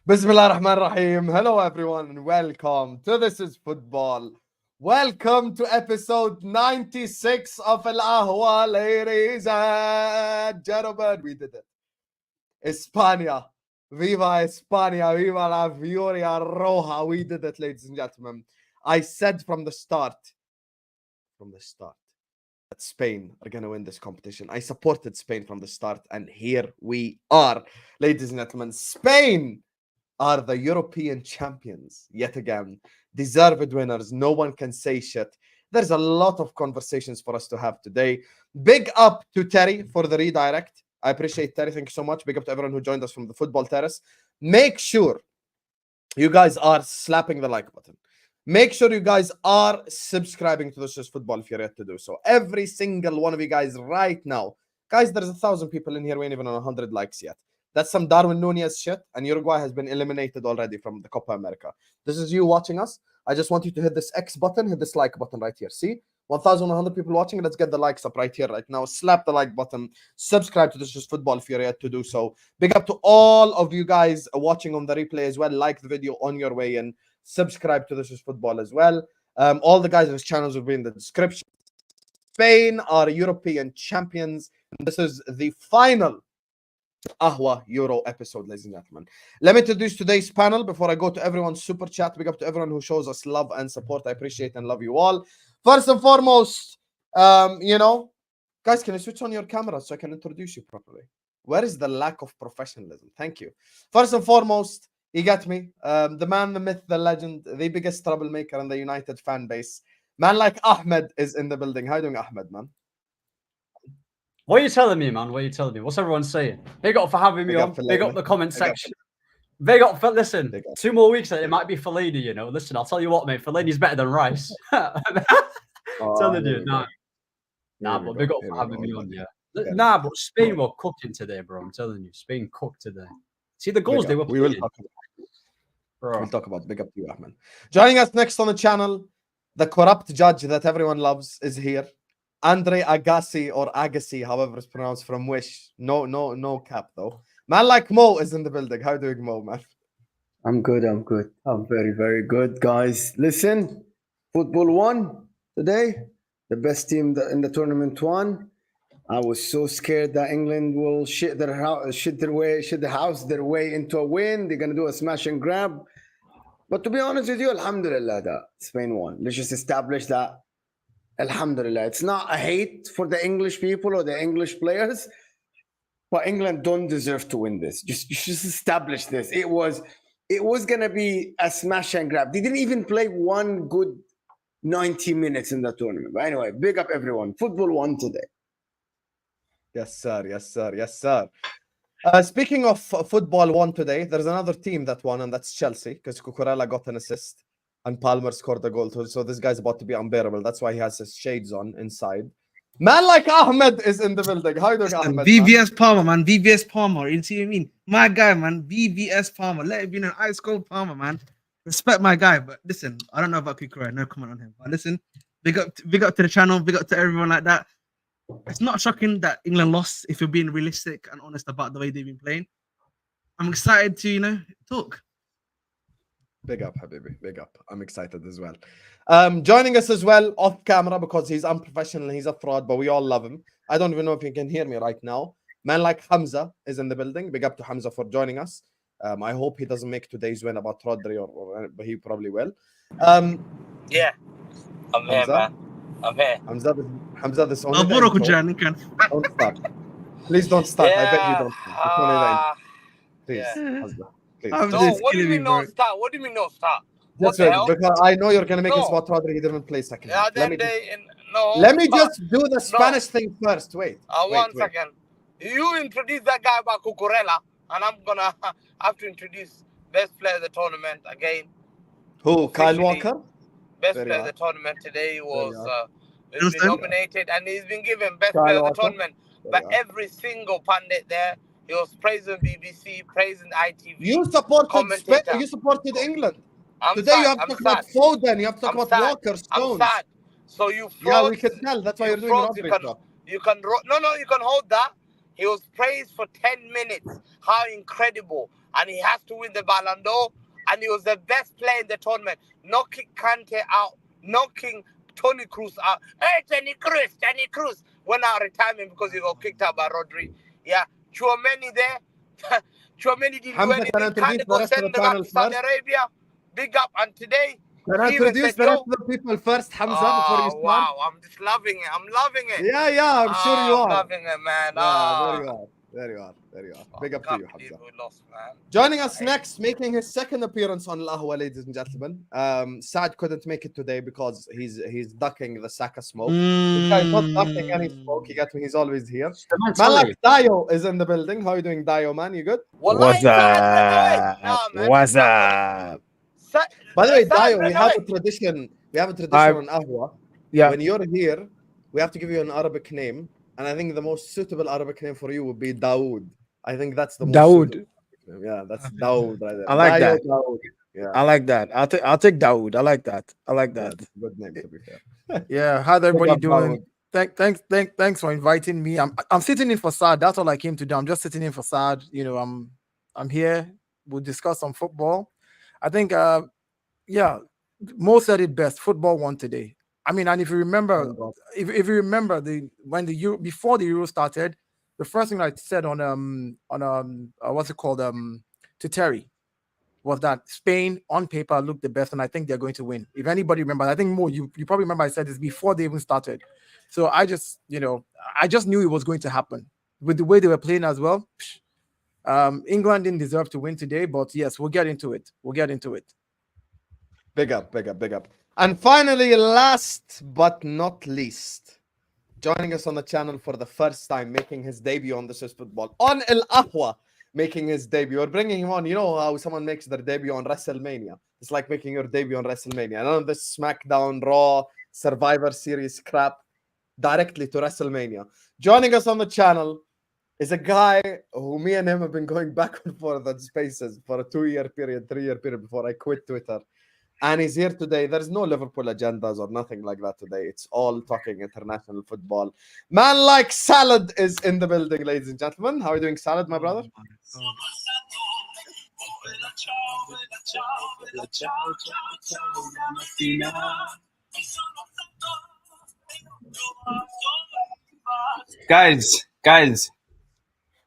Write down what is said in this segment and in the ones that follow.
Bismillah ar-Rahman ar-Rahim. Hello everyone and welcome to This is Football. Welcome to episode 96 of Ahwa, ladies and gentlemen. We did it. España. Viva España. Viva la Fioria Roja. We did it, ladies and gentlemen. I said from the start, that Spain are going to win this competition. I supported Spain from the start, and here we are, ladies and gentlemen. Spain are the European champions yet again. Deserved winners. No one can say shit. There's a lot of conversations for us to have today. Big up to Terry for the redirect. I appreciate Terry. Thank you so much. Big up to everyone who joined us from the football terrace. Make sure you guys are slapping the like button. Make sure you guys are subscribing to This is Football if you're yet to do so. Every single one of you guys right now. Guys, there's 1,000 people in here. We ain't even on 100 likes yet. That's some Darwin Nunez shit, and Uruguay has been eliminated already from the Copa America. This is you watching us. I just want you to hit this X button, hit this like button right here. See? 1,100 people watching. Let's get the likes up right here, right now. Slap the like button. Subscribe to This is Football if you're yet to do so. Big up to all of you guys watching on the replay as well. Like the video on your way in. Subscribe to This is Football as well. All the guys' channels will be in the description. Spain are European champions. This is the final Ahwa Euro episode, ladies and gentlemen. Let me introduce today's panel before I go to everyone's super chat. Big up to everyone who shows us love and support. I appreciate and love you all. First and foremost, guys, can you switch on your camera so I can introduce you properly? Where is the lack of professionalism? Thank you. First and foremost, you get me. The man, the myth, the legend, the biggest troublemaker in the United fan base. Man like Ahmed is in the building. How are you doing, Ahmed, man? What are you telling me, man? What are you telling me? What's everyone saying? Big up for having me on. Big up the comment section. Big up for, listen, 2 more weeks and it might be Fellaini, you know. Listen, I'll tell you what, mate. Fellaini's better than Rice. Telling you, but big up for having me on, yeah. Nah, but Spain were cooking today, bro. I'm telling you. Spain cooked today. See the goals they were playing. We'll talk about big up to you, Ahmed. Joining us next on the channel, the corrupt judge that everyone loves is here. Andre Agassi or Agassi, however it's pronounced, from Wish. No cap though. Man like Mo is in the building. How are you doing, Mo, man? I'm good. I'm very, very good, guys. Listen, football won today. The best team in the tournament won. I was so scared that England will shit the house their way into a win. They're gonna do a smash and grab. But to be honest with you, alhamdulillah that Spain won. Let's just establish that. Alhamdulillah. It's not a hate for the English people or the English players, but England don't deserve to win this. Just establish this. It was gonna be a smash and grab. They didn't even play one good 90 minutes in the tournament. But anyway, big up everyone. Football won today. Yes, sir. Speaking of football won today, there's another team that won, and that's Chelsea, because Cucurella got an assist and Palmer scored a goal. So this guy's about to be unbearable. That's why he has his shades on inside. Man like Ahmed is in the building. How are you doing, Ahmed? VVS Palmer, man. VVS Palmer. You see what I mean? My guy, man. VVS Palmer. Let it be an ice cold Palmer, man. Respect my guy. But listen, I don't know about Cucurella. No comment on him. But listen, big up to the channel. Big up to everyone like that. It's not shocking that England lost if you're being realistic and honest about the way they've been playing. I'm excited to, talk. Big up, Habibi. Big up. I'm excited as well. Joining us as well off camera because he's unprofessional. He's a fraud, but we all love him. I don't even know if you can hear me right now. Man like Hamza is in the building. Big up to Hamza for joining us. I hope he doesn't make today's win about Rodri, but he probably will. Yeah, I'm here, man. I'm here. Hamza, this only don't start. Please don't start. Yeah. I beg you don't start. Please, Yeah. Hamza. Please. No, what do you mean no start? What do you mean no start? What the hell? Because I know you're gonna make us about Rodri. He didn't play second. Yeah, let me just do the Spanish thing first. Wait. One second. You introduce that guy about Cucurella, and I'm gonna have to introduce best player of the tournament again. Who? Kyle Walker? Best player of the tournament today was he's been nominated and he's been given best player of the tournament. But every single pundit there, he was praising BBC, praising ITV. You supported England. Today you have to talk about Foden, you have to talk about Walker, Stones. I'm sad. So you frauds, yeah, we can tell. That's why you're doing rubbish. You can hold that. He was praised for 10 minutes. How incredible. and he has to win the Ballon d'Or. And he was the best player in the tournament, knocking Kante out, knocking Toni Kroos out. Hey, Toni Kroos went out of retirement because he got kicked out by Rodri. Yeah, Chouameni there. Chouameni didn't do anything. Kante got sent to Saudi Arabia. Big up. And today, can I introduce the rest of the people first, Hamza, before you start? Wow, I'm just loving it. I'm loving it. Yeah, I'm sure you are. I'm loving it, man. There you are. Big up to you, Hamza. Lost, man. Joining us next, making his second appearance on Ahwa, ladies and gentlemen. Saad couldn't make it today because he's ducking the Saka smoke. This guy's not ducking any smoke. You get me? He's always here. Man like Dayo is in the building. How are you doing, Dayo, man? You good? What's up? What's up? By the way, Dayo, we have a tradition. We have a tradition on Ahwa. Yeah. When you're here, we have to give you an Arabic name. And I think the most suitable Arabic name for you would be Dawood. I think that's the most Dawood. Yeah, that's Dawood right there. I like that. Dawood. Yeah. I like that. I'll take Dawood. I like that. Yeah, good name, to be fair. Yeah, how's everybody doing? Thanks for inviting me. I'm sitting in for Saad. That's all I came to do. I'm just sitting in for Saad. You know, I'm here. We'll discuss some football. I think Mo said it best. Football won today. I mean, and if you remember, before the Euro started, the first thing I said on what's it called to Terry was that Spain on paper looked the best, and I think they're going to win. If anybody remembers, I think Mo, you probably remember I said this before they even started. So I just knew it was going to happen with the way they were playing as well. England didn't deserve to win today, but yes, we'll get into it. Big up. And finally, last but not least, joining us on the channel for the first time, making his debut on This Is Football, on El Ahwa, making his debut. We're bringing him on. You know how someone makes their debut on WrestleMania? It's like making your debut on WrestleMania. None of this SmackDown, Raw, Survivor Series crap, directly to WrestleMania. Joining us on the channel is a guy who me and him have been going back and forth on Spaces for a 3-year period before I quit Twitter. And he's here today. There's no Liverpool agendas or nothing like that today. It's all talking international football. Man like Salad is in the building, ladies and gentlemen. How are you doing, Salad, my brother? Guys.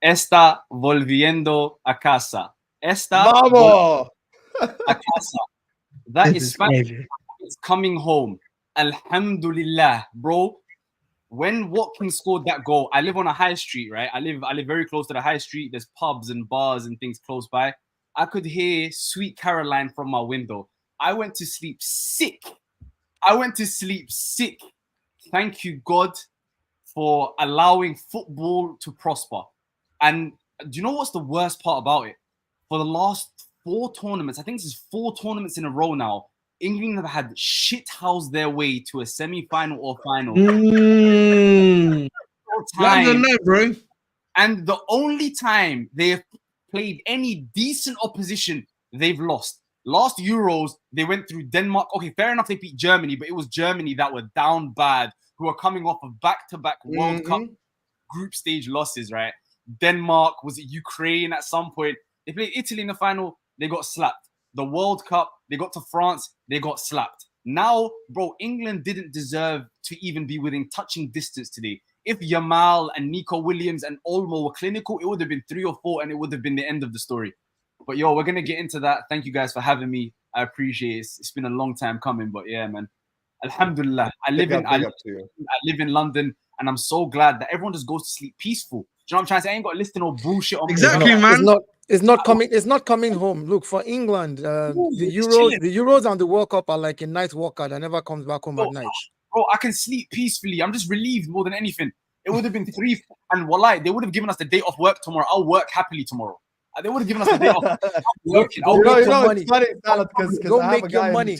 Está volviendo a casa. Vamos! A casa. That is Spanish. It's coming home. Alhamdulillah, bro. When Watkins scored that goal, I live on a high street, right? I live very close to the high street. There's pubs and bars and things close by. I could hear Sweet Caroline from my window. I went to sleep sick. Thank you, God, for allowing football to prosper. And do you know what's the worst part about it? For the last 4 tournaments, I think this is 4 tournaments in a row now, England have had shithouse their way to a semi-final or final. Bro. And the only time they have played any decent opposition, they've lost. Last Euros, they went through Denmark. Okay, fair enough, they beat Germany, but it was Germany that were down bad, who are coming off of back-to-back World Cup group stage losses, right? Denmark, was it Ukraine at some point? They played Italy in the final, they got slapped. The World Cup, they got to France, they got slapped. Now, bro, England didn't deserve to even be within touching distance today. If Yamal and Nico Williams and Olmo were clinical, it would have been 3 or 4 and it would have been the end of the story. But yo, we're going to get into that. Thank you guys for having me. I appreciate it. It's been a long time coming, but yeah, man. Alhamdulillah. I live in London, and I'm so glad that everyone just goes to sleep peaceful. Do you know what I'm trying to say? I ain't got to listen to no bullshit on exactly, man. It's not coming home. Look, for England, the Euros and the World Cup are like a night walker that never comes back home at night. Bro, I can sleep peacefully. I'm just relieved more than anything. It would have been 3, and wallahi, they would have given us the day off work tomorrow. I'll work happily tomorrow. They would have given us the day off. It's funny, Salad, because go make your money.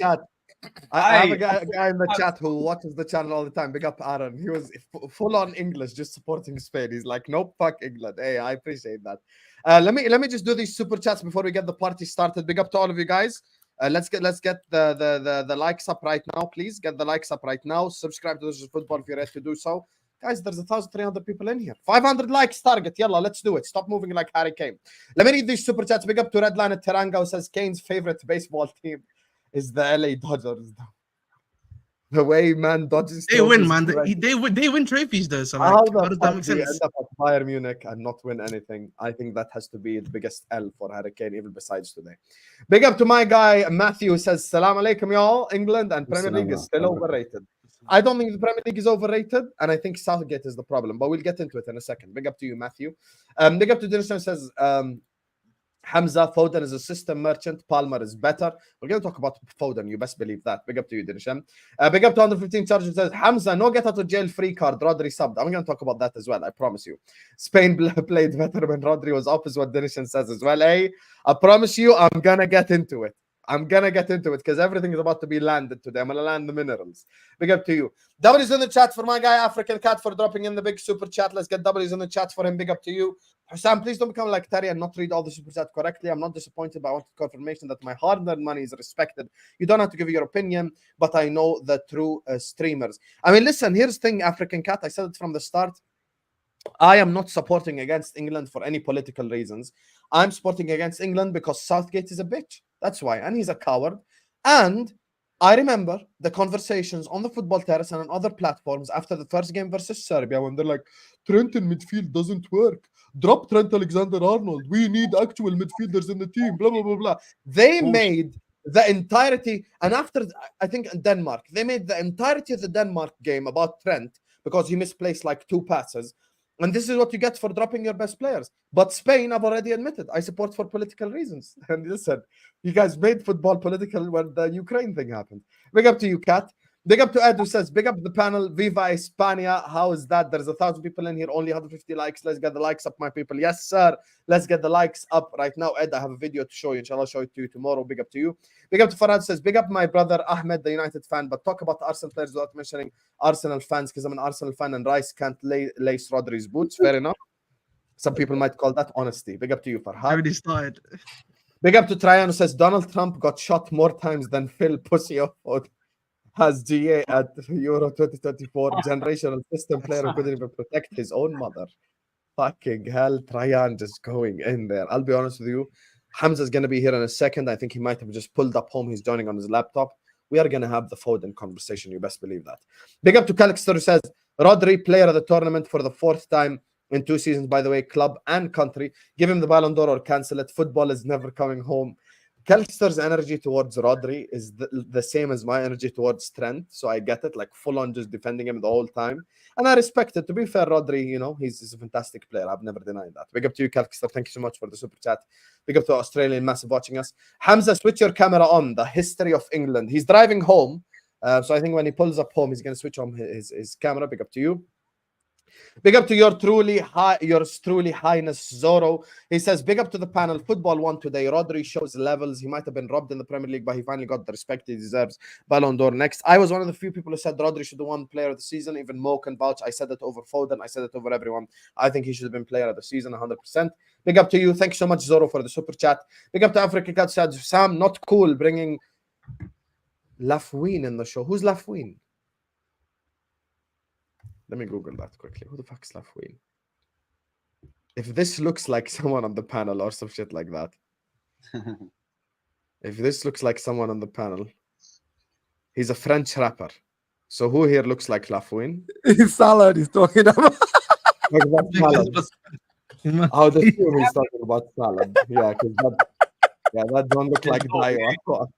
I have a guy in the chat who watches the channel all the time. Big up Aaron. He was full on English, just supporting Spain. He's like, nope, fuck England. Hey, I appreciate that. Let me just do these super chats before we get the party started. Big up to all of you guys. Let's get the likes up right now, please. Get the likes up right now. Subscribe to This Is Football if you're ready to do so. Guys, there's 1,300 people in here. 500 likes target. Yalla, let's do it. Stop moving like Harry Kane. Let me read these super chats. Big up to Redline at Teranga, who says Kane's favorite baseball team is the LA Dodgers. The way man Dodgers they win, man. They win trophies though. So like, how does that make sense? End up at Bayern Munich and not win anything? I think that has to be the biggest L for Harry Kane, even besides today. Big up to my guy Matthew, who says Salam alaikum, y'all. England and Premier League is still overrated. I don't think the Premier League is overrated, and I think Southgate is the problem. But we'll get into it in a second. Big up to you, Matthew. Big up to Dinnerson, says Hamza, Foden is a system merchant. Palmer is better. We're going to talk about Foden. You best believe that. Big up to you, Dinishan. Big up to 115 charges. Says Hamza, no get out of jail free card. Rodri subbed. I'm going to talk about that as well. I promise you. Spain played better when Rodri was up, is what Dinishan says as well. Hey, I promise you, I'm going to get into it. I'm going to get into it because everything is about to be landed today. I'm going to land the minerals. Big up to you. W's in the chat for my guy, African Cat, for dropping in the big super chat. Let's get W's in the chat for him. Big up to you. Sam, please don't become like Terry and not read all the super chat correctly. I'm not disappointed, but I wanted confirmation that my hard-earned money is respected. You don't have to give your opinion, but I know the true streamers. I mean, listen, here's the thing, African Cat. I said it from the start. I am not supporting against England for any political reasons. I'm supporting against England because Southgate is a bitch. That's why. And he's a coward. And I remember the conversations on the football terrace and on other platforms after the first game versus Serbia when they're like, Trent in midfield doesn't work. Drop Trent Alexander-Arnold. We need actual midfielders in the team. Blah, blah, blah, blah. They made the entirety, and after, I think in Denmark, they made the entirety of the Denmark game about Trent because he misplaced like 2 passes. And this is what you get for dropping your best players. But Spain, I've already admitted, I support for political reasons. And listen, you guys made football political when the Ukraine thing happened. Big up to you, Kat. Big up to Ed, who says, big up the panel. Viva España. How is that? There's 1,000 people in here, only 150 likes. Let's get the likes up, my people. Yes, sir. Let's get the likes up right now. Ed, I have a video to show you. Inshallah, I'll show it to you tomorrow. Big up to you. Big up to Farad, says, big up my brother Ahmed, the United fan, but talk about Arsenal players without mentioning Arsenal fans because I'm an Arsenal fan and Rice can't lace Rodri's boots. Fair enough. Some people might call that honesty. Big up to you, Farhad. Already started. Big up to Traian, who says, Donald Trump got shot more times than Phil Pussy Ford has GA at Euro 2024. Generational system player who couldn't even protect his own mother. Fucking hell, Traian just going in there. I'll be honest with you. Hamza's going to be here in a second. I think he might have just pulled up home. He's joining on his laptop. We are going to have the Foden conversation. You best believe that. Big up to Calixter, who says, Rodri, player of the tournament for the 4th time in 2 seasons, by the way, club and country. Give him the Ballon d'Or or cancel it. Football is never coming home. Calixter's energy towards Rodri is the same as my energy towards Trent. So I get it, like full on just defending him the whole time. And I respect it. To be fair, Rodri, you know, he's a fantastic player. I've never denied that. Big up to you, Calixter. Thank you so much for the super chat. Big up to Australian Massive watching us. Hamza, switch your camera on. The history of England. He's driving home. So I think when he pulls up home, he's going to switch on his camera. Big up to you. Big up to yours truly highness Zorro. He says, big up to the panel. Football won today. Rodri shows levels. He might have been robbed in the Premier League, but he finally got the respect he deserves. Ballon d'Or next. I was one of the few people who said Rodri should have won player of the season. Even Mo can vouch. I said it over Foden. I said it over everyone. I think he should have been player of the season 100%. Big up to you. Thank you so much, Zorro, for the super chat. Big up to Africa Cat. Said, Sam, not cool bringing Lafouine in the show. Who's Lafouine? Let me Google that quickly. Who the fuck is Lafouine? If this looks like someone on the panel or some shit like that. If this looks like someone on the panel. He's a French rapper. So who here looks like Lafouine? It's Salad he's talking about. How does he's talking about Salad? Yeah, because that don't look like Dayo.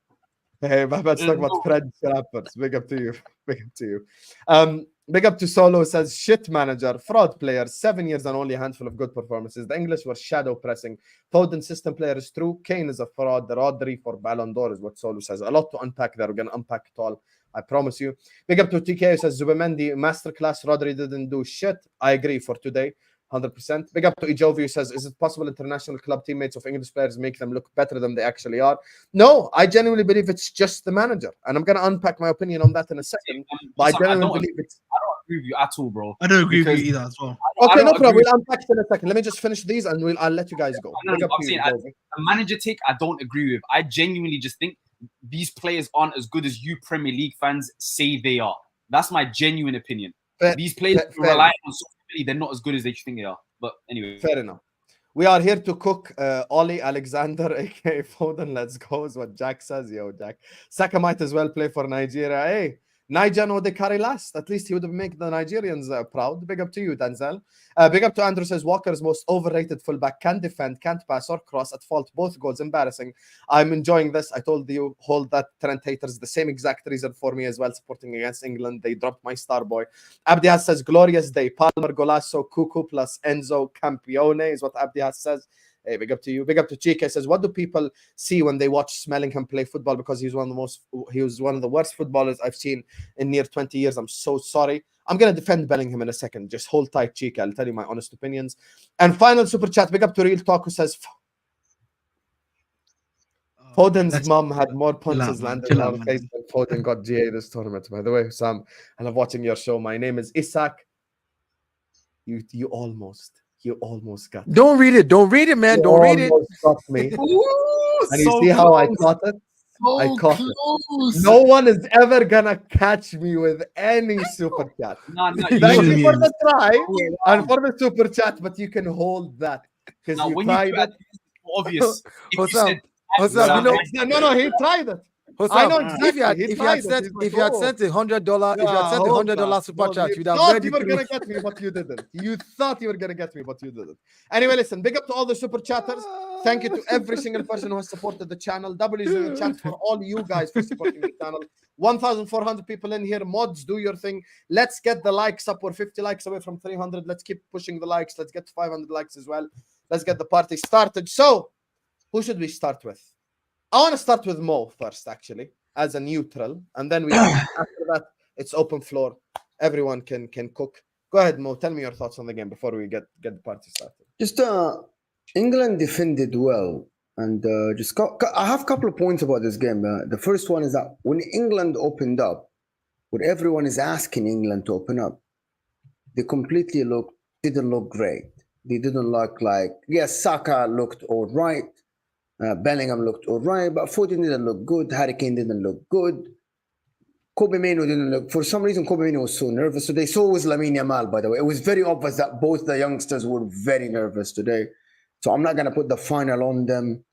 Hey, let's talk about French rappers. Big up to you. Big up to you. Big up to Solo, says, shit manager, fraud player, 7 years and only a handful of good performances. The English were shadow pressing. Foden system player is true. Kane is a fraud. The Rodri for Ballon d'Or is what Solo says. A lot to unpack there. We're going to unpack it all. I promise you. Big up to TK, who says, Zubimendi, masterclass. Rodri didn't do shit. I agree for today. 100%. Big up to Ijovi, who says, is it possible international club teammates of English players make them look better than they actually are? No, I genuinely believe it's just the manager. And I'm going to unpack my opinion on that in a second. But I genuinely believe it's... I don't agree with you at all, bro. I don't agree with you either as well. Okay, no problem. We'll unpack it in a second. Let me just finish these and I'll let you guys go. No, I'm saying, a manager take, I don't agree with. I genuinely just think these players aren't as good as you Premier League fans say they are. That's my genuine opinion. These players fair rely on social media. They're not as good as they think they are. But anyway, fair enough. We are here to cook Ollie Alexander, aka Foden. Let's go, is what Jack says. Yo, Jack. Saka might as well play for Nigeria. Hey, Niger know they carry last. At least he would have made the Nigerians proud. Big up to you, Denzel. Big up to Andrew says Walker's most overrated fullback. Can defend, can't pass or cross. At fault, both goals. Embarrassing. I'm enjoying this. I told you, hold that Trent haters. The same exact reason for me as well, supporting against England. They dropped my star boy. Abdias says glorious day. Palmer, Golasso, Cuckoo plus Enzo Campione is what Abdias says. Hey, big up to you. Big up to Chika. Says, what do people see when they watch Bellingham play football? Because he was one of the worst footballers I've seen in near 20 years. I'm so sorry. I'm going to defend Bellingham in a second. Just hold tight, Chika. I'll tell you my honest opinions. And final super chat. Big up to Real Talk, who says, Foden's mom had more punches landed on her face than Foden got GA this tournament. By the way, Sam, I love watching your show. My name is Isaac. You almost got me. Don't read it. Don't read it, man. Don't read it. Got me. Ooh, And you see how I caught it? I caught it. No one is ever gonna catch me with any super chat. No, Thank you for the try and for the super chat, but you can hold that because now, you when tried you it. obvious. If you said, No, he tried it. I know exactly. If you had sent $100 super chat, you'd have thought read you it were gonna get me, but you didn't. You thought you were gonna get me, but you didn't. Anyway, listen. Big up to all the super chatters. Thank you to every single person who has supported the channel. W's in the chat for all you guys for supporting the channel. 1,400 people in here. Mods, do your thing. Let's get the likes up. We're 50 likes away from 300. Let's keep pushing the likes. Let's get to 500 likes as well. Let's get the party started. So, who should we start with? I want to start with Mo first, actually, as a neutral, and then after that, it's open floor. Everyone can cook. Go ahead, Mo. Tell me your thoughts on the game before we get the party started. Just England defended well, and I have a couple of points about this game. The first one is that when England opened up, when everyone is asking England to open up, they completely didn't look great. They didn't look like, yes, Saka looked all right. Bellingham looked all right, but Foden didn't look good. Harry Kane didn't look good. Kobe Mainoo didn't look. For some reason, Kobe Mainoo was so nervous today. So was Lamine Yamal, by the way. It was very obvious that both the youngsters were very nervous today. So I'm not going to put the final on them.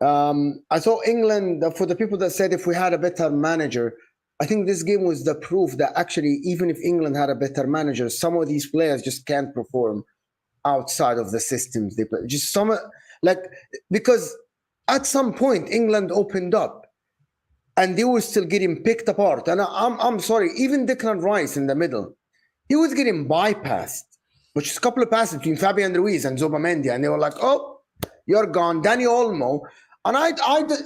I thought England, for the people that said if we had a better manager, I think this game was the proof that actually, even if England had a better manager, some of these players just can't perform outside of the systems they play. Just some, because at some point England opened up and they were still getting picked apart. And I'm sorry, even Declan Rice in the middle, he was getting bypassed, which is a couple of passes between Fabian Ruiz and Zubamendi, and they were like, "Oh, you're gone." Dani Olmo, and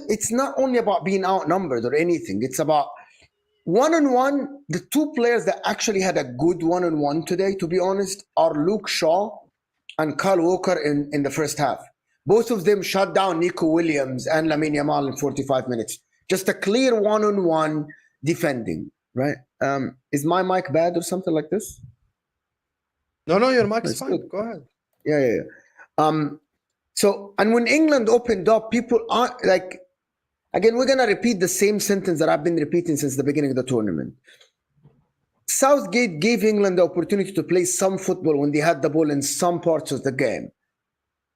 it's not only about being outnumbered or anything. It's about one-on-one. The two players that actually had a good one-on-one today, to be honest, are Luke Shaw and Kyle Walker in the first half. Both of them shut down Nico Williams and Lamine Yamal in 45 minutes. Just a clear one-on-one defending, right? Is my mic bad or something like this? No, your mic's fine. Good. Go ahead. Yeah. So, and when England opened up, people are like, again, we're going to repeat the same sentence that I've been repeating since the beginning of the tournament. Southgate gave England the opportunity to play some football when they had the ball in some parts of the game.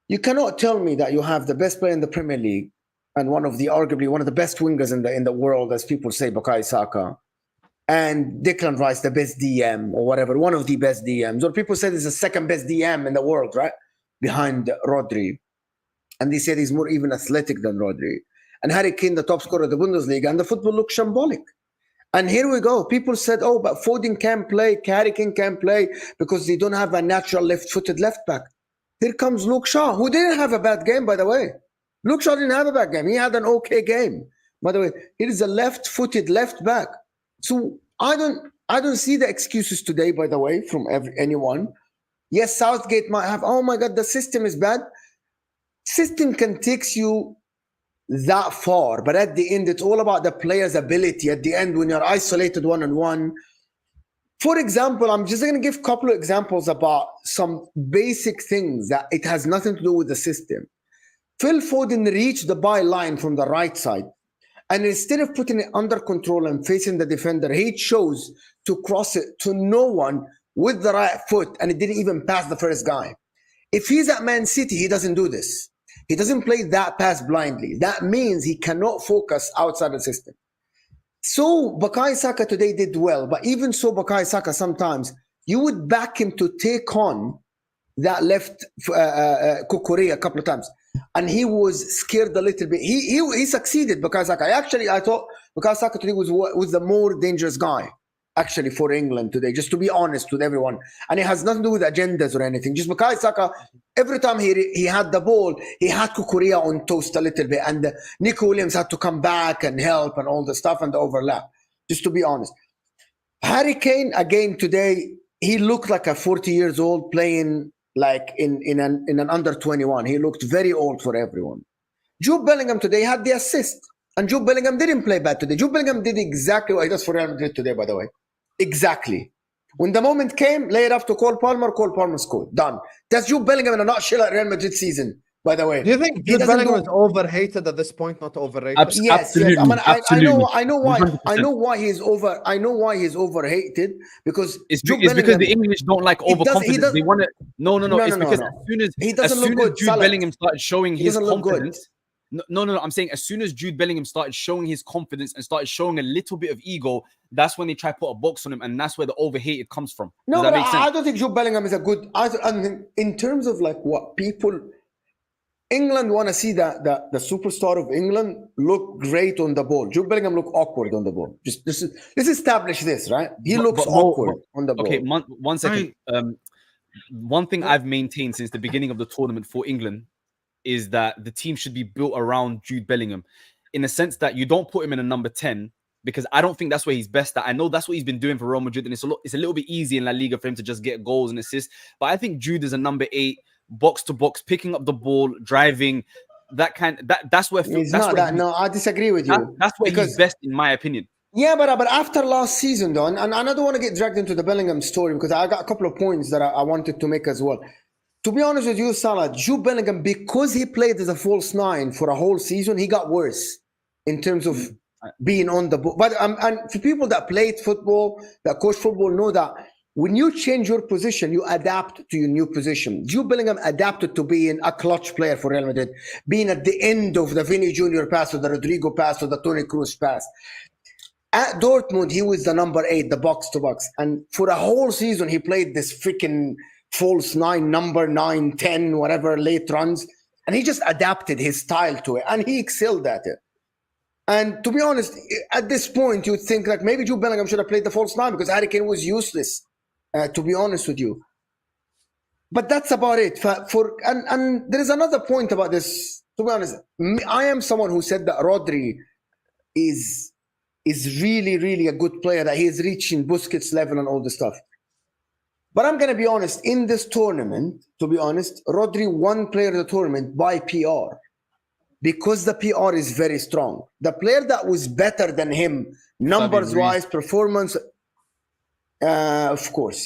You cannot tell me that you have the best player in the Premier League and arguably one of the best wingers in the world, as people say, Bukayo Saka, and Declan Rice, the best DM or whatever, one of the best DMs, or people say he's the second best DM in the world, right? Behind Rodri. And they said he's more even athletic than Rodri. And Harry Kane, the top scorer of the Bundesliga, and the football looks shambolic. And here we go. People said, oh, but Foden can't play, Harry Kane can't play because they don't have a natural left-footed left back. Here comes Luke Shaw, who didn't have a bad game, by the way. Luke Shaw didn't have a bad game. He had an okay game. By the way, he is a left-footed left back. So I don't see the excuses today, by the way, from anyone. Yes, Southgate might have, oh my God, the system is bad. System can take you that far, but at the end, it's all about the player's ability. At the end, when you're isolated one-on-one. For example, I'm just going to give a couple of examples about some basic things that it has nothing to do with the system. Phil Foden reached the byline from the right side, And instead of putting it under control and facing the defender, he chose to cross it to no one with the right foot, and it didn't even pass the first guy. If he's at Man City, he doesn't do this. He doesn't play that pass blindly. That means he cannot focus outside the system. So Bukayo Saka today did well, but even so, Bukayo Saka sometimes you would back him to take on that left Kukurea a couple of times, and he was scared a little bit. He succeeded, Bukayo Saka. I thought Bukayo Saka today was the more dangerous guy actually for England today, just to be honest with everyone. And it has nothing to do with agendas or anything. Just Bukayo Saka, every time he had the ball, he had Kukurea on toast a little bit, and Nico Williams had to come back and help and all the stuff and the overlap, just to be honest. Harry Kane, again, today, he looked like a 40 years old playing like in an under 21. He looked very old for everyone. Jude Bellingham today had the assist, and Jude Bellingham didn't play bad today. Jude Bellingham did exactly what he does for Real Madrid today, by the way. Exactly. When the moment came, lay it up to Cole Palmer scored. Done. That's Jude Bellingham in a nutshell at Real Madrid season, by the way. Do you think Jude Bellingham is overhated at this point, not overrated? Yes, absolutely. I mean, Absolutely. I know why he's overhated, because It's because the English don't like overconfidence. They want to. No. It's because as soon as Jude Bellingham started showing his confidence. No. I'm saying as soon as Jude Bellingham started showing his confidence and started showing a little bit of ego, that's when they try to put a box on him, and that's where the overhated comes from. No, but I don't think Jude Bellingham is a good. In terms of like what people, England want to see that the superstar of England look great on the ball. Jude Bellingham look awkward on the ball. Just let's establish this, right? He looks awkward on the ball. Okay, one second. One thing I've maintained since the beginning of the tournament for England is that the team should be built around Jude Bellingham, in the sense that you don't put him in a number 10, because I don't think that's where he's best at. I know that's what he's been doing for Real Madrid, and it's a little bit easy in La Liga for him to just get goals and assists. But I think Jude is a number 8, box to box, picking up the ball, driving. That's where No, I disagree with you. That's where he's best, in my opinion. Yeah, but after last season, though, and I don't want to get dragged into the Bellingham story, because I got a couple of points that I wanted to make as well. To be honest with you, Salah, Jude Bellingham, because he played as a false 9 for a whole season, he got worse in terms of being on the ball. But and for people that played football, that coach football, know that when you change your position, you adapt to your new position. Jude Bellingham adapted to being a clutch player for Real Madrid, being at the end of the Vinny Jr. pass or the Rodrigo pass or the Toni Kroos pass. At Dortmund, he was the number 8, the box to box. And for a whole season, he played this freaking false 9, number 9, 10, whatever, late runs. And he just adapted his style to it. And he excelled at it. And to be honest, at this point, you'd think like maybe Jude Bellingham should have played the false 9, because Harry Kane was useless, to be honest with you. But that's about it. And there is another point about this. To be honest, I am someone who said that Rodri is really, really a good player, that he is reaching Busquets level and all this stuff. But I'm going to be honest, in this tournament, to be honest, Rodri won player of the tournament by PR, because the PR is very strong. The player that was better than him, numbers-wise, performance, of course,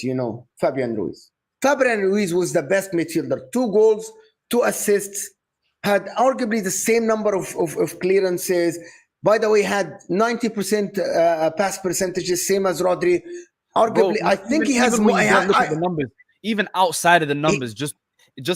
Fabian Ruiz. Fabian Ruiz was the best midfielder. 2 goals, 2 assists, had arguably the same number of clearances. By the way, had 90% pass percentages, same as Rodri. Arguably, I think he has more. Look at the numbers, even outside of the numbers, just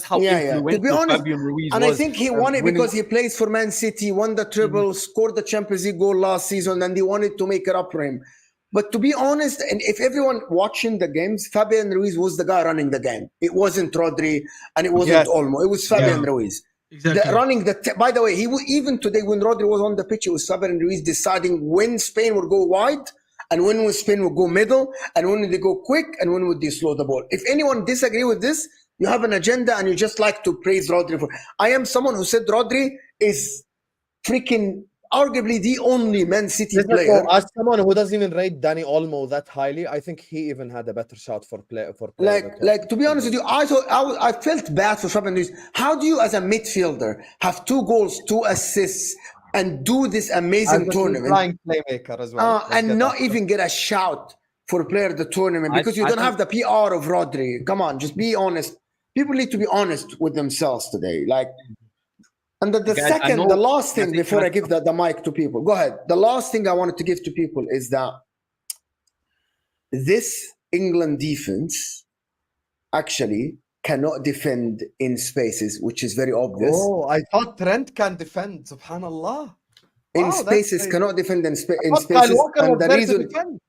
how influential to be honest, Fabian Ruiz and was. I think he won it because he plays for Man City, won the treble, scored the Champions League goal last season, and they wanted to make it up for him. But to be honest, and if everyone watching the games, Fabian Ruiz was the guy running the game. It wasn't Rodri, and it wasn't Olmo. It was Fabian Ruiz. Exactly. By the way, even today when Rodri was on the pitch, it was Fabian Ruiz deciding when Spain would go wide, and when Spain would go middle, and when would they go quick, and when would they slow the ball. If anyone disagree with this, you have an agenda and you just like to praise Rodri for. I am someone who said Rodri is freaking arguably the only Man City player. As someone who doesn't even rate Dani Olmo that highly, I think he even had a better shot for play. Like to be honest with you, I felt bad for Fabian Ruiz. How do you, as a midfielder, have 2 goals, 2 assists, and do this amazing tournament, flying playmaker as well, and not even get a shout for player of the tournament because you don't have the PR of Rodri? Come on, just be honest. People need to be honest with themselves today. Like, And the Guys, second, the last thing before I give the mic to people, go ahead. The last thing I wanted to give to people is that this England defense actually cannot defend in spaces, which is very obvious. Oh, I thought Trent can defend. Subhanallah. In Wow, spaces, that's cannot defend in spaces. Walker And was the there to reason, defend.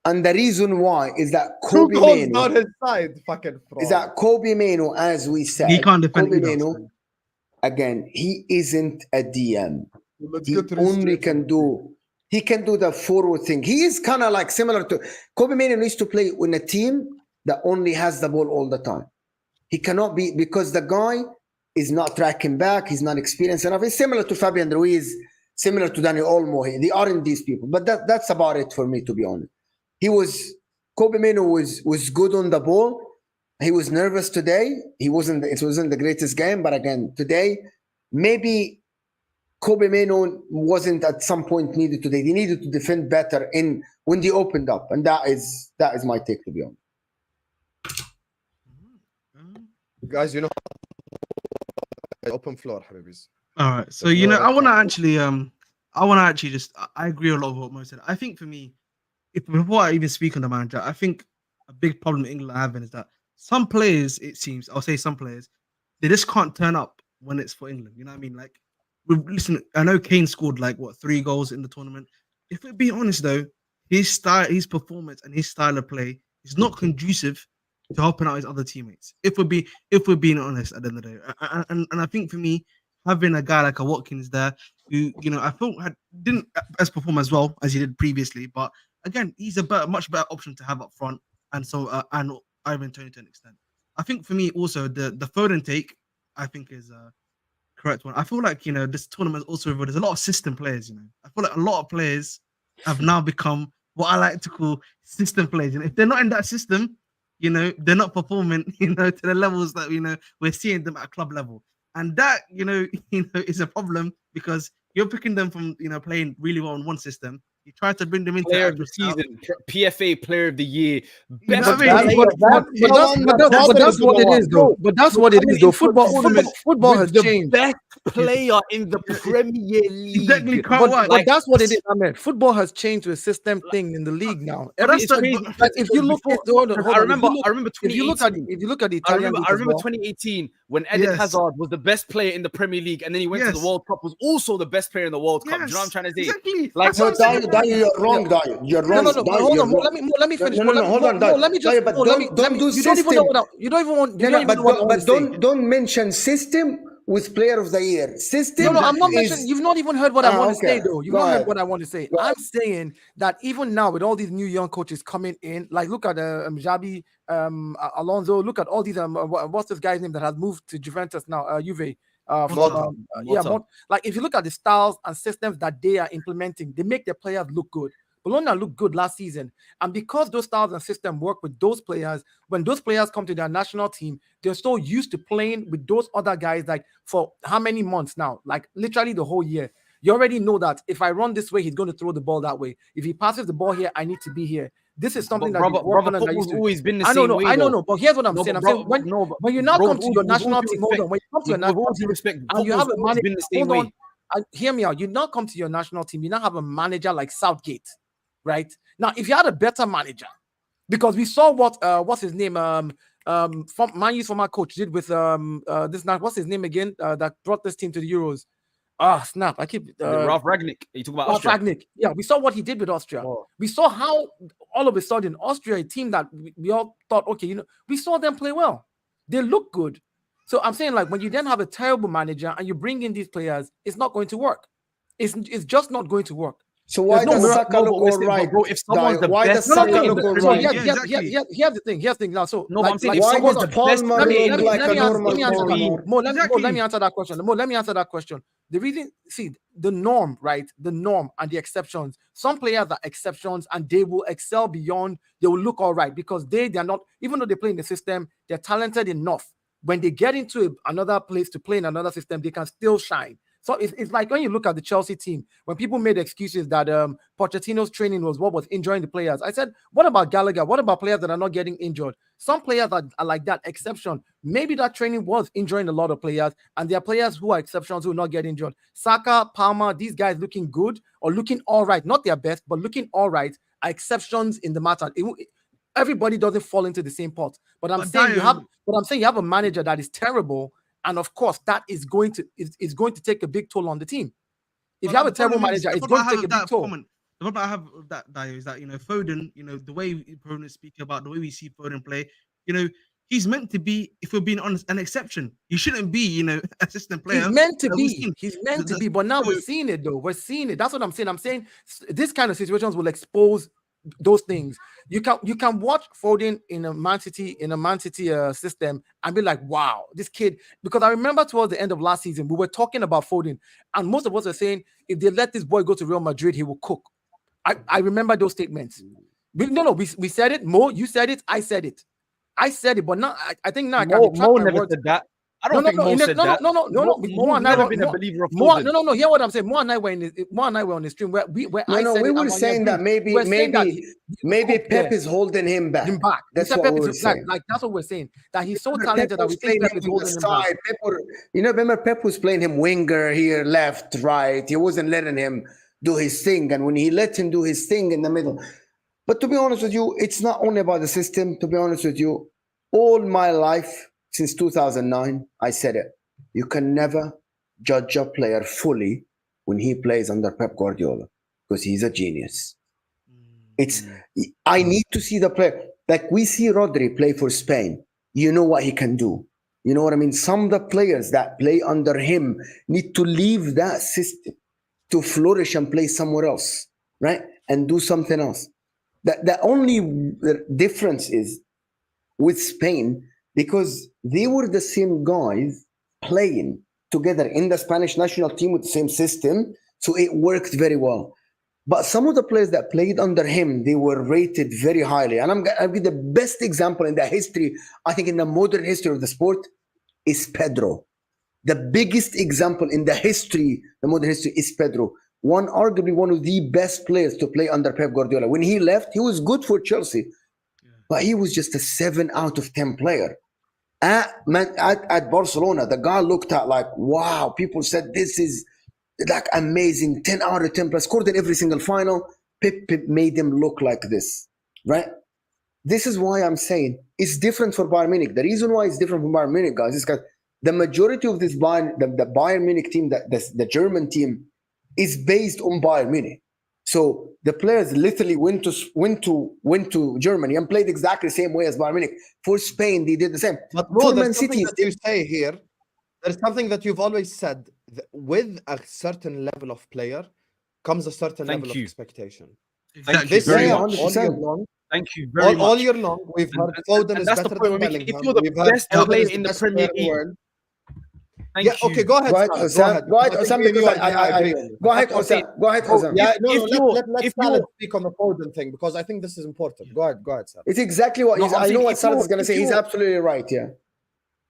and the reason why is that Two Kobe goals Mainoo down his side. Fucking fraud. is that Kobe Mainoo, as we said, He can't defend Kobe either, Mainoo, so. again, he isn't a DM. Let's He go to his only street. can do the forward thing. He is kind of like similar to Kobe Mainoo needs to play in a team that only has the ball all the time. He cannot be, because the guy is not tracking back. He's not experienced enough. He's similar to Fabian Ruiz, similar to Dani Olmo. They aren't these people, but that's about it for me, to be honest. Kobe Mainoo was good on the ball. He was nervous today. It wasn't the greatest game, but again, today, maybe Kobe Mainoo wasn't at some point needed today. They needed to defend better when they opened up. And that is my take, to be honest. Guys, you know, open floor, Habibis. All right. So, you know, I want to actually just, I agree a lot with what Mo said. I think for me, before I even speak on the manager, I think a big problem England are having is that some players, it seems, I'll say some players, they just can't turn up when it's for England. You know what I mean? Like, listen, I know Kane scored 3 goals in the tournament. If we're being honest though, his style, his performance, and his style of play is not conducive to helping out his other teammates. If we're being honest at the end of the day, and I think for me, having a guy like a Watkins there, who I thought didn't as perform as well as he did previously, but again, he's a much better option to have up front, and so and Ivan Toney to an extent. I think for me also the Foden take, I think is a correct one. I feel like this tournament also there's a lot of system players. I feel like a lot of players have now become what I like to call system players. If they're not in that system, they're not performing, to the levels that we're seeing them at club level, and that is a problem because you're picking them from playing really well in one system. You try to bring them into player of the season, PFA player of the year, best But that's what it is, though. But that's what it is, though. Football has changed. Best player in the Premier League. Exactly, but that's what it is. I mean, football has changed to a system thing in the league now. If you look at, I remember 2018. If you look at the Italian, I remember 2018 when Eden Hazard was the best player in the Premier League, and then he went to the World Cup, was also the best player in the World Cup. Do you know what I'm trying to say? Exactly. Like, Dayo, you're wrong, Dayo. You're wrong. No, hold on. Let me finish. No, hold on, Dayo. Let me just. But don't do system. But don't mention system with player of the year. System. No, I'm not mentioning. You've not even heard what I want to say, though. You've not heard what I want to say. I'm saying that even now, with all these new young coaches coming in, like look at Xabi, Alonso. Look at all these. What's this guy's name that has moved to Juventus now? Juve. Like if you look at the styles and systems that they are implementing, they make their players look good. Bologna looked good last season, and because those styles and systems work with those players, when those players come to their national team, they're so used to playing with those other guys like for how many months now? Like literally the whole year. You already know that if I run this way, he's going to throw the ball that way. If he passes the ball here, I need to be here. This is something that football's always been the same way. I know, but here's what I'm saying. When you now come to your national team, hold on. When you come to your national team, and you have a manager, hold on, hear me out. You now come to your national team, you now have a manager like Southgate, right? Now, if you had a better manager, because we saw what's his name, Man U's former coach did with what's his name again? That brought this team to the Euros. Snap! I keep Ralph Rangnick. You talk about Ralph Rangnick. Yeah, we saw what he did with Austria. Oh. We saw how all of a sudden Austria, a team that we all thought, okay, we saw them play well. They look good. So I'm saying, like, when you then have a terrible manager and you bring in these players, it's not going to work. It's just not going to work. So why does Saka look all right? Bro, if someone's the best, Here's the thing. Now, so no, I'm saying if someone's the best, let me answer that question. Let me answer that question. The reason, see, the norm, right? The norm and the exceptions. Some players are exceptions and they will excel beyond. They will look all right because they're not, even though they play in the system, they're talented enough. When they get into another place to play in another system, they can still shine. So it's like when you look at the Chelsea team, when people made excuses that Pochettino's training was what was injuring the players. I said, what about Gallagher? What about players that are not getting injured? Some players are like that exception. Maybe that training was injuring a lot of players, and there are players who are exceptions who will not get injured. Saka, Palmer, these guys looking good or looking all right, not their best, but looking all right, are exceptions in the matter. Everybody doesn't fall into the same pot. But I'm saying you have a manager that is terrible. And of course, that is going to take a big toll on the team. If you have a terrible manager, it's going to take a big toll. The problem I have with that, Dayo, is that Foden, the way opponents speak about, the way we see Foden play, he's meant to be, if we're being honest, an exception. He shouldn't be, assistant player. He's meant to be. He's meant to be. But now we're seeing it, though. We're seeing it. That's what I'm saying. I'm saying this kind of situations will expose those things. You can watch Foden in a Man City system and be like, wow, this kid. Because I remember towards the end of last season, we were talking about Foden, and most of us are saying if they let this boy go to Real Madrid, he will cook. I remember those statements. We said it. Mo, you said it. I said it. But now I think now I can Mo never said that. I don't think Mo said that. No. Mo never been a believer of Mo. No. Hear what I'm saying. Mo and I were on the stream where we were saying that maybe Pep is holding him back. That's what we were saying. Like that's what we're saying. That he's so talented that we think Pep is holding him back. Remember Pep was playing him winger here, left, right. He wasn't letting him do his thing, and when he let him do his thing in the middle. But to be honest with you, it's not only about the system. To be honest with you, all my life, since 2009, I said it. You can never judge a player fully when he plays under Pep Guardiola because he's a genius. I need to see the player. Like we see Rodri play for Spain. You know what he can do. You know what I mean? Some of the players that play under him need to leave that system to flourish and play somewhere else, right? And do something else. The only difference is with Spain, because they were the same guys playing together in the Spanish national team with the same system, so it worked very well. But some of the players that played under him, they were rated very highly. And I'll be the best example in the history, I think in the modern history of the sport, is Pedro. The biggest example in the modern history is Pedro. Arguably one of the best players to play under Pep Guardiola. When he left, he was good for Chelsea, but he was just a 7 out of 10 player. At Barcelona, the guy looked at like, wow, people said this is like amazing, 10 out of 10 plus, scored in every single final. Pep made him look like this, right? This is why I'm saying it's different for Bayern Munich. The reason why it's different from Bayern Munich, guys, is because the majority of this the Bayern Munich team, the German team, is based on Bayern Munich. So the players literally went to Germany and played exactly the same way as Bayern Munich. For Spain, they did the same. But bro, there's something that you say here. There's something that you've always said. With a certain level of player comes a certain level of expectation. Thank this you very year, much. all year long, Thank you very much. All year long, we've heard Foden is better than Bellingham. If you're the best player in the Premier League. Okay, go ahead. Osam. Go ahead, Osam. Go ahead, Osam. Yeah, let's speak on the Foden thing because I think this is important. Go ahead, Saad. It's exactly what I know what Saad is going to say. He's absolutely right. Yeah.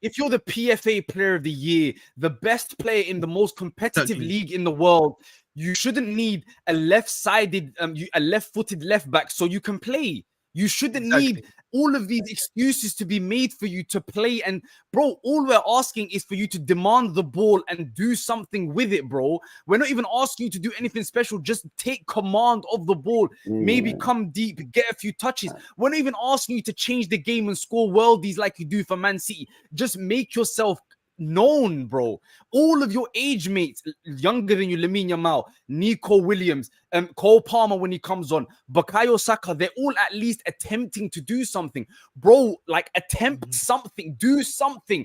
If you're the PFA Player of the Year, the best player in the most competitive league in the world, you shouldn't need a left-sided, a left-footed left back so you can play. You shouldn't need all of these excuses to be made for you to play. And bro, all we're asking is for you to demand the ball and do something with it, bro. We're not even asking you to do anything special. Just take command of the ball. Maybe come deep, get a few touches. We're not even asking you to change the game and score worldies like you do for Man City. Just make yourself known, bro. All of your age mates, younger than you, Lamine Yamal, Nico Williams, Cole Palmer when he comes on, Bukayo Saka, they're all at least attempting to do something. Bro, like attempt something, do something.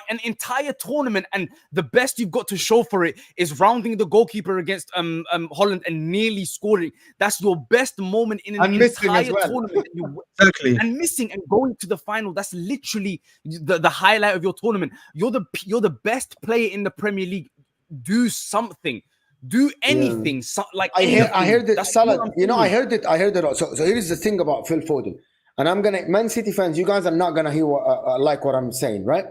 An entire tournament, and the best you've got to show for it is rounding the goalkeeper against Holland and nearly scoring. That's your best moment in an entire tournament. And missing and going to the final. That's literally the highlight of your tournament. You're the best player in the Premier League. Do something. Do anything. I heard it, Salah. I heard it all. So here's the thing about Phil Foden, and Man City fans, you guys are not gonna hear like what I'm saying, right?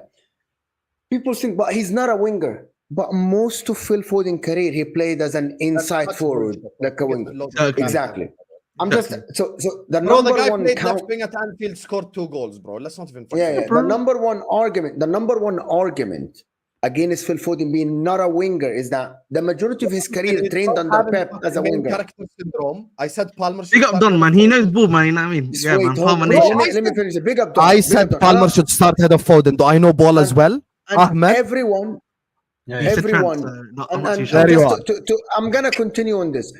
People think, but he's not a winger. But most of Phil Foden's career, he played as an inside That's forward, bullshit. like a winger. Okay. Exactly. I'm just so the Bro, the number guy one played count. left wing at Anfield, scored 2 goals, bro. Let's not even. Yeah, fucking- the number one argument against Phil Foden being not a winger is that the majority of his career It's trained not under having Pep fucking as a main winger. character syndrome. I said Palmer. should Big up start Don, head man. of He Foden. knows ball, man. You know what I mean? Just Yeah, wait, man. hold on. Harmony. Let me finish. Big up, Don. I Big said up, Don. Palmer should start head of Foden. Do I know ball as well? And Ahmed? everyone, Yeah, It's a everyone, trend, so and, not too and sure. There you just I'm gonna continue on this.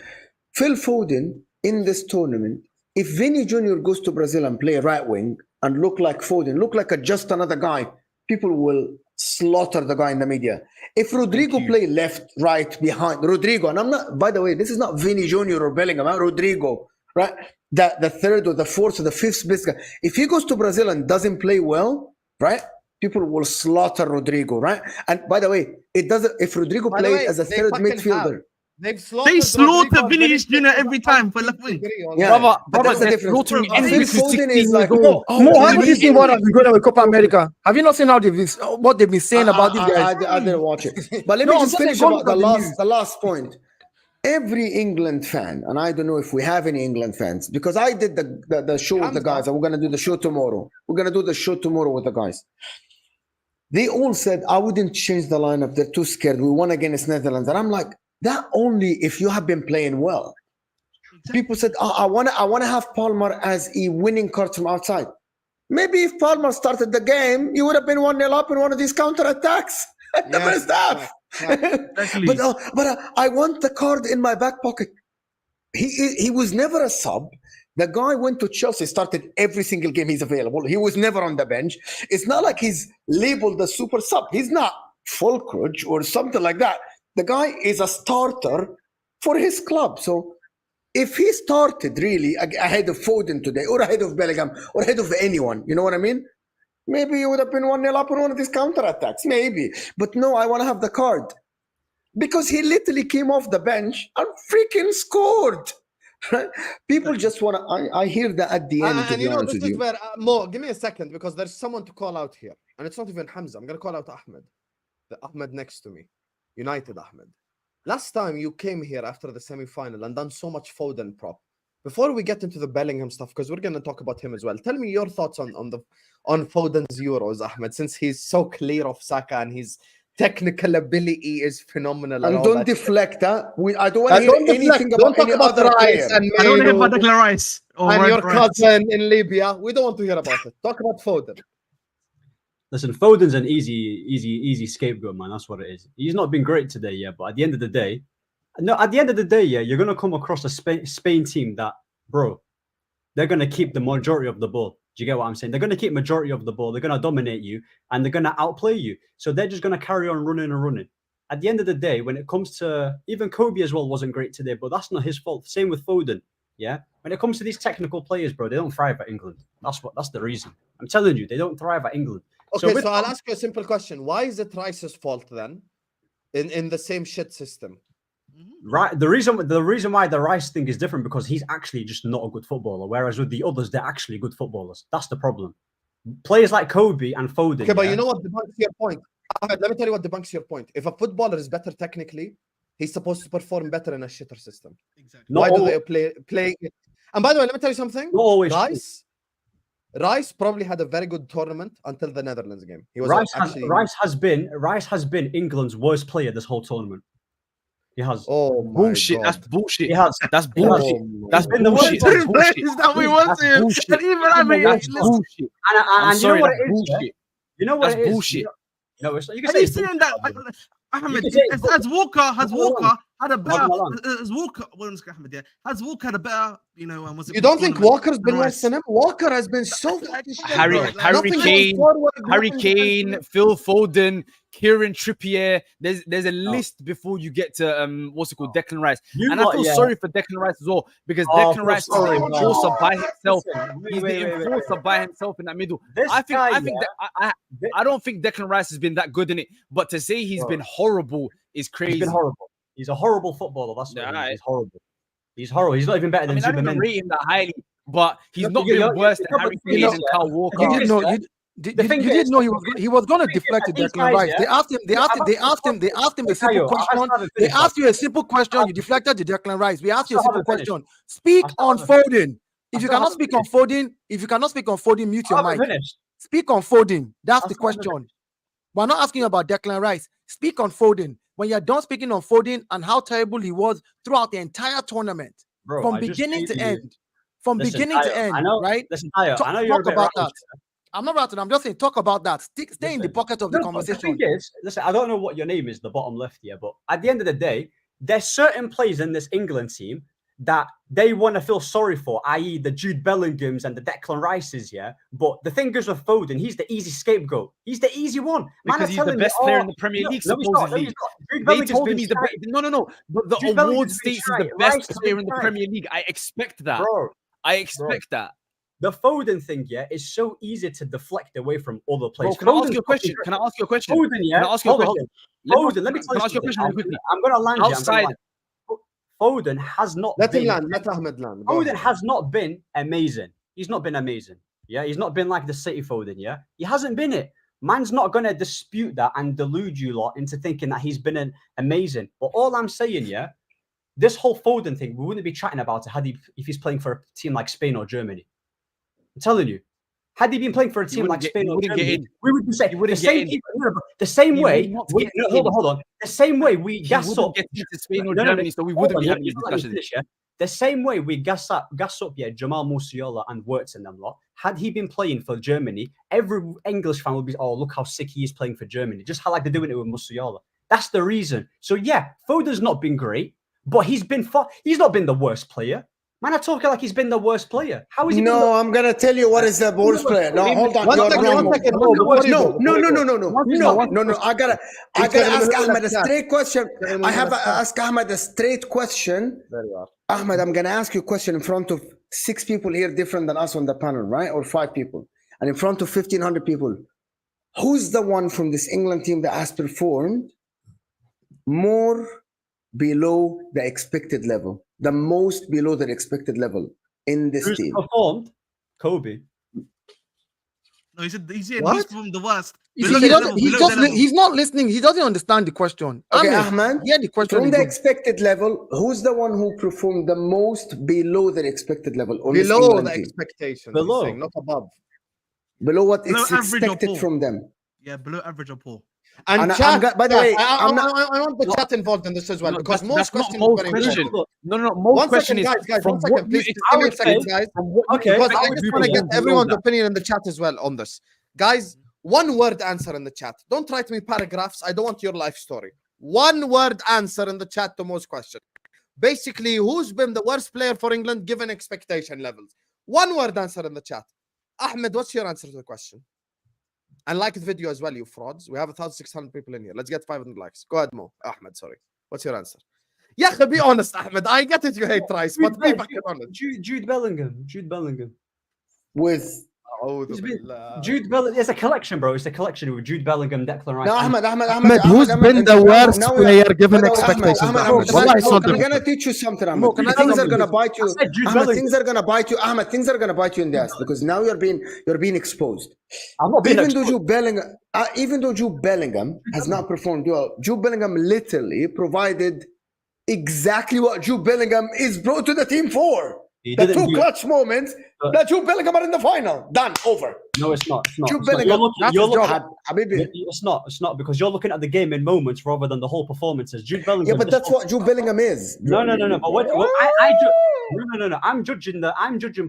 Phil Foden in this tournament. If Vinny Jr. goes to Brazil and play right wing and look like Foden, look like just another guy, people will slaughter the guy in the media. If Rodrigo play left, right, behind Rodrigo, and I'm not. By the way, this is not Vinny Jr. or Bellingham. Rodrigo, right? The third or the fourth or the fifth best guy. If he goes to Brazil and doesn't play well, right? People will slaughter Rodrigo, right? And by the way, it doesn't. If Rodrigo By the plays way, as a they third fucking midfielder, have. They've They slaughtered slaughter Rodrigo Vinicius very Jr. quickly. every time for left wing. yeah, Brother, but that's the they're difference. slaughtering Bro, anyone Phil who's 16 Foden is years like, old. oh, Mo, Rodrigo. haven't you seen what has been going on with Copa America? Have you not seen how what they've been saying about these guys? I didn't watch it. But let me No, just I'm finish saying about the because of the last point. Every England fan, and I don't know if we have any England fans, because I did the show with the guys, and we're gonna do the show tomorrow. We're gonna do the show tomorrow with the guys. They all said I wouldn't change the lineup. They're too scared. We won against Netherlands, and I'm like, that only if you have been playing well. People said, I wanna have Palmer as a winning card from outside. Maybe if Palmer started the game, you would have been 1-0 up in one of these counter attacks at the first half. Exactly. But I want the card in my back pocket. He was never a sub. The guy went to Chelsea, started every single game he's available. He was never on the bench. It's not like he's labeled the super sub. He's not Fulcrudge or something like that. The guy is a starter for his club. So if he started really ahead of Foden today, or ahead of Bellingham, or ahead of anyone, you know what I mean? Maybe he would have been 1-0 up in one of these counter-attacks. Maybe. But no, I want to have the card. Because he literally came off the bench and freaking scored. People just want to. I hear that at the end. And you know, this is where Mo, give me a second, because there's someone to call out here, and it's not even Hamza. I'm gonna call out Ahmed, the Ahmed next to me, United Ahmed. Last time you came here after the semi-final and done so much Foden prop. Before we get into the Bellingham stuff, because we're gonna talk about him as well. Tell me your thoughts on Foden's Euros, Ahmed, since he's so clear of Saka and his technical ability is phenomenal. And don't deflect, huh? I don't want to Don't hear anything about any other player. and I don't hear Meno about Declan Rice. Or and Ryan your Rice. cousin in Libya. We don't want to hear about it. Talk about Foden. Listen, Foden's an easy scapegoat, man. That's what it is. He's not been great today, yeah, but at the end of the day, yeah, you're gonna come across a Spain team that, bro, they're gonna keep the majority of the ball. Do you get what I'm saying? They're gonna keep majority of the ball. They're gonna dominate you, and they're gonna outplay you. So they're just gonna carry on running and running. At the end of the day, when it comes to even Kobe as well wasn't great today, but that's not his fault. Same with Foden. Yeah. When it comes to these technical players, bro, they don't thrive at England. That's the reason. I'm telling you, they don't thrive at England. Okay, so I'll ask you a simple question. Why is it Rice's fault then? In the same shit system? Right. The reason why the Rice thing is different, because he's actually just not a good footballer, whereas with the others, they're actually good footballers. That's the problem. Players like Kobe and Foden. Okay, but you know what debunks your point? Ahmed, let me tell you what debunks your point. If a footballer is better technically, he's supposed to perform better in a shitter system. Exactly. Why do they play it? And by the way, let me tell you something. Not always. Rice probably had a very good tournament until the Netherlands game. He was Rice has been England's worst player this whole tournament. He has. Oh my Bullshit. God. That's bullshit. He has. That's bullshit. That's been the bullshit. worst. That's bullshit. Is that we want That's to? bullshit. And even I mean, That's listen, bullshit. And you know what it is? Yeah? Bullshit. You know what That's it is? bullshit. No, it's not. You can have say you it's seen bullshit. that? Ahmed, You can say has Walker had a better? Hold Has Walker? Well, Ahmed, yeah. Has Walker had a better? You know, was it? You don't think Walker's been Rice? worse than him? Walker has been so Harry Nothing Kane, goes forward, Harry nothing Kane, defensive. Phil Foden, Kieran Trippier. There's a list before you get to what's it called, Declan Rice. And I feel sorry for Declan Rice as well, because Declan Rice is the enforcer by himself. He's the enforcer by himself in that middle. I don't think Declan Rice has been that good in it, but to say he's been horrible is crazy. He's been horrible. He's a horrible footballer. That's what he's horrible. He's horrible. He's not even better than I don't even Superman. rate him that highly, but he's not been worse than Harry Kane and Kyle Walker. You didn't know he was going to deflect to Declan Rice. They asked him a simple question. They asked you a simple question. You deflected to Declan Rice. We asked you a simple question. Speak on Foden. If you cannot speak on Foden, mute your mic. Speak on Foden. That's the question. We're not asking about Declan Rice. Speak on Foden. When you're done speaking on Foden and how terrible he was throughout the entire tournament, from beginning to end, right? Listen, Dayo, I know you're talk about that. I'm not ratting. I'm just saying, talk about that. Stay in the pocket of the conversation. The thing is, listen, I don't know what your name is, the bottom left here, but at the end of the day, there's certain players in this England team that they want to feel sorry for, i.e. the Jude Bellinghams and the Declan Rices, yeah? But the thing is with Foden, he's the easy scapegoat. He's the easy one. Because he's the best player in the Premier League, supposedly. They told him he's the best. No. But the award states he's the best player in the Premier League. I expect that. I expect that. The Foden thing, yeah, is so easy to deflect away from other players. Bro, can I ask you a question? Foden, yeah? Can I ask you a question? Foden, let me tell you something. I'm going to land outside. Foden has not let Ahmed land. Foden has not been amazing. He's not been amazing. Yeah, he's not been like the City Foden, yeah? He hasn't been it. Man's not going to dispute that and delude you lot into thinking that he's been amazing. But all I'm saying, yeah, this whole Foden thing, we wouldn't be chatting about it if he's playing for a team like Spain or Germany. I'm telling you. Had he been playing for a team like Spain or Germany, we would be saying the same way. Hold on. The same way we gas up Spain or Germany, so we wouldn't be having these discussions. The same way we gas up, Jamal Musiala and Wirtz and them lot. Had he been playing for Germany, every English fan would be, oh, look how sick he is playing for Germany. Just how like they're doing it with Musiala. That's the reason. So yeah, Foden's not been great, but he's not been the worst player. Man, I talk like he's been the worst player. How is he? No, I'm gonna tell you what is the worst player. No, hold on. No. I gotta ask Ahmed a straight question. I have to ask Ahmed a straight question. Very well. Ahmed, I'm gonna ask you a question in front of 6 people here, different than us on the panel, right? Or 5 people, and in front of 1,500 people. Who's the one from this England team that has performed more below the expected level? The most below the expected level in this team. Performed? Kobe. No, he's from the worst. He's not listening. He doesn't understand the question. Okay, Ahmed. Yeah, the question from the expected level. Who's the one who performed the most below the expected level? Below the expectation. Below, not above. Below what is expected from them. Yeah, below average or poor. And chat, by the way, I want the chat involved in this as well, because most questions are very important. Most question is, guys, 1 second, please. Give me a second, guys. Okay, because I just want to get everyone's opinion in the chat as well on this. Guys, 1 word answer in the chat. Don't write me paragraphs. I don't want your life story. 1 word answer in the chat to most questions. Basically, who's been the worst player for England given expectation levels? 1 word answer in the chat. Ahmed, what's your answer to the question? And like the video as well, you frauds. We have 1,600 people in here. Let's get 500 likes. Go ahead, Mo. Ahmed, sorry. What's your answer? Yeah, be honest, Ahmed. I get it, you hate Rice, but be fucking honest. Jude Bellingham. With Jude Bellingham. It's a collection, bro. It's a collection with Jude Bellingham, Declan Rice. No, Ahmed, who's been the worst player given expectations? I'm gonna teach you something, Ahmed. Things are gonna bite you. Ahmed, things are gonna bite you. Ahmed, things are gonna bite you in the ass because now you're being exposed. I'm not being exposed. Even though Jude Bellingham has not performed well, Jude Bellingham literally provided exactly what Jude Bellingham is brought to the team for. The 2 clutch moments that Jude Bellingham are in the final. Done. Over. No, it's not. Jude Bellingham. It's not because you're looking at the game in moments rather than the whole performances. Jude Bellingham. Yeah, but that's what Jude Bellingham is. No. But No. I'm judging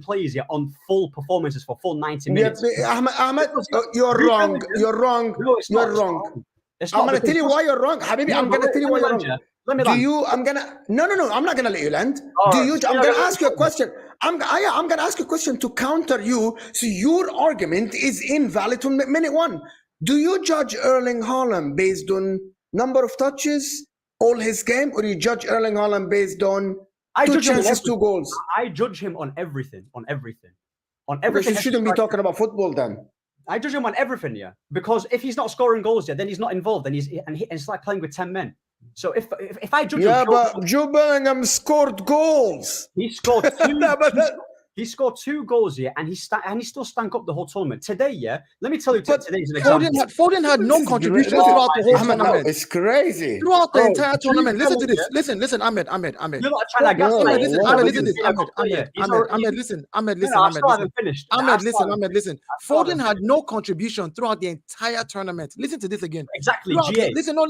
players on full performances for full 90 minutes. Yeah, Ahmed, you're wrong. You're wrong. No, you're wrong. I'm gonna tell you why you're wrong, Habibi. I'm gonna tell you why you're wrong. No, I'm not gonna let you land. I'm gonna ask you a question. I'm gonna ask you a question to counter you. So your argument is invalid from minute 1. Do you judge Erling Haaland based on number of touches, all his game, or you judge Erling Haaland based on 2 chances, 2 goals? I judge him on everything. Because you shouldn't be talking about football then. I judge him on everything, yeah. Because if he's not scoring goals yet, then he's not involved, and it's like playing with 10 men. So if I judge him, but Jude Bellingham scored goals. He scored 2. He scored 2 goals here, and he still stank up the whole tournament. Today, yeah, let me tell you, But today's an example. Foden had no contribution throughout the whole tournament. It's crazy. Throughout the entire tournament. Listen to this. Listen, Ahmed. You're not trying to gas Ahmed, listen, no, Ahmed, no, listen to this. Ahmed, listen. Ahmed, listen. Foden had no contribution throughout the entire tournament. Listen to this again. Exactly, Throughout GA. Listen, not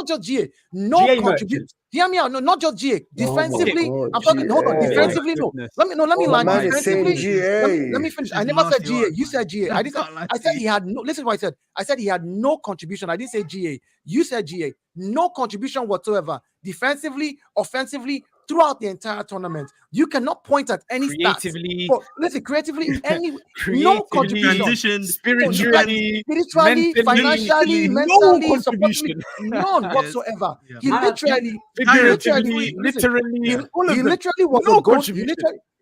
just GA. No GA contribution. Hear me out. No, not just GA. Defensively, God, I'm talking. Hold on. GA. Defensively, no. Let me land. Man is saying Defensively, GA. let me finish. I It's never said nasty GA. one. You said GA. I said he had no. Listen to what I said. I said he had no contribution. I didn't say GA. You said GA. No contribution whatsoever. Defensively, offensively, throughout the entire tournament. You cannot point at any Creatively. stats. Listen, creatively, no contribution. Transition, Spiritually, Spiritually, mentally, financially, no mentally, contribution. none Yes. whatsoever. Yeah. He literally, Figuratively, listen, literally, all of he them. literally was No a ghost. contribution.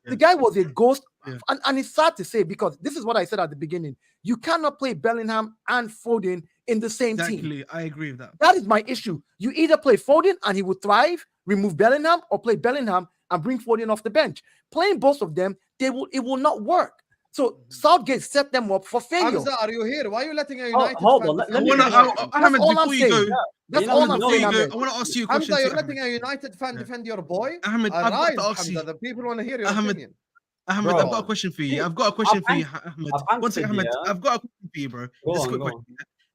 The guy was a ghost, Yeah. and it's sad to say because this is what I said at the beginning. You cannot play Bellingham and Foden in the same team. Exactly, I agree with that. That is my issue. You either play Foden and he will thrive, remove Bellingham, or play Bellingham and bring Foden off the bench. Playing both of them, it will not work. So Southgate set them up for failure. Hamza, are you here? Why are you letting a United hold fan on, let defend me you? finish. Ahmed, all I'm before you go, saying. That's You know, all I'm before saying. you go, Ahmed. I want to ask you a question. Hamza, you're too, letting Ahmed. a United fan defend your boy? Ahmed, I've got Arise, to ask Hamza. you. The people want to hear your Ahmed, opinion. Ahmed, Bro. I've got a question for you. I've got a question for you, Ahmed. I've One second, answered, Ahmed. yeah. I've got a question for you, bro. Go Just a on, quick go question.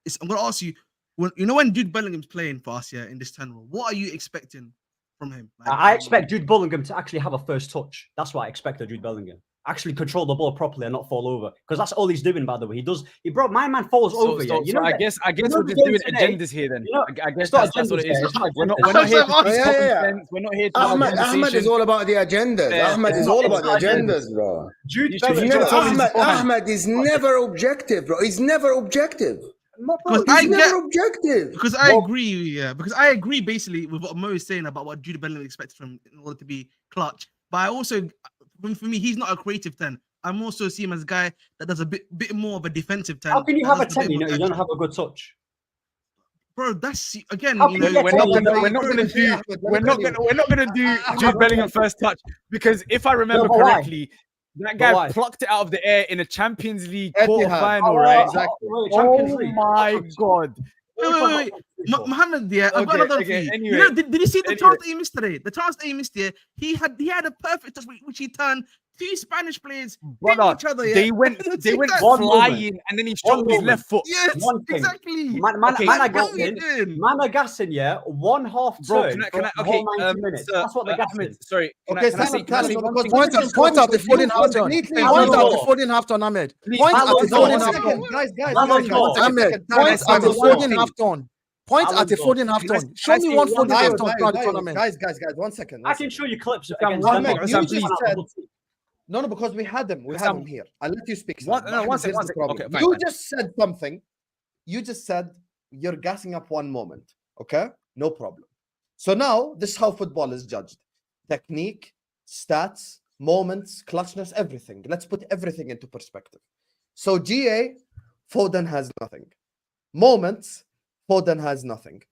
Yeah? I'm going to ask you, when Jude Bellingham's playing for us here in this tournament, what are you expecting from him? I expect Jude Bellingham to actually have a first touch. That's what I expect of Jude Bellingham. Actually control the ball properly and not fall over. Because that's all he's doing, by the way. He brought my man falls over. So, You so know I that- guess you know we're the just game doing today, agendas here then. you know, I guess it's not that's what it agendas is. there, it's not We're not agendas. here to That's what I'm speak asking. common Yeah. sense. We're not here to have a Ahmed is conversation. all about the agendas. Yeah. Ahmed is It's all not- about it's the not agendas, bro. Jude You should- He's you Bellingham. should tell me beforehand. Ahmed is never objective, bro. He's never objective. Because He's I never get, objective. because I agree, yeah, because I agree basically with what Mo is saying about what Jude Bellingham expects from in order to be clutch. But I also, for me, he's not a creative 10. I'm also see him as a guy that does a bit more of a defensive 10. How can you that have a does 10, bit you more know, you don't action. have a good touch? Bro, that's again, How you can know, you get We're 10 not when gonna the- do we're not gonna do Jude Bellingham first touch because if I remember but why? correctly, that But guy why? plucked it out of the air in a Champions League Etihad. quarter-final, right? Exactly. Champions Oh League. my god! wait. Mohammed, yeah, I've got Okay, another okay, for you. anyway, You know, did you see the anyway. chance that he missed today? The chance that he missed here, he had a perfect touch which he turned two Spanish players hitting Brother, each other. Yeah? they went At the same time. One flying moment. and then he One shot with his moment. left foot. Yes, One thing. exactly. Man Okay. are What are gassing. you doing? Man are gassing, yeah. One half Bro, turn. can I for the okay, whole 90 minutes. That's what they're gassing. Ahmed, sorry, can Okay, I say Saad, can I say Saad, one because thing? Point out the Foden half turn. Completely Point Ballon out the d'Or. Foden half turn, Ahmed. Please, Point at Ballon the d'Or. Foden One half second, turn. guys, Ballon d'Or. Ahmed, Time point out, at time the out. Foden half turn. Point Alan at the Ball. Foden half Can I- turn. can Show I me say one one Foden thing? half Dayo, turn Dayo, throughout the Dayo. tournament. Guys, 1 second. I can show you clips Sam, against one Denmark. minute, You Sam, just please. said no, because we had him. We have Sam, him here. I'll let you speak. one- Sam. no, Ahmed, one second, here's one the second. problem. Okay, fine, You fine. just said something. You just said you're gassing up one moment. Okay, no problem. So now this is how football is judged: technique, stats, moments, clutchness, everything. Let's put everything into perspective. So GA, Foden has nothing. Moments, Foden has nothing.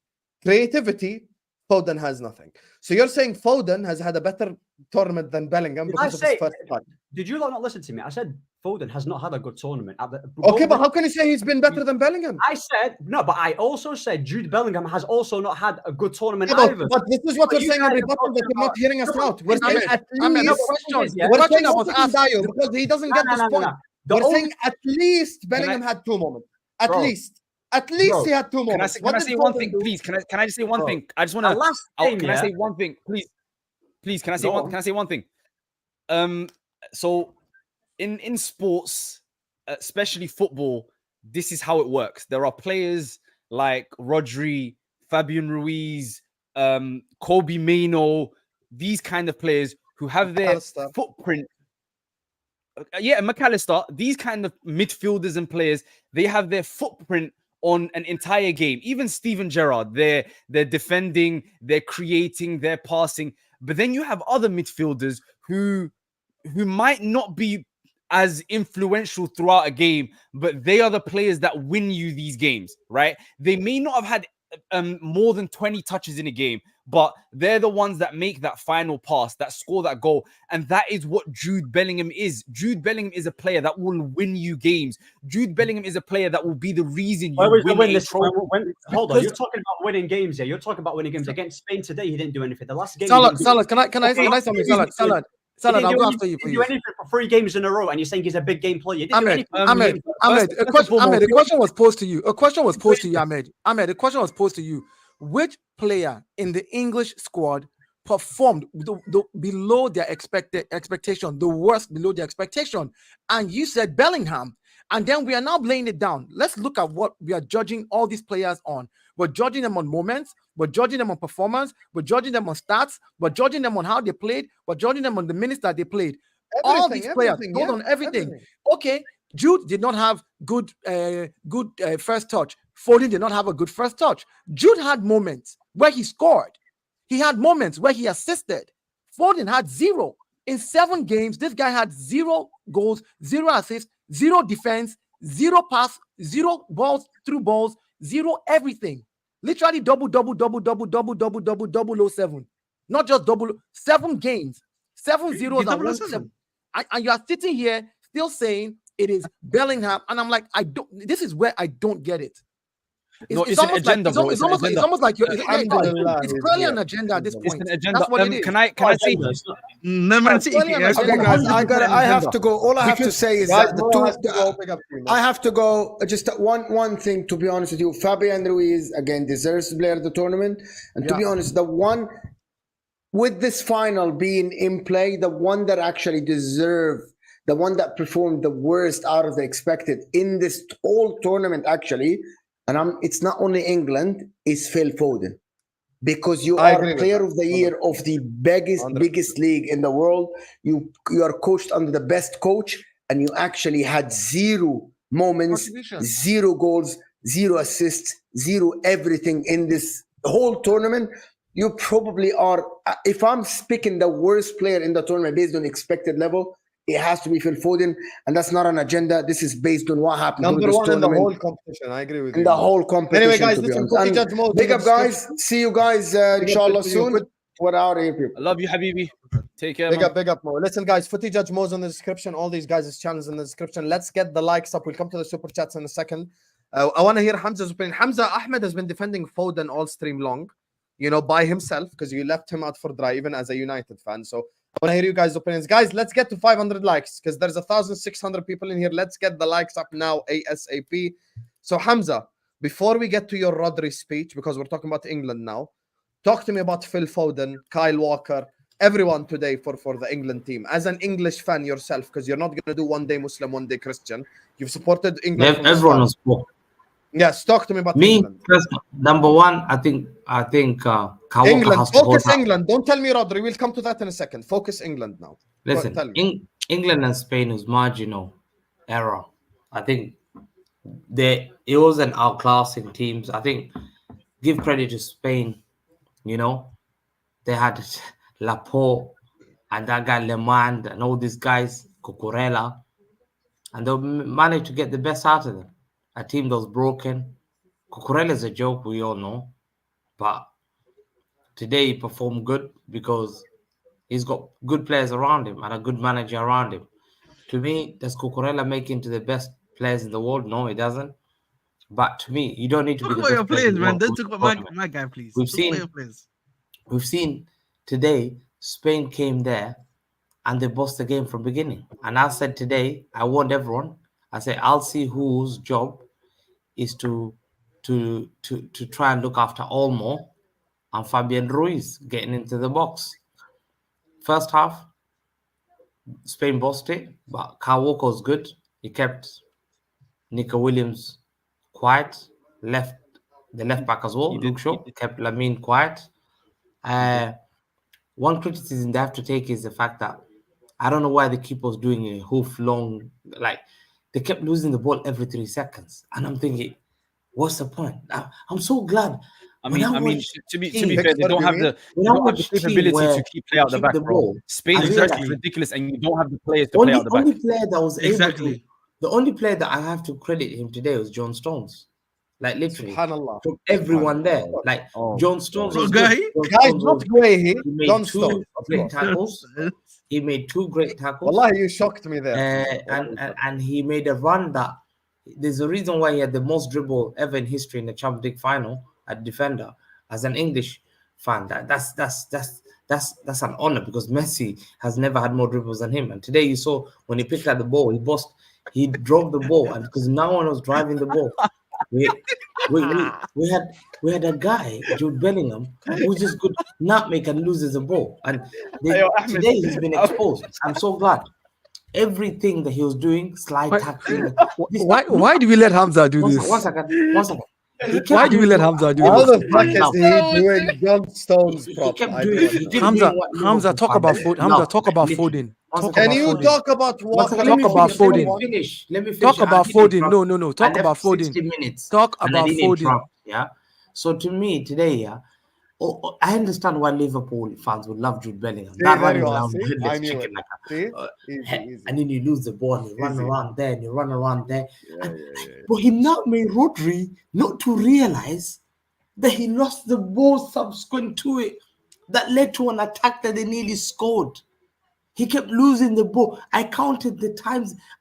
Creativity, Foden has nothing. So you're saying Foden has had a better tournament than Bellingham Did I because of his say? first touch. Did you not listen to me? I said Foden has not had a good tournament. Okay, but how can you say he's been better than Bellingham? I said no, but I also said Jude Bellingham has also not had a good tournament Yeah, either. but this is what But we're you saying on guys are rebuttal that talking you're not hearing us about- out. We're No, saying Ahmed, at Ahmed, least. the question, yeah. the We're question saying that was also asked. Dayo because he doesn't get this point. The We're only- saying at least Bellingham had 2 moments. At Bro. least. At least Bro. he had 2 Can I moments. say, What can I did say one Foden thing, do? please? Can I just say one Bro. thing? I just want The to. last Oh, game, can I yeah. say one thing, please? Please, can I say Go one? on. Can I say one thing? So in sports, especially football, this is how it works. There are players like Rodri, Fabian Ruiz, Kobe Mino, these kind of players who have their McAllister. footprint. Yeah, McAllister, these kind of midfielders and players, they have their footprint on an entire game. Even Steven Gerrard, they're defending, they're creating, they're passing. But then you have other midfielders who might not be as influential throughout a game, but they are the players that win you these games, right? They may not have had more than 20 touches in a game, but they're the ones that make that final pass, that score that goal. And that is what Jude Bellingham is. Jude Bellingham is a player that will win you games. Jude Bellingham is a player that will be the reason you win a trophy. Hold on, you're talking about winning games here. You're talking about winning games. Against Spain today, he didn't do anything. The last game... Saad, can I something? Saad, I'll go after you, please. He didn't do anything for 3 games in a row, and you're saying he's a big game player. Ahmed, a question was posed to you. Ahmed, the question was posed to you. Which player in the English squad performed below their expectation, the worst below their expectation? And you said Bellingham. And then we are now laying it down. Let's look at what we are judging all these players on. We're judging them on moments. We're judging them on performance. We're judging them on stats. We're judging them on how they played. We're judging them on the minutes that they played. All these players, everything. Okay, Jude did not have good first touch. Foden did not have a good first touch. Jude had moments where he scored. He had moments where he assisted. Foden had 0. In 7 games, this guy had 0 goals, 0 assists, 0 defense, 0 pass, 0 balls, through balls, 0 everything. Literally double 007. Not just 7 games, 7 zeros and 1 7. And you are sitting here still saying it is Bellingham, and I'm like, this is where I don't get it. It's almost like it's clearly an agenda at this point. It's an agenda. That's what it is. Can I say this? Okay, guys, I have to go. All I have to say is that I have to go. Just one thing, to be honest with you, Fabian Ruiz again deserves to play at the tournament, and to be honest, the one with this final being in play, the one that actually deserved, the one that performed the worst out of the expected in this whole tournament, actually. And it's not only England, it's Phil Foden. Because you are player of the year of the biggest league in the world. You are coached under the best coach, and you actually had 0 moments, 0 goals, 0 assists, 0 everything in this whole tournament. You probably are, if I'm picking the worst player in the tournament based on expected level, it has to be Phil Foden, and that's not an agenda. This is based on what happened. Number 1 in the whole competition. I agree with you. In the whole competition. Anyway, guys, listen, big up, guys. See you guys, inshallah, soon. We're out of here, people. I love you, Habibi. Take care. Big up, Mo. Listen, guys, Footy Judge Mo's in the description. All these guys' channels in the description. Let's get the likes up. We'll come to the super chats in a second. I want to hear Hamza's opinion. Hamza, Ahmed has been defending Foden all stream long, by himself, because you left him out for dry, even as a United fan. So I want to hear you guys' opinions. Guys, let's get to 500 likes, because there's 1,600 people in here. Let's get the likes up now, ASAP. So, Hamza, before we get to your Rodri speech, because we're talking about England now, talk to me about Phil Foden, Kyle Walker, everyone today for the England team. As an English fan yourself, because you're not going to do one day Muslim, one day Christian. You've supported England. Everyone was poor. Yes, talk to me about me. England. First, number 1, I think England. Focus England. Don't tell me Rodri. We'll come to that in a second. Focus England now. Listen, England and Spain was marginal error. I think it wasn't outclassing teams. I think give credit to Spain. They had Laporte and that guy Lemand and all these guys, Cucurella, and they managed to get the best out of them. A team that was broken. Cucurella is a joke, we all know. But today he performed good because he's got good players around him and a good manager around him. To me, does Cucurella make him to the best players in the world? No, he doesn't. But to me, you don't need to be the best your players, man. Don't talk about my guy, please. We've seen today Spain came there and they bossed the game from beginning. And I said today, I warned everyone. I said I'll see whose job is to try and look after Olmo and Fabian Ruiz getting into the box. First half, Spain bossed it, but Kyle Walker was good. He kept Nico Williams quiet, the left back as well. Luke Shaw kept Lamine quiet. One criticism they have to take is the fact that I don't know why the keeper was doing a hoof long, like they kept losing the ball every 3 seconds, and I'm thinking, what's the point? I'm so glad. To be fair, they don't have the capability to keep play out the back, bro. Spain is actually ridiculous, and you don't have the players to play out the back. The only player that I have to credit him today was John Stones. Like literally, Subhanallah. from everyone there. Subhanallah. Like Oh, John Stones was Guy? good. John Guys, Stones not was- Guehi. he made John two Stones. Of great course. tackles. He made 2 great tackles. Wallahi, you shocked me there. And he made a run that there's a reason why he had the most dribble ever in history in the Champions League final at defender. As an English fan, that's an honor because Messi has never had more dribbles than him. And today you saw when he picked up the ball, he drove the ball, and because no one was driving the ball. We had a guy, Jude Bellingham, who just could not make and loses the ball. And today he's been exposed. I'm so glad. Everything that he was doing, slide tackling. Why do we let Hamza do this? One second. Why do we let Hamza do How this? the fuck is he doing John Stones prop? Hamza, talk about Foden. Hamza, talk about Foden. Can you talk about what? Talk about Foden. Let me finish. Talk about Foden. No. Talk I left about 60 Foden. minutes. Talk and I about didn't Foden. interrupt, yeah. So to me today, yeah, I understand why Liverpool fans would love Jude Bellingham. That running around with I headless knew chicken it. like Easy. and then you lose the ball and you run Easy. around there and you run around there. Yeah. But he now made Rodri not to realize that he lost the ball subsequent to it. That led to an attack that they nearly scored. He kept losing the ball. I counted the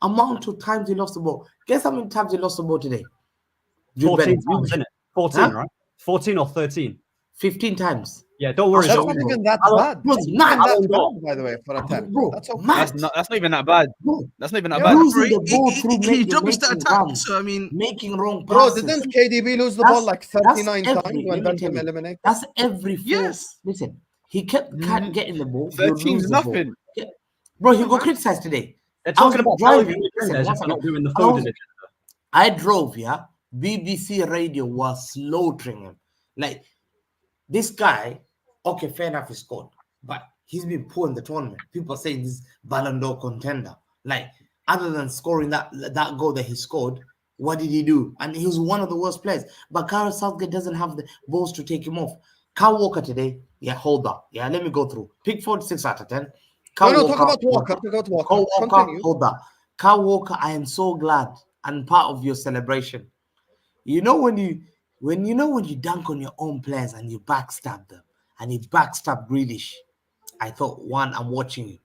amount of times he lost the ball. Guess how many times he lost the ball today? 14 times, isn't it? 14, Huh? right? 14 or 13. 15 times. Yeah, don't worry. That's Don't not worry. even that bad. Bro, That's mad. not that bad, by the way, for a 10. Bro, That's okay. mad. That's not even that bad. Bro, That's not even that Yeah. bad. losing the ball through He dropped us the making attack. runs, So I mean, making wrong Bro, passes. didn't KDB lose the That's- ball like that's 39 times every- when let me tell Belgium you, eliminated? That's every four. Yes. Listen, he kept getting the ball. he would 13 lose is the ball. nothing. Yeah. Bro, he got criticized today. They're I was talking about driving. Bellingham Listen, defenders one if they're not second. doing the I was- Foden agenda. I drove, yeah. BBC radio was slaughtering him. Like, this guy, okay, fair enough, he scored, but he's been poor in the tournament. People are saying this Ballon d'Or contender. Like, other than scoring that goal that he scored, what did he do? And he was one of the worst players. But Gareth Southgate doesn't have the balls to take him off. Kyle Walker today, yeah, hold up. Yeah, let me go through. Pick 46 out of 10. No, talk about Walker. Talk about Walker. Kyle Walker, Continue. hold up. Kyle Walker, I am so glad and part of your celebration. You know when you dunk on your own players and you backstab them, and he backstabbed Grealish, I thought, one, I'm watching you.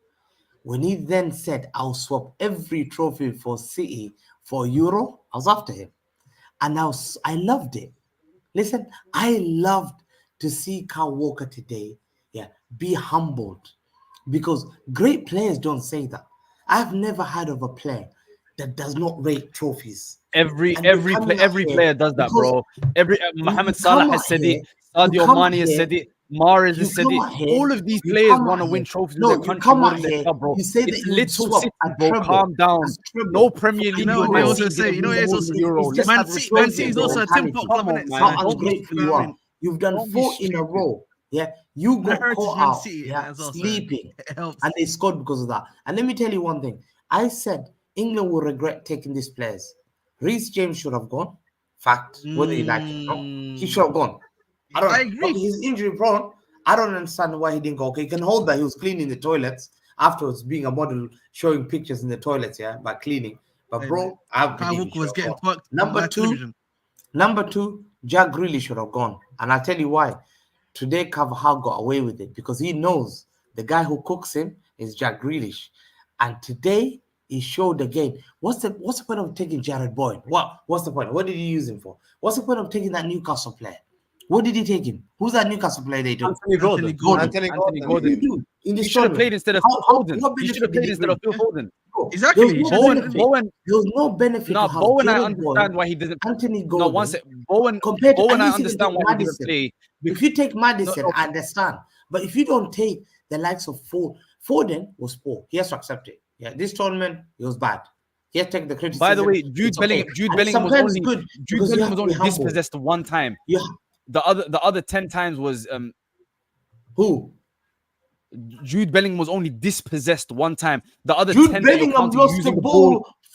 When he then said, I'll swap every trophy for City for Euro, I was after him. And I loved it. Listen, I loved to see Kyle Walker today, yeah, be humbled. Because great players don't say that. I've never heard of a player that does not rate trophies. Every And you come player does that, bro. Mohamed Salah has said it. Sadio Mane has said it. Mahrez has said it. All of these players want to win trophies in their country more than their club, bro. You say that It's you little swap City, a bro. treble. Calm down. That's treble. No Premier League. You know what they also say? You know what it's also Euro. it's just Man have City respect is for also a mentality. tempo club, Come innit? on, So man. How don't be- ungrateful you know you what I are. mean? You've done Don't be 4 in a stupid. row. Yeah, you got Heritage caught Man out. City Yeah, as well, so sleeping, it helps. and they scored because of that. And let me tell you one thing. I said England will regret taking these players. Reece James should have gone. Fact, whether you like it or not, he should have gone. I agree. Okay, he's injury prone. I don't understand why he didn't go. Okay, he can hold that. He was cleaning the toilets afterwards, being a model, showing pictures in the toilets, yeah, by cleaning. But Hey, bro, I Kyle believe he Walker was should have getting gone. fucked on live television. Number two, Jack Grealish should have gone. And I'll tell you why. Today, Carvajal got away with it because he knows the guy who cooks him is Jack Grealish. And today, he showed again. What's the point of taking Jared Boyd? What's the point? What did he use him for? What's the point of taking that Newcastle player? What did he take him? Who's that Newcastle player they took? Anthony Gordon. Anthony What did he Gordon. do in He this should have tournament? played instead of How- Foden. what He benefit should have did played he instead of bring? Phil Foden. Bro, Exactly. There was no Bowen, benefit. Bowen. There was no benefit No, to have Bowen, I Jared understand Boyd, why he doesn't. Anthony No, Gordon. one second. Bowen, Compared to Bowen, I at least if you understand take why he didn't Maddison. play. If you take Madison, No. I understand. But if you don't take the likes of Foden was poor. He has to accept it. Yeah, this tournament, he was bad. He has to take the criticism. By the way, Jude It's okay. Bellingham was sometimes only good Jude because you Bellingham have was to only be humble. dispossessed one time. Yeah. The other 10 times was Who? Jude Bellingham was only dispossessed one time. The other Jude 10 that you're Bellingham counting lost the using ball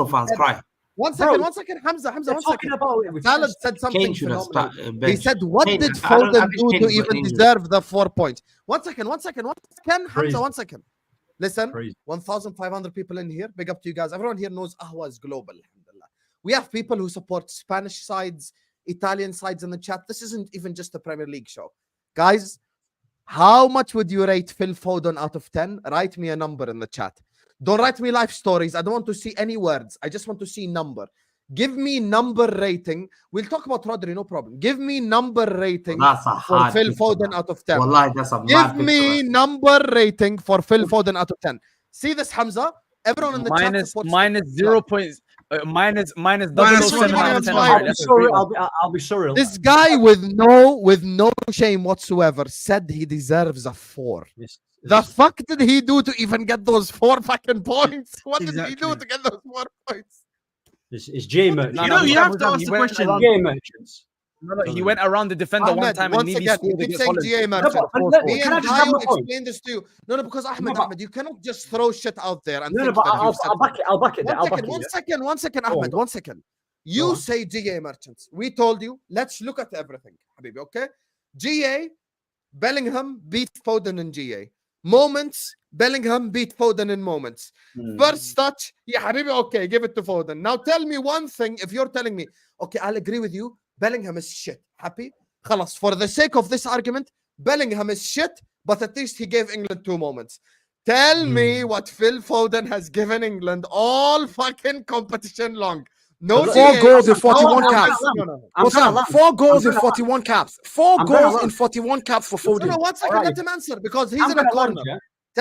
Arsenal fans cry. One second, Bro, Hamza, They're one talking second. about it with Salah chest. said something Kane should have phenomenal. started. He said, what Kane, did I don't- I Foden think do Kane to got even injured. deserve the 4 points? One second, Hamza, Crazy. one second. Listen, Crazy. 1,500 people in here. Big up to you guys. Everyone here knows Ahwa is global. Alhamdulillah. We have people who support Spanish sides, Italian sides in the chat. This isn't even just a Premier League show. Guys, how much would you rate Phil Foden out of 10? Write me a number in the chat. Don't write me life stories. I don't want to see any words. I just want to see number. Give me number rating. We'll talk about Rodri, no problem. Give me number rating That's a for hard Phil picture, Foden man. out of 10. Wallahi, that's a Give mad me picture. number rating for Phil Foden out of 10. See this, Hamza? Everyone in the chat supports minus 0. minus Minus 0.7 1, out of 10. I'll be surreal. This guy with no shame whatsoever said he deserves a 4. The fuck did he do to even get those 4 fucking points? What did he do to get those 4 points? It's J merchants. You know, you have to ask the question. J merchants. No, he went around the defender one Ahmed, time once and nearly again, scored you keep against saying Holland. GA merchant. Me Can I and just have Dayo my point? explain this to you. No, because Ahmed, you cannot just throw shit out there and No, think but that you've said I'll back it. One second, Ahmed, 1 second. You say GA merchants. We told you, let's look at everything, Habibi, okay? GA, Bellingham beat Foden in GA. Moments, Bellingham beat Foden in moments. First touch, yeah, Habibi, okay, give it to Foden. Now tell me one thing, if you're telling me, okay, I'll agree with you, Bellingham is shit. Happy? Khalas, for the sake of this argument, Bellingham is shit, but at least he gave England 2 moments. Tell me what Phil Foden has given England all fucking competition long. No 4 goals in 41 caps. No. 4 goals in 41 caps. 4 goals in 41 caps for Foden. No, 1 second, let him answer because he's in a corner.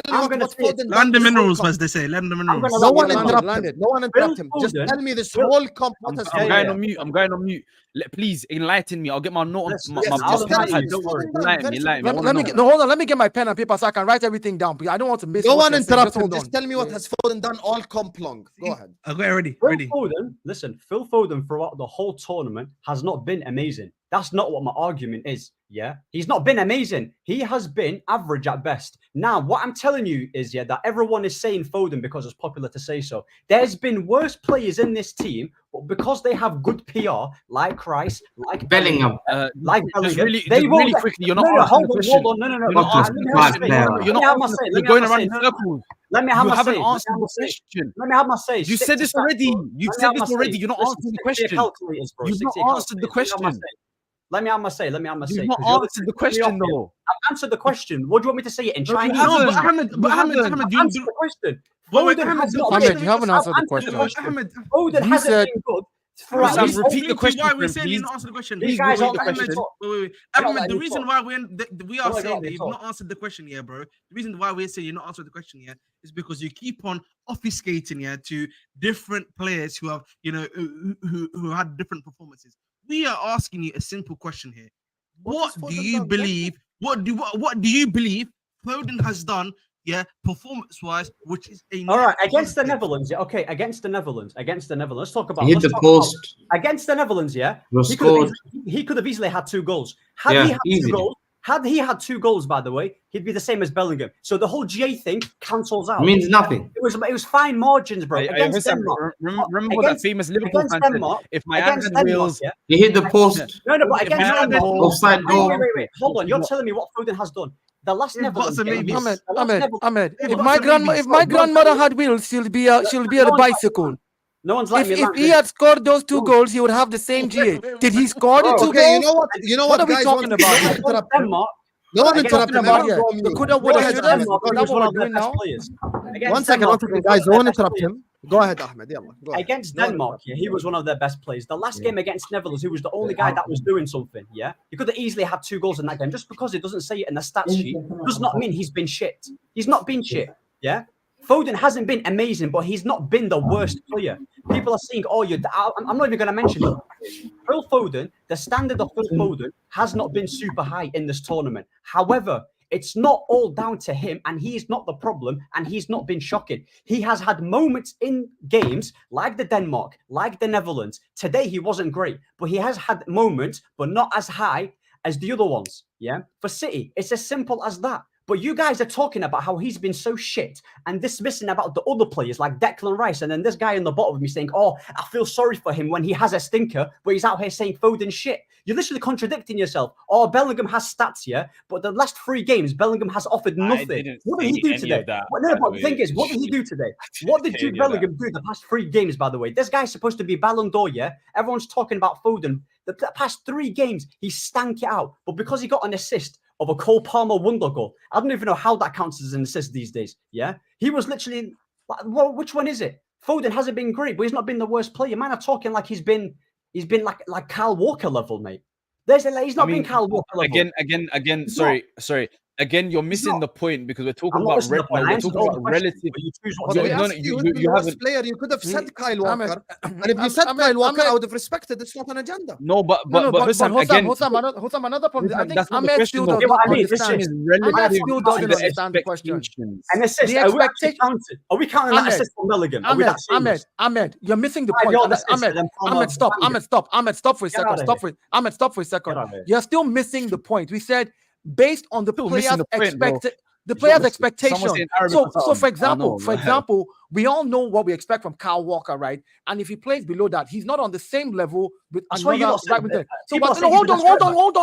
Tell me what Foden Land the minerals, as they say. Land the minerals. No one interrupt him. No one interrupt him. Just tell me this whole comp. I'm going on mute. I'm going on mute. Please enlighten me. I'll get my note on my iPad. Don't worry. Enlighten me. Hold on. Let me get my pen and paper so I can write everything down. I don't want to miss. No one interrupt him. Just tell me what has Foden done all comp long. Go ahead. Okay, ready. Phil Foden throughout the whole tournament has not been amazing. That's not what my argument is. Yeah, he's not been amazing. He has been average at best. Now, what I'm telling you is, that everyone is saying Foden because it's popular to say so. There's been worse players in this team, but because they have good PR, like Rice, like Bellingham, just really quickly, you're not asking the question. Hold on. No. You're not asking the question. You're not asking. You're going around in circles. Let me have my say. You haven't answered the question. Let me have my say. You said this already. You've said this already. You're not answering the question. You've not answered the question. Let me have my say. You've not answered the question, though. I've answered the question. What do you want me to say it in Chinese? No, but Ahmed, you answered the question. Ahmed, you haven't answered the question. Foden hasn't been good. Repeat the question. Why we're saying you not answered the question? These guys aren't Ahmed, the reason why we are saying that you've not answered the question here, bro. The reason why we're saying you're not answered the question here is because you keep on obfuscating to different players who have, who had different performances. We are asking you a simple question here. What do you believe? What do you believe Foden has done? Yeah, performance-wise, which is all right against the Netherlands. Yeah, okay, against the Netherlands. Let's talk about. He hit the post against the Netherlands. Yeah, he could have easily had 2 goals. Had he had 2 goals, by the way, he'd be the same as Bellingham. So the whole GA thing cancels out. Means nothing. It was fine margins, bro. Against Denmark. Remember what that famous Liverpool fan said? If my hand had wheels, he hit the post. No, but against Denmark. Offside goal. Wait. Hold on. You're telling me what Foden has done. The last Netherlands game. Ahmed. If my grandmother had wheels, she'll be a bicycle. No one's letting me. If he had scored those 2 goals, he would have the same GA. Did he score the 2 goals? You know what are we talking about? Denmark. No one interrupt him. One second, guys. Don't interrupt him. Go ahead, Ahmed. Against Denmark, he was one of their best players. The last game against Netherlands, he was the only guy that was doing something. Yeah, he could have easily had 2 goals in that game. Just because it doesn't say it in the stats sheet does not mean he's been shit. He's not been shit. Yeah. Foden hasn't been amazing, but he's not been the worst player. People are saying, I'm not even going to mention it. Phil Foden, the standard of Phil Foden has not been super high in this tournament. However, it's not all down to him, and he's not the problem, and he's not been shocking. He has had moments in games like the Denmark, like the Netherlands. Today, he wasn't great, but he has had moments, but not as high as the other ones. Yeah, for City, it's as simple as that. But you guys are talking about how he's been so shit and dismissing about the other players like Declan Rice. And then this guy in the bottom of me saying, I feel sorry for him when he has a stinker, but he's out here saying Foden shit. You're literally contradicting yourself. Bellingham has stats, yeah? But the last 3 games, Bellingham has offered nothing. What did he do today? But the thing is, what did he do today? What did Jude Bellingham do the past 3 games, by the way? This guy's supposed to be Ballon d'Or, yeah? Everyone's talking about Foden. The past 3 games, he stank it out. But because he got an assist of a Cole Palmer wonder goal, I don't even know how that counts as an assist these days. Yeah, he was literally. Well, which one is it? Foden hasn't been great, but he's not been the worst player. Man, I'm talking like he's been like Kyle Walker level, mate. He's not been Kyle Walker level. Again. Sorry. Again, you're missing the point because we're talking about relative. You haven't player. You could have said Kyle Walker, and if you said Kyle Walker, I would have respected. It's not an agenda. No, but Hussam, another problem. I think that's not the Ahmed question. still The doesn't question is understand. An assist. Are we counting that assist from Bellingham? Ahmed, you're missing the point. Ahmed, stop for a second. Stop for a second. You're still missing the point. We said based on the players expected. The players' expectation. So for example, we all know what we expect from Kyle Walker, right? And if he plays below that, he's not on the same level with another right with it. So hold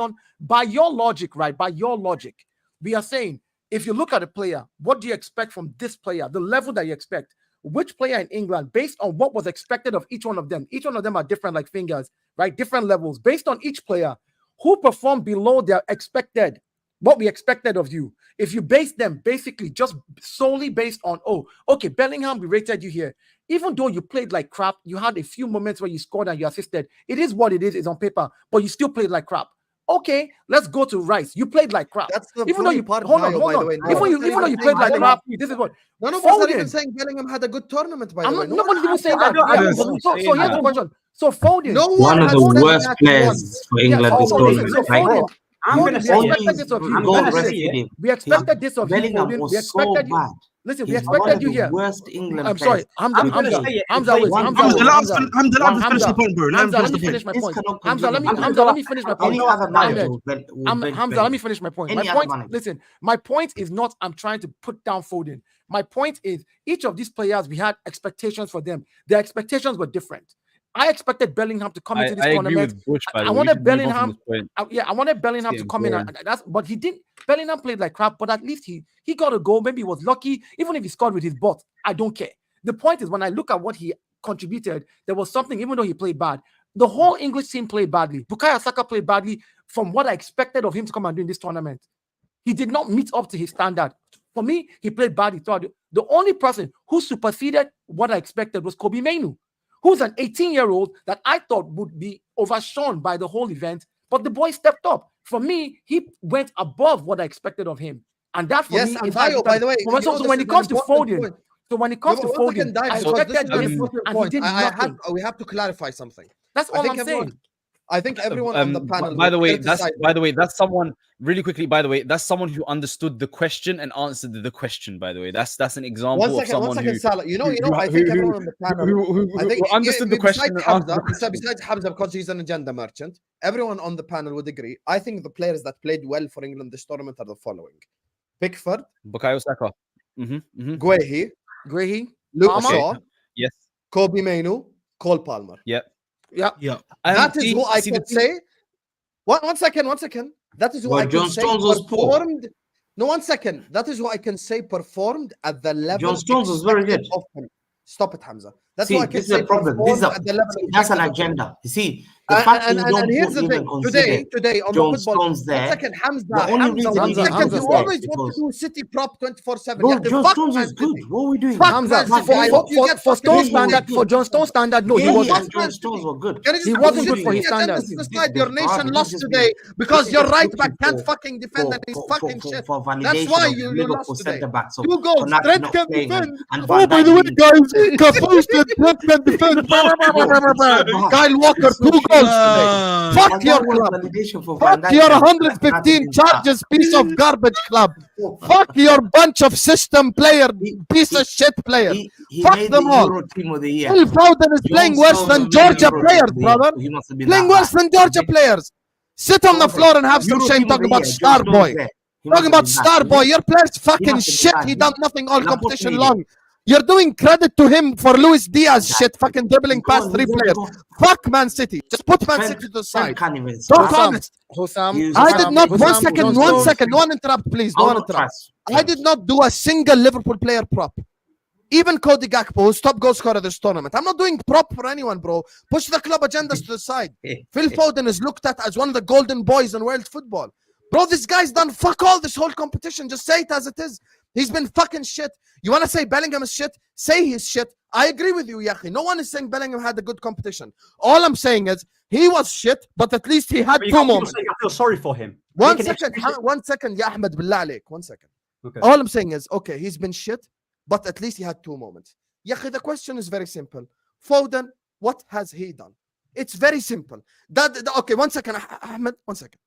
on. By your logic, right? By your logic, we are saying if you look at a player, what do you expect from this player? The level that you expect. Which player in England, based on what was expected of each one of them are different like fingers, right? Different levels. Based on each player, who performed below their expected, what we expected of you. If you base them basically just solely based on, Bellingham, we rated you here. Even though you played like crap, you had a few moments where you scored and you assisted. It is what it is, it's on paper, but you still played like crap. Okay, let's go to Rice. You played like crap. That's the even though you part. Hold on. Even though you played like crap, this is what. None of us are even saying Bellingham had a good tournament. By the way, nobody's even saying that. So here's the question. So Foden, one of the worst players for England this tournament. We expected this of you. Bellingham was so bad. Listen, we expected you here. Worst England. I'm sorry, Hamza, let me finish my point. Hamza, let me finish my point. Hamza, let me finish my point. Listen, my point is not I'm trying to put down Foden. My point is each of these players, we had expectations for them. Their expectations were different. I expected Bellingham to come into this tournament. I wanted Bellingham. I wanted Bellingham to come in. But he didn't. Bellingham played like crap, but at least he got a goal. Maybe he was lucky. Even if he scored with his butt, I don't care. The point is, when I look at what he contributed, there was something, even though he played bad. The whole English team played badly. Bukayo Saka played badly from what I expected of him to come and do in this tournament. He did not meet up to his standard. For me, he played badly throughout. The only person who superseded what I expected was Kobbie Mainoo, who's an 18-year-old that I thought would be overshone by the whole event, but the boy stepped up. For me, he went above what I expected of him. And that for me is Dayo, by the way. So when it comes to Foden, I expected this, and he did nothing. We have to clarify something. That's all I'm saying. I think everyone on the panel. By the way, that's someone really quickly. By the way, that's someone who understood the question and answered the question. By the way, that's an example of someone who. Salah. I think everyone on the panel who understood the question. Besides Hamza, because he's an agenda merchant, everyone on the panel would agree. I think the players that played well for England this tournament are the following: Pickford, Bukayo Saka, Guehi, Luke Shaw, yes, Kobbie Mainoo, Cole Palmer. Yeah. That is who I can say. One second. That is who I can say performed. No, 1 second. That is who I can say performed at the level. John Stones was very good. Stop it, Hamza. That's why I can this is a problem. That's an agenda. You see, the fact that and here's the thing. Today on John the football. Stones there. 1 second, Hamza. Hamza, you always want to do City prop 24/7. Bro, John Stones is good. What are we doing? Hamza, for Stones standard, for John Stones standard, no, he wasn't. John Stones were good. He wasn't good for his standards. Your nation lost today because your right back can't fucking defend and he's fucking shit. That's why you lost today. 2 goals. Trent can defend. Oh, by the way, guys, Cafoe said Trent can defend. Kyle Walker, 2 goals today. Fuck your club. Fuck your 115 charges piece of garbage club. Fuck your bunch of system player, piece of shit player. Fuck them all. Phil Foden is playing worse than Georgia players, brother. Playing worse than Georgia players. Sit on the floor and have some shame talking about Starboy. Talking about Starboy. Your player's fucking shit. He done nothing all competition long. You're doing credit to him for Luis Diaz shit, fucking dribbling past 3 players. Fuck Man City. Just put Man City to the side. Don't promise. I did not. 1 second. No one interrupt, please. No one interrupt. I did not do a single Liverpool player prop. Even Cody Gakpo, who's top goal scorer this tournament. I'm not doing prop for anyone, bro. Push the club agendas to the side. Phil Foden is looked at as one of the golden boys in world football. Bro, this guy's done fuck all this whole competition. Just say it as it is. He's been fucking shit. You want to say Bellingham is shit? Say he's shit. I agree with you, Yahi. No one is saying Bellingham had a good competition. All I'm saying is he was shit, but at least he had 2 moments. I feel sorry for him. 1 second, ya Ahmed, billah alayk. 1 second. Okay. All I'm saying is, okay, he's been shit, but at least he had 2 moments. Yahi, the question is very simple. Foden, what has he done? It's very simple. Okay, 1 second, Ahmed, 1 second.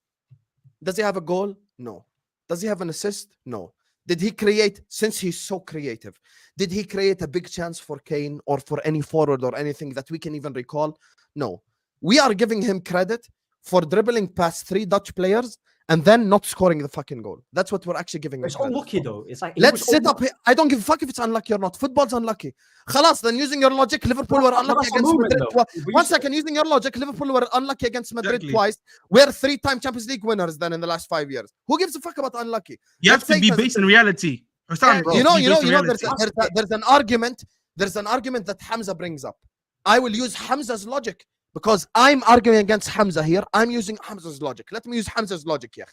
Does he have a goal? No. Does he have an assist? No. Did he create, since he's so creative, did he create a big chance for Kane or for any forward or anything that we can even recall? No. We are giving him credit for dribbling past 3 Dutch players and then not scoring the fucking goal. That's what we're actually giving him. It's unlucky though. It's like let's sit up here. I don't give a fuck if it's unlucky or not. Football's unlucky. Khalas, then using your logic, Liverpool were unlucky against Madrid twice. 1 second, using your logic, Liverpool were unlucky against Madrid twice. We're 3-time Champions League winners then in the last 5 years. Who gives a fuck about unlucky? You have to be based in reality. You know, there's an argument. There's an argument that Hamza brings up. I will use Hamza's logic because I'm arguing against Hamza here. I'm using Hamza's logic. Let me use Hamza's logic here.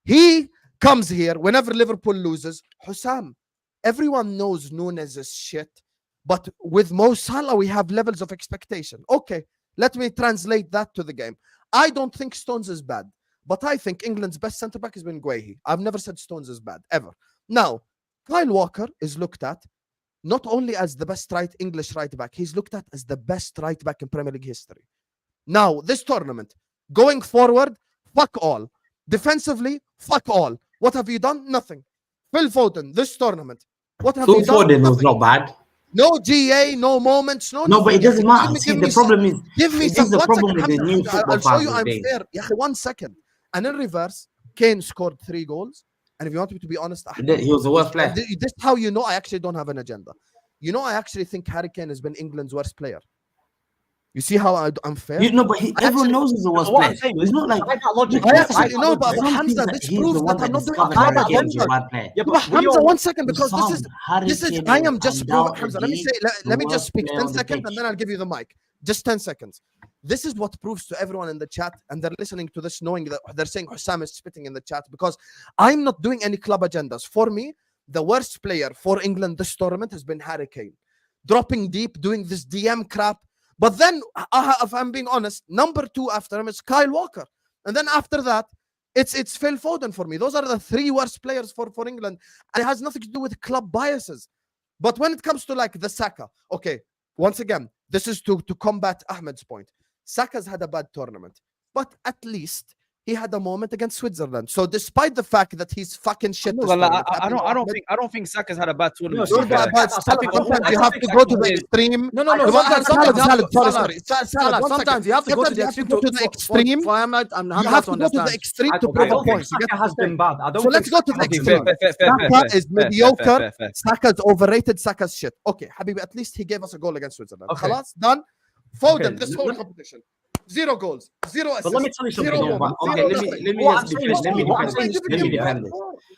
He comes here whenever Liverpool loses. Hussam, everyone knows Nunes is shit, but with Mo Salah we have levels of expectation. Okay, let me translate that to the game. I don't think Stones is bad, but I think England's best centre back has been Guehi. I've never said Stones is bad ever. Now, Kyle Walker is looked at not only as the best English right back, he's looked at as the best right back in Premier League history. Now, this tournament, going forward, fuck all. Defensively, fuck all. What have you done? Nothing. Phil Foden, this tournament. What have you done? Foden was not bad. No GA, no moments, no. No, but it doesn't matter. See, the problem is, give me some. The problem with the new football. I'll show you I'm fair. 1 second. And in reverse, Kane scored 3 goals. And if you want me to be honest, he was the worst player. This is how you know I actually don't have an agenda. You know, I actually think Harry Kane has been England's worst player. You see how I'm fair? You know, but everyone knows he's the worst player. It's not like I actually know, but Hamza, this proves that I'm not doing. Yeah, but Hamza, 1 second, because this is. I am just proving. Hamza, let me just speak 10 seconds, and then I'll give you the mic. Just 10 seconds. This is what proves to everyone in the chat, and they're listening to this, knowing that they're saying Hussam is spitting in the chat, because I'm not doing any club agendas. For me, the worst player for England this tournament has been Harry Kane, dropping deep, doing this DM crap. But then, if I'm being honest, number 2 after him is Kyle Walker. And then after that, it's Phil Foden for me. Those are the 3 worst players for England. And it has nothing to do with club biases. But when it comes to like the Saka, okay, once again, this is to combat Ahmed's point. Saka's had a bad tournament. But at least he had a moment against Switzerland. So despite the fact that he's fucking shit, I don't think Saka's had a bad tournament. Sometimes you have to go to the extreme. No. Sometimes you have to go to the extreme. For Ahmed, you have to go to the extreme to prove a point. Saka has been bad. So let's go to the extreme. Saka is mediocre. Saka's overrated. Saka's shit. Okay, Habibi, at least he gave us a goal against Switzerland. Khalas, done. Foden, this whole competition. 0 goals, 0 assists. But let me tell you something. Let me defend this.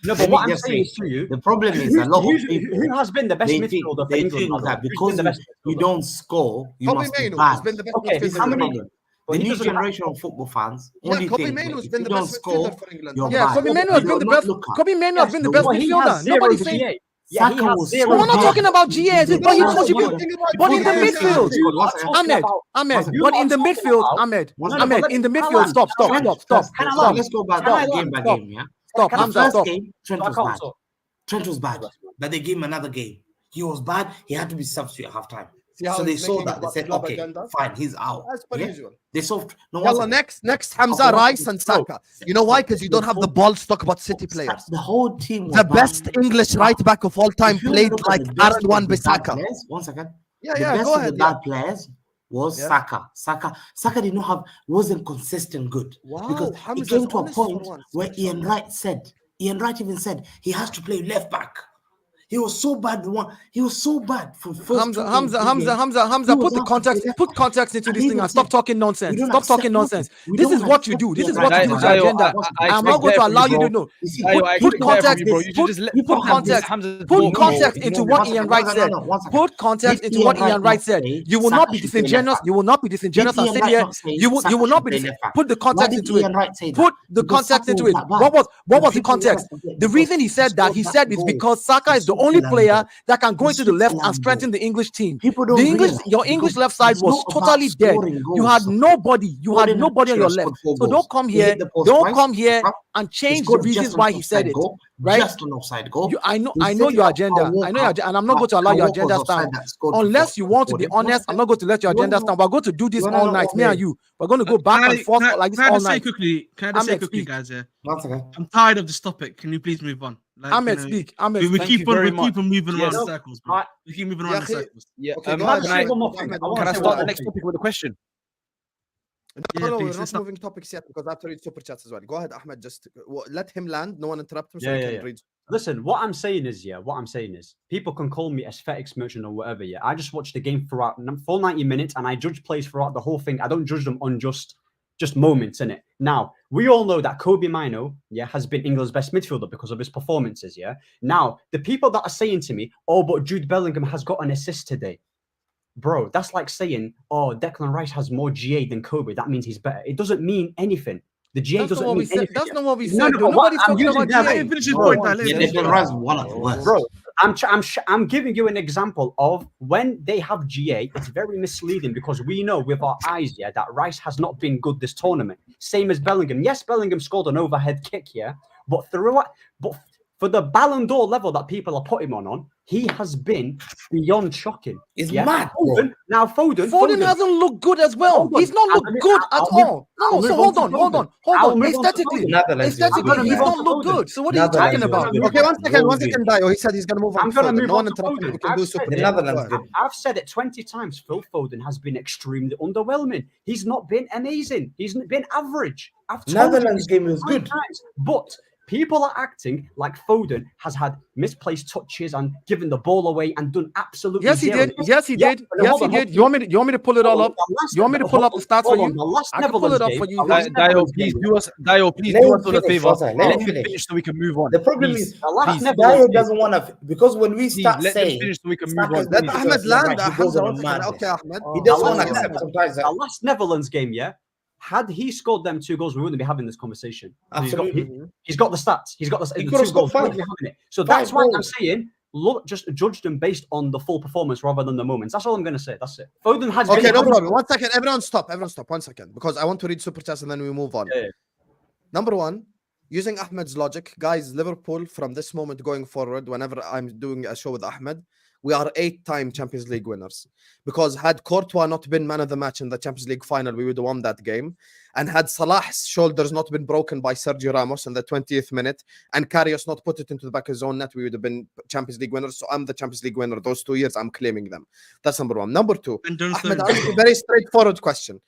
No, but what I'm saying is to you, the problem is a lot of people. Who has been the best midfielder for England? That because you don't score, you must be bad. The new generation of football fans only think if you don't score, you're bad. Kobe Mainoo has been the best. Kobe Mainoo has been the best midfielder. Nobody's saying. Yeah, he has 0. We're not talking about GA, but he contributed. But in the midfield, Ahmed. But in the midfield, Ahmed. In the midfield, stop. Let's go back game by game. Yeah. Stop. The first game, Trent was bad. Trent was bad, but they gave him another game. He was bad. He had to be substitute at halftime. So they saw that. They said, okay, fine, he's out. As per usual. They solved. Next, Hamza, Rice, and Saka. You know why? Because you don't have the balls to talk about City players. The whole team. The best English right back of all time played like Aaron Wan-Bissaka. 1 second. Yeah, go ahead. The bad players was Saka. Saka did not wasn't consistent good. Wow, because it came to a point where Ian Wright even said he has to play left back. He was so bad. He was so bad for first. Hamza. Put context into this thing and stop talking nonsense. Stop talking nonsense. This is what you do. This is what is your agenda. I'm not going to allow you to know. Put context. Put context into what Ian Wright said. Put context into what Ian Wright said. You will not be disingenuous. You will not be disingenuous and sit here. You will not be. Put the context into it. Put the context into it. What was the context? The reason he said that is because Saka is the only player that can go into the left and strengthen the English team. Your English left side was totally dead. You had nobody. You had nobody on your left. So don't come here. Don't come here and change the reasons why he said it. Right? Just an offside goal. I know your agenda. I know your agenda, and I'm not going to allow your agenda stand. Unless you want to be honest, I'm not going to let your agenda stand. We're going to do this all night, me and you. We're going to go back and forth like this all night. Can I say quickly, guys? Yeah. I'm tired of this topic. Can you please move on? Like, Ahmed, speak. Ahmed, we keep on moving around in circles, bro. We keep moving around in circles. Yeah. Okay, Can I start the next topic with a question? No, we're not moving topics yet because I have to read super chats as well. Go ahead, Ahmed. Just let him land. No one interrupt him. So he can read. Listen, what I'm saying is, people can call me aesthetics merchant or whatever. Yeah, I just watch the game throughout full 90 minutes and I judge plays throughout the whole thing. I don't judge them on just moments in it. Now, we all know that Kobe Mino, has been England's best midfielder because of his performances. Yeah. Now, the people that are saying to me, oh, but Jude Bellingham has got an assist today. Bro, that's like saying, oh, Declan Rice has more GA than Kobe. That means he's better. It doesn't mean anything. The GA doesn't mean anything. That's not what we said. Nobody's talking about GA. Finish his point. Declan Rice is one of the worst. Bro, I'm giving you an example of when they have GA, it's very misleading because we know with our eyes, that Rice has not been good this tournament. Same as Bellingham. Yes, Bellingham scored an overhead kick, but for the Ballon d'Or level that people are putting him on, he has been beyond shocking. It's mad. Now Foden hasn't looked good as well. He's not looked good at all. No, so hold on. Aesthetically, he's not looked good. So what are you talking about? Okay, one second, Dayo. He said he's going to move on. I'm going to move on to Foden. We can do super. I've said it 20 times. Phil Foden has been extremely underwhelming. He's not been amazing. He's been average. Netherlands game was good, but people are acting like Foden has had misplaced touches and given the ball away and done absolutely zero. Yes, he did. You want me to pull it all up? You want me to pull up the stats for you? I can pull it up for you. Dayo, please do us a favor. Let him finish so we can move on. The problem is Dayo doesn't want to, because when we start saying, finish so we can move on. Let Ahmed land. Okay, Ahmed. He doesn't want to accept sometimes. The last Netherlands game, had he scored them 2 goals, we wouldn't be having this conversation. Absolutely. He's got the stats. He's got the 2 goals. So that's why I'm saying, look, just judge them based on the full performance rather than the moments. That's all I'm going to say. That's it. Foden has. Okay, no problem. 1 second. Everyone stop. 1 second. Because I want to read super chats and then we move on. Number 1, using Ahmed's logic, guys, Liverpool from this moment going forward, whenever I'm doing a show with Ahmed, we are 8-time Champions League winners. Because had Courtois not been man of the match in the Champions League final, we would have won that game. And had Salah's shoulders not been broken by Sergio Ramos in the 20th minute, and Karius not put it into the back of his own net, we would have been Champions League winners. So I'm the Champions League winner. Those 2 years, I'm claiming them. That's number 1. Number 2, Ahmed, a very straightforward question.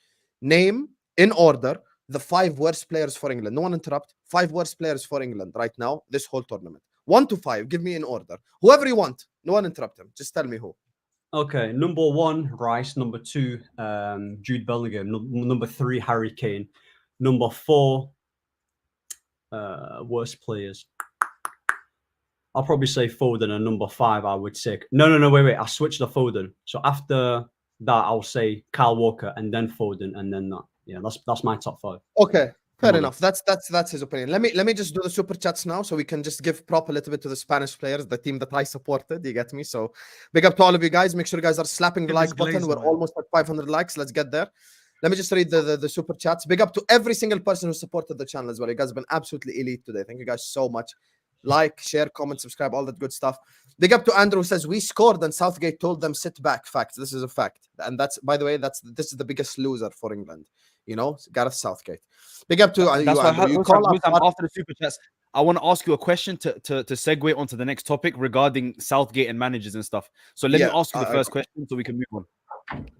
Name, in order, the 5 worst players for England. No one interrupt. 5 worst players for England right now, this whole tournament. 1 to 5, give me in order. Whoever you want. No one interrupt him. Just tell me who. Okay, number 1, Rice. Number 2, Jude Bellingham. Number 3, Harry Kane. Number 4, worst players. I'll probably say Foden. And number 5, I would say... No, wait. I switched to Foden. So after that, I'll say Kyle Walker and then Foden and then that. Yeah, that's my top 5. Okay. Fair enough. That's his opinion. Let me just do the super chats now, so we can just give prop a little bit to the Spanish players, the team that I supported. You get me? So big up to all of you guys. Make sure you guys are slapping the like button. We're almost at 500 likes. Let's get there. Let me just read the super chats. Big up to every single person who supported the channel as well. You guys have been absolutely elite today. Thank you guys so much. Like, share, comment, subscribe, all that good stuff. Big up to Andrew, who says we scored and Southgate told them sit back. Facts. This is a fact, and that's, by the way, this is the biggest loser for England. You know, Gareth Southgate. Big up to after the super chats. I want to ask you a question to segue onto the next topic regarding Southgate and managers and stuff. So let me ask you the first question so we can move on.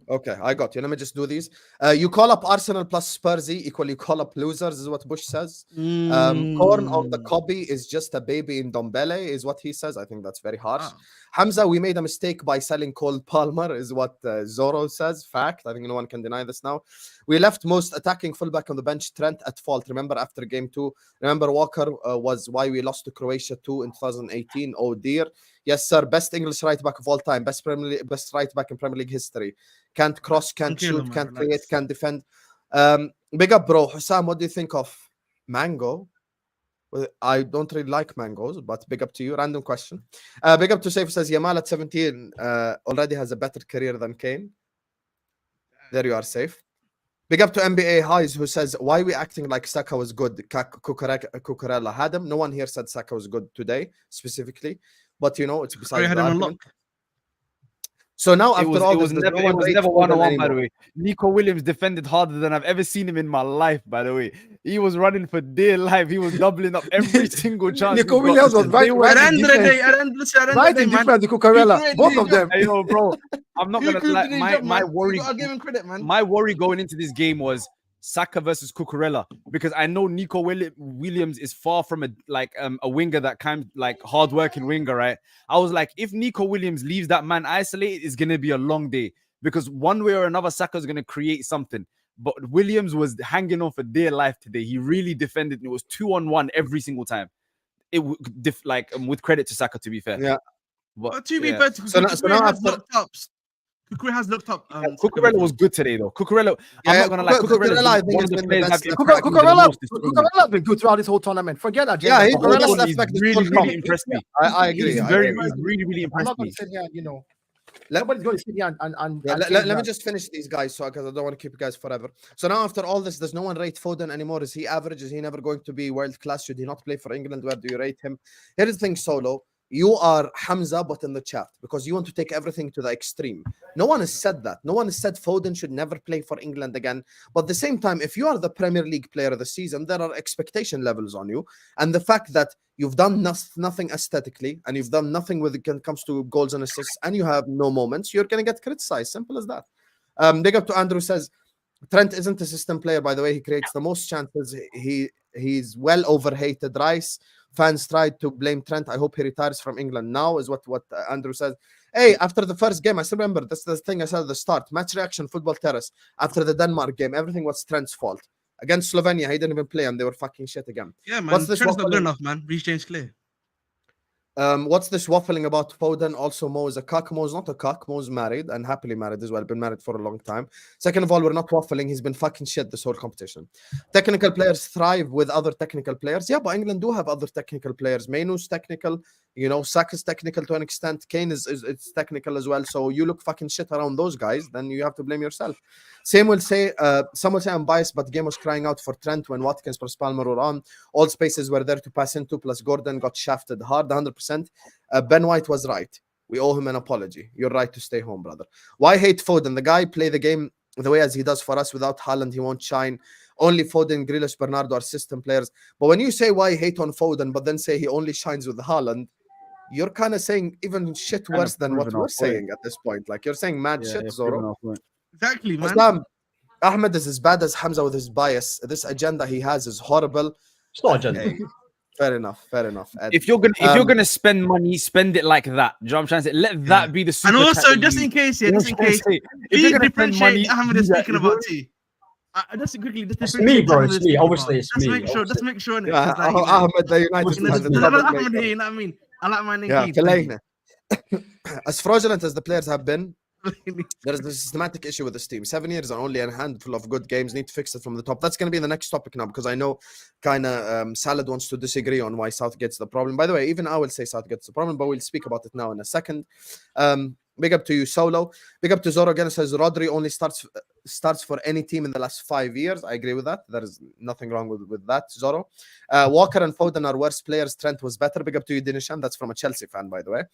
Okay, I got you. Let me just do these. You call up Arsenal plus Spursy equal you call up losers, is what Bush says. Corn on the cobby is just a baby in Dombele, is what he says. I think that's very harsh. Hamza, we made a mistake by selling Cole Palmer, is what Zorro says. Fact. I think no one can deny this now. We left most attacking fullback on the bench, Trent, at fault. Remember after game 2? Remember Walker was why we lost to Croatia 2 in 2018. Oh dear. Yes, sir. Best English right back of all time. Best right back in Premier League history. Can't cross, can't shoot, can't create, can't defend. Big up, bro. Hussam, what do you think of Mango? Well, I don't really like mangoes, but big up to you. Random question. Big up to Saif says Yamal at 17 already has a better career than Kane. There you are, Saif. Big up to NBA Highs who says, why are we acting like Saka was good? Cucurella had him. No one here said Saka was good today, specifically. But, you know, it's besides the argument. So now after it was never 1-on-1, by the way. Nico Williams defended harder than I've ever seen him in my life, by the way. He was running for dear life. He was doubling up every single chance. Nico Williams was right in defense to Cucurella. Both of them. Hey, yo, bro, I'm not gonna lie. My worry going into this game was Saka versus Cucurella, because I know Nico Williams is far from a winger that kind of like hard-working winger, right? I was like, if Nico Williams leaves that man isolated, it's gonna be a long day, because one way or another, Saka's gonna create something. But Williams was hanging on for dear life today. He really defended. It was 2-on-1 every single time. It with credit to Saka, to be fair. Yeah. But to be fair, so now after Cucurella has looked up. Cucurella was good today, though. Cucurella, I'm not gonna lie. Cucurella has been good throughout this whole tournament. Forget that. Yeah, he's really impressed me. I agree. He's really impressed me. I'm not going to sit here, you know. Nobody's going to sit here and let me just finish these guys, because I don't want to keep you guys forever. So now after all this, does no one rate Foden anymore? Is he average? Is he never going to be world class? Should he not play for England? Where do you rate him? Here's the thing, Solo. You are Hamza, but in the chat, because you want to take everything to the extreme. No one has said that. No one has said Foden should never play for England again. But at the same time, if you are the Premier League player of the season, there are expectation levels on you. And the fact that you've done nothing aesthetically, and you've done nothing when it comes to goals and assists, and you have no moments, you're going to get criticized. Simple as that. Big up to Andrew says, Trent isn't a system player, by the way. He creates the most chances. He's well overhated. Rice. Fans tried to blame Trent. I hope he retires from England now, is what Andrew says. Hey, after the first game, I still remember, that's the thing I said at the start. Match reaction, Football Terrace. After the Denmark game, everything was Trent's fault. Against Slovenia, he didn't even play, and they were fucking shit again. Yeah, man. What's this Trent's not good enough, man. Reece James clear. What's this waffling about Foden? Also, Mo is a cuck. Mo's not a cuck. Mo's married, and happily married as well. Been married for a long time. Second of all, we're not waffling. He's been fucking shit this whole competition. Technical players thrive with other technical players. Yeah, but England do have other technical players. Mainoo's technical. You know, Saka's technical to an extent. Kane is technical as well. So you look fucking shit around those guys, then you have to blame yourself. Some will say I'm biased, but the game was crying out for Trent when Watkins plus Palmer were on. All spaces were there to pass into, plus Gordon got shafted hard, 100%. Ben White was right. We owe him an apology. You're right to stay home, brother. Why hate Foden? The guy play the game the way as he does for us. Without Haaland, he won't shine. Only Foden, Grealish, Bernardo are system players. But when you say why hate on Foden, but then say he only shines with Haaland, you're kind of saying even shit worse than what we're saying at this point. Like, you're saying mad shit, Zoro. Exactly, man. Islam, Ahmed is as bad as Hamza with his bias. This agenda he has is horrible. It's not agenda. Hey, fair enough. Ed. If you're gonna spend money, spend it like that. Do you know what I'm trying to say? Let that be the super. And also, just in case, if you're gonna spend money, Ahmed is speaking about tea. Just quickly, it's me, bro. It's me. Obviously, it's me. Let's make sure. Ahmed, the United. Ahmed here, you know what I mean? I like my name. As fraudulent as the players have been, there is a systematic issue with this team. 7 years and only a handful of good games. Need to fix it from the top. That's going to be the next topic now, because I know kind of Saad wants to disagree on why Southgate's the problem. By the way, even I will say Southgate's the problem, but we'll speak about it now in a second. Big up to you, Solo. Big up to Zoro again. Says Rodri only starts for any team in the last 5 years. I agree with that. There is nothing wrong with that, Zoro. Walker and Foden are worse players. Trent was better. Big up to you, Dinishan. That's from a Chelsea fan, by the way.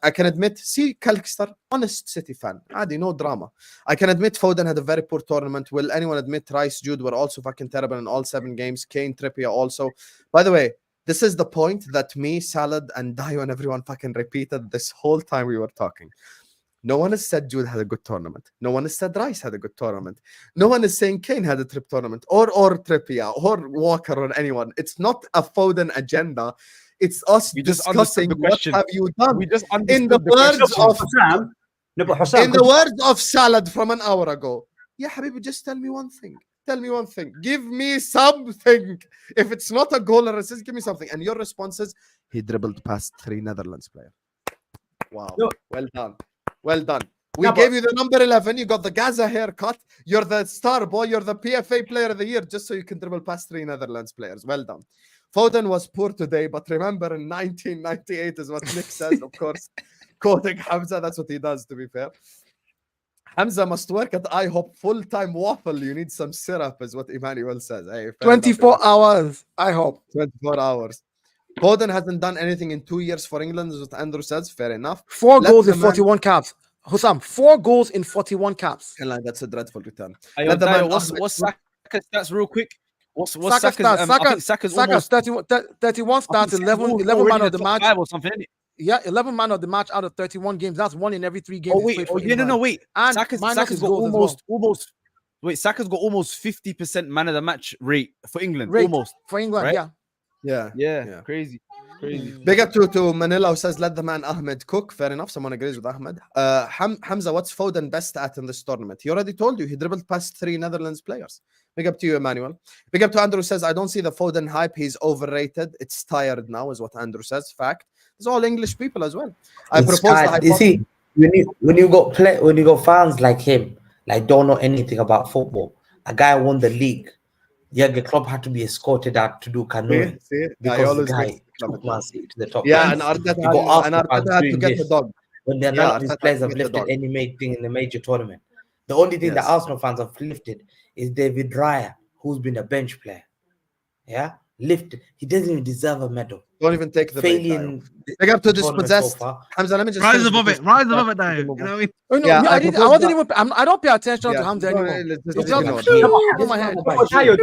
I can admit, see, Kalkster, honest City fan. Adi, no drama. I can admit Foden had a very poor tournament. Will anyone admit Rice, Jude were also fucking terrible in all 7 games? Kane, Trippier also. By the way, this is the point that me, Salad, and Dayo and everyone fucking repeated this whole time we were talking. No one has said Jude had a good tournament. No one has said Rice had a good tournament. No one is saying Kane had a trip tournament or Trippier or Walker or anyone. It's not a Foden agenda. It's us discussing what have you done. We just in the words of Salad from an hour ago. Yeah, Habibi, just tell me one thing. Tell me one thing. Give me something. If it's not a goal or assist, give me something. And your response is, he dribbled past 3 Netherlands players. Wow. No. Well done. Well done. We gave you the number 11. You got the Gaza haircut. You're the star boy. You're the PFA player of the year just so you can dribble past 3 Netherlands players. Well done. Foden was poor today, but remember in 1998 is what Nick says, of course. Quoting Hamza, that's what he does, to be fair. Hamza must work at IHOP full-time waffle. You need some syrup, is what Emmanuel says. Hey, 24 hours, IHOP. 24 hours. Foden hasn't done anything in 2 years for England, is what Andrew says. Fair enough. 4 goals in 41 caps. Hussam, 4 goals in 41 caps. That's a dreadful return. What's Saka's stats real quick? What's Saka's stats? Saka's 31 starts, 11 man of the match. Or something, isn't it? Yeah, 11 man of the match out of 31 games. That's 1 in every 3 games. Oh wait, wait. And Saka's got Saka's got almost 50% man of the match rate for England. Almost for England, right? Yeah. Crazy. Big up to Manila, who says let the man Ahmed cook. Fair enough. Someone agrees with Ahmed. Hamza, what's Foden best at in this tournament? He already told you he dribbled past 3 Netherlands players. Big up to you, Emmanuel. Big up to Andrew, says I don't see the Foden hype. He's overrated. It's tired now, is what Andrew says. Fact. It's all English people as well. I propose that. You see, when you got fans like him, like don't know anything about football. A guy won the league. Jurgen Klopp had to be escorted out to do canoeing because the guy took Man City to the top. Yeah, and Arteta had to get the dog. When none of these players have lifted any thing in the major tournament. The only thing that Arsenal fans have lifted is David Raya, who's been a bench player. Yeah, lifted. He doesn't even deserve a medal. Don't even take the failing. Big up to dispossessed. Hamza, let me just rise above it, Dayo. You know what I mean? Oh, no, yeah, I wasn't even. I don't pay attention to Hamza anymore. It's just my head. Dayo,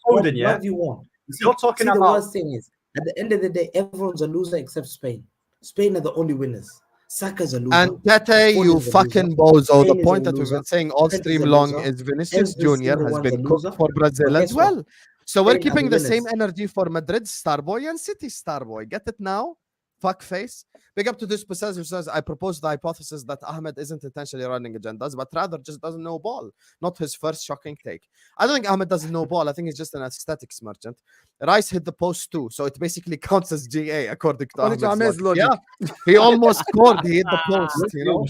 what do you want? You're talking about. The worst thing is, at the end of the day, everyone's a loser except Spain. Spain are the only winners. Saka's a loser. And Tete, you fucking bozo. The point that we've been saying all stream long is Vinicius Jr. has been cooked for Brazil as well. So we're keeping the same energy for Madrid Starboy and City Starboy. Get it now? Fuck face. Big up to this person who says, I propose the hypothesis that Ahmed isn't intentionally running agendas, but rather just doesn't know ball. Not his first shocking take. I don't think Ahmed doesn't know ball. I think he's just an aesthetics merchant. Rice hit the post too, so it basically counts as GA according to Ahmed's logic. Yeah, he almost scored. He hit the post, you know.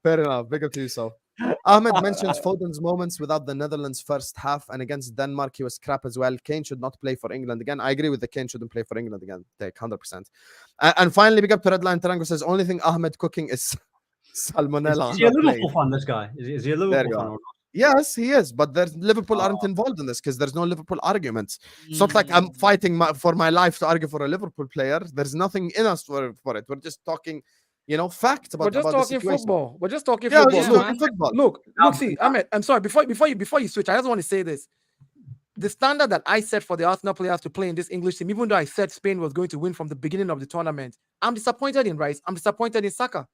Fair enough. Big up to you, so. Ahmed mentions Foden's moments without the Netherlands first half, and against Denmark he was crap as well. Kane should not play for England again. I agree with the Kane shouldn't play for England again. Take 100%. And finally, big up to Redline Tarango, says only thing Ahmed cooking is salmonella. Is he a Liverpool fan? This guy is he a Liverpool fan? Or not? Yes, he is, but Liverpool aren't involved in this because there's no Liverpool arguments. It's not like I'm fighting for my life to argue for a Liverpool player. There's nothing in us for it. We're just talking. You know, fact about. We're just talking football. We're just talking football. Look, see, Ahmed, I'm sorry. Before you switch, I just want to say this: the standard that I set for the Arsenal players to play in this English team, even though I said Spain was going to win from the beginning of the tournament, I'm disappointed in Rice. I'm disappointed in Saka.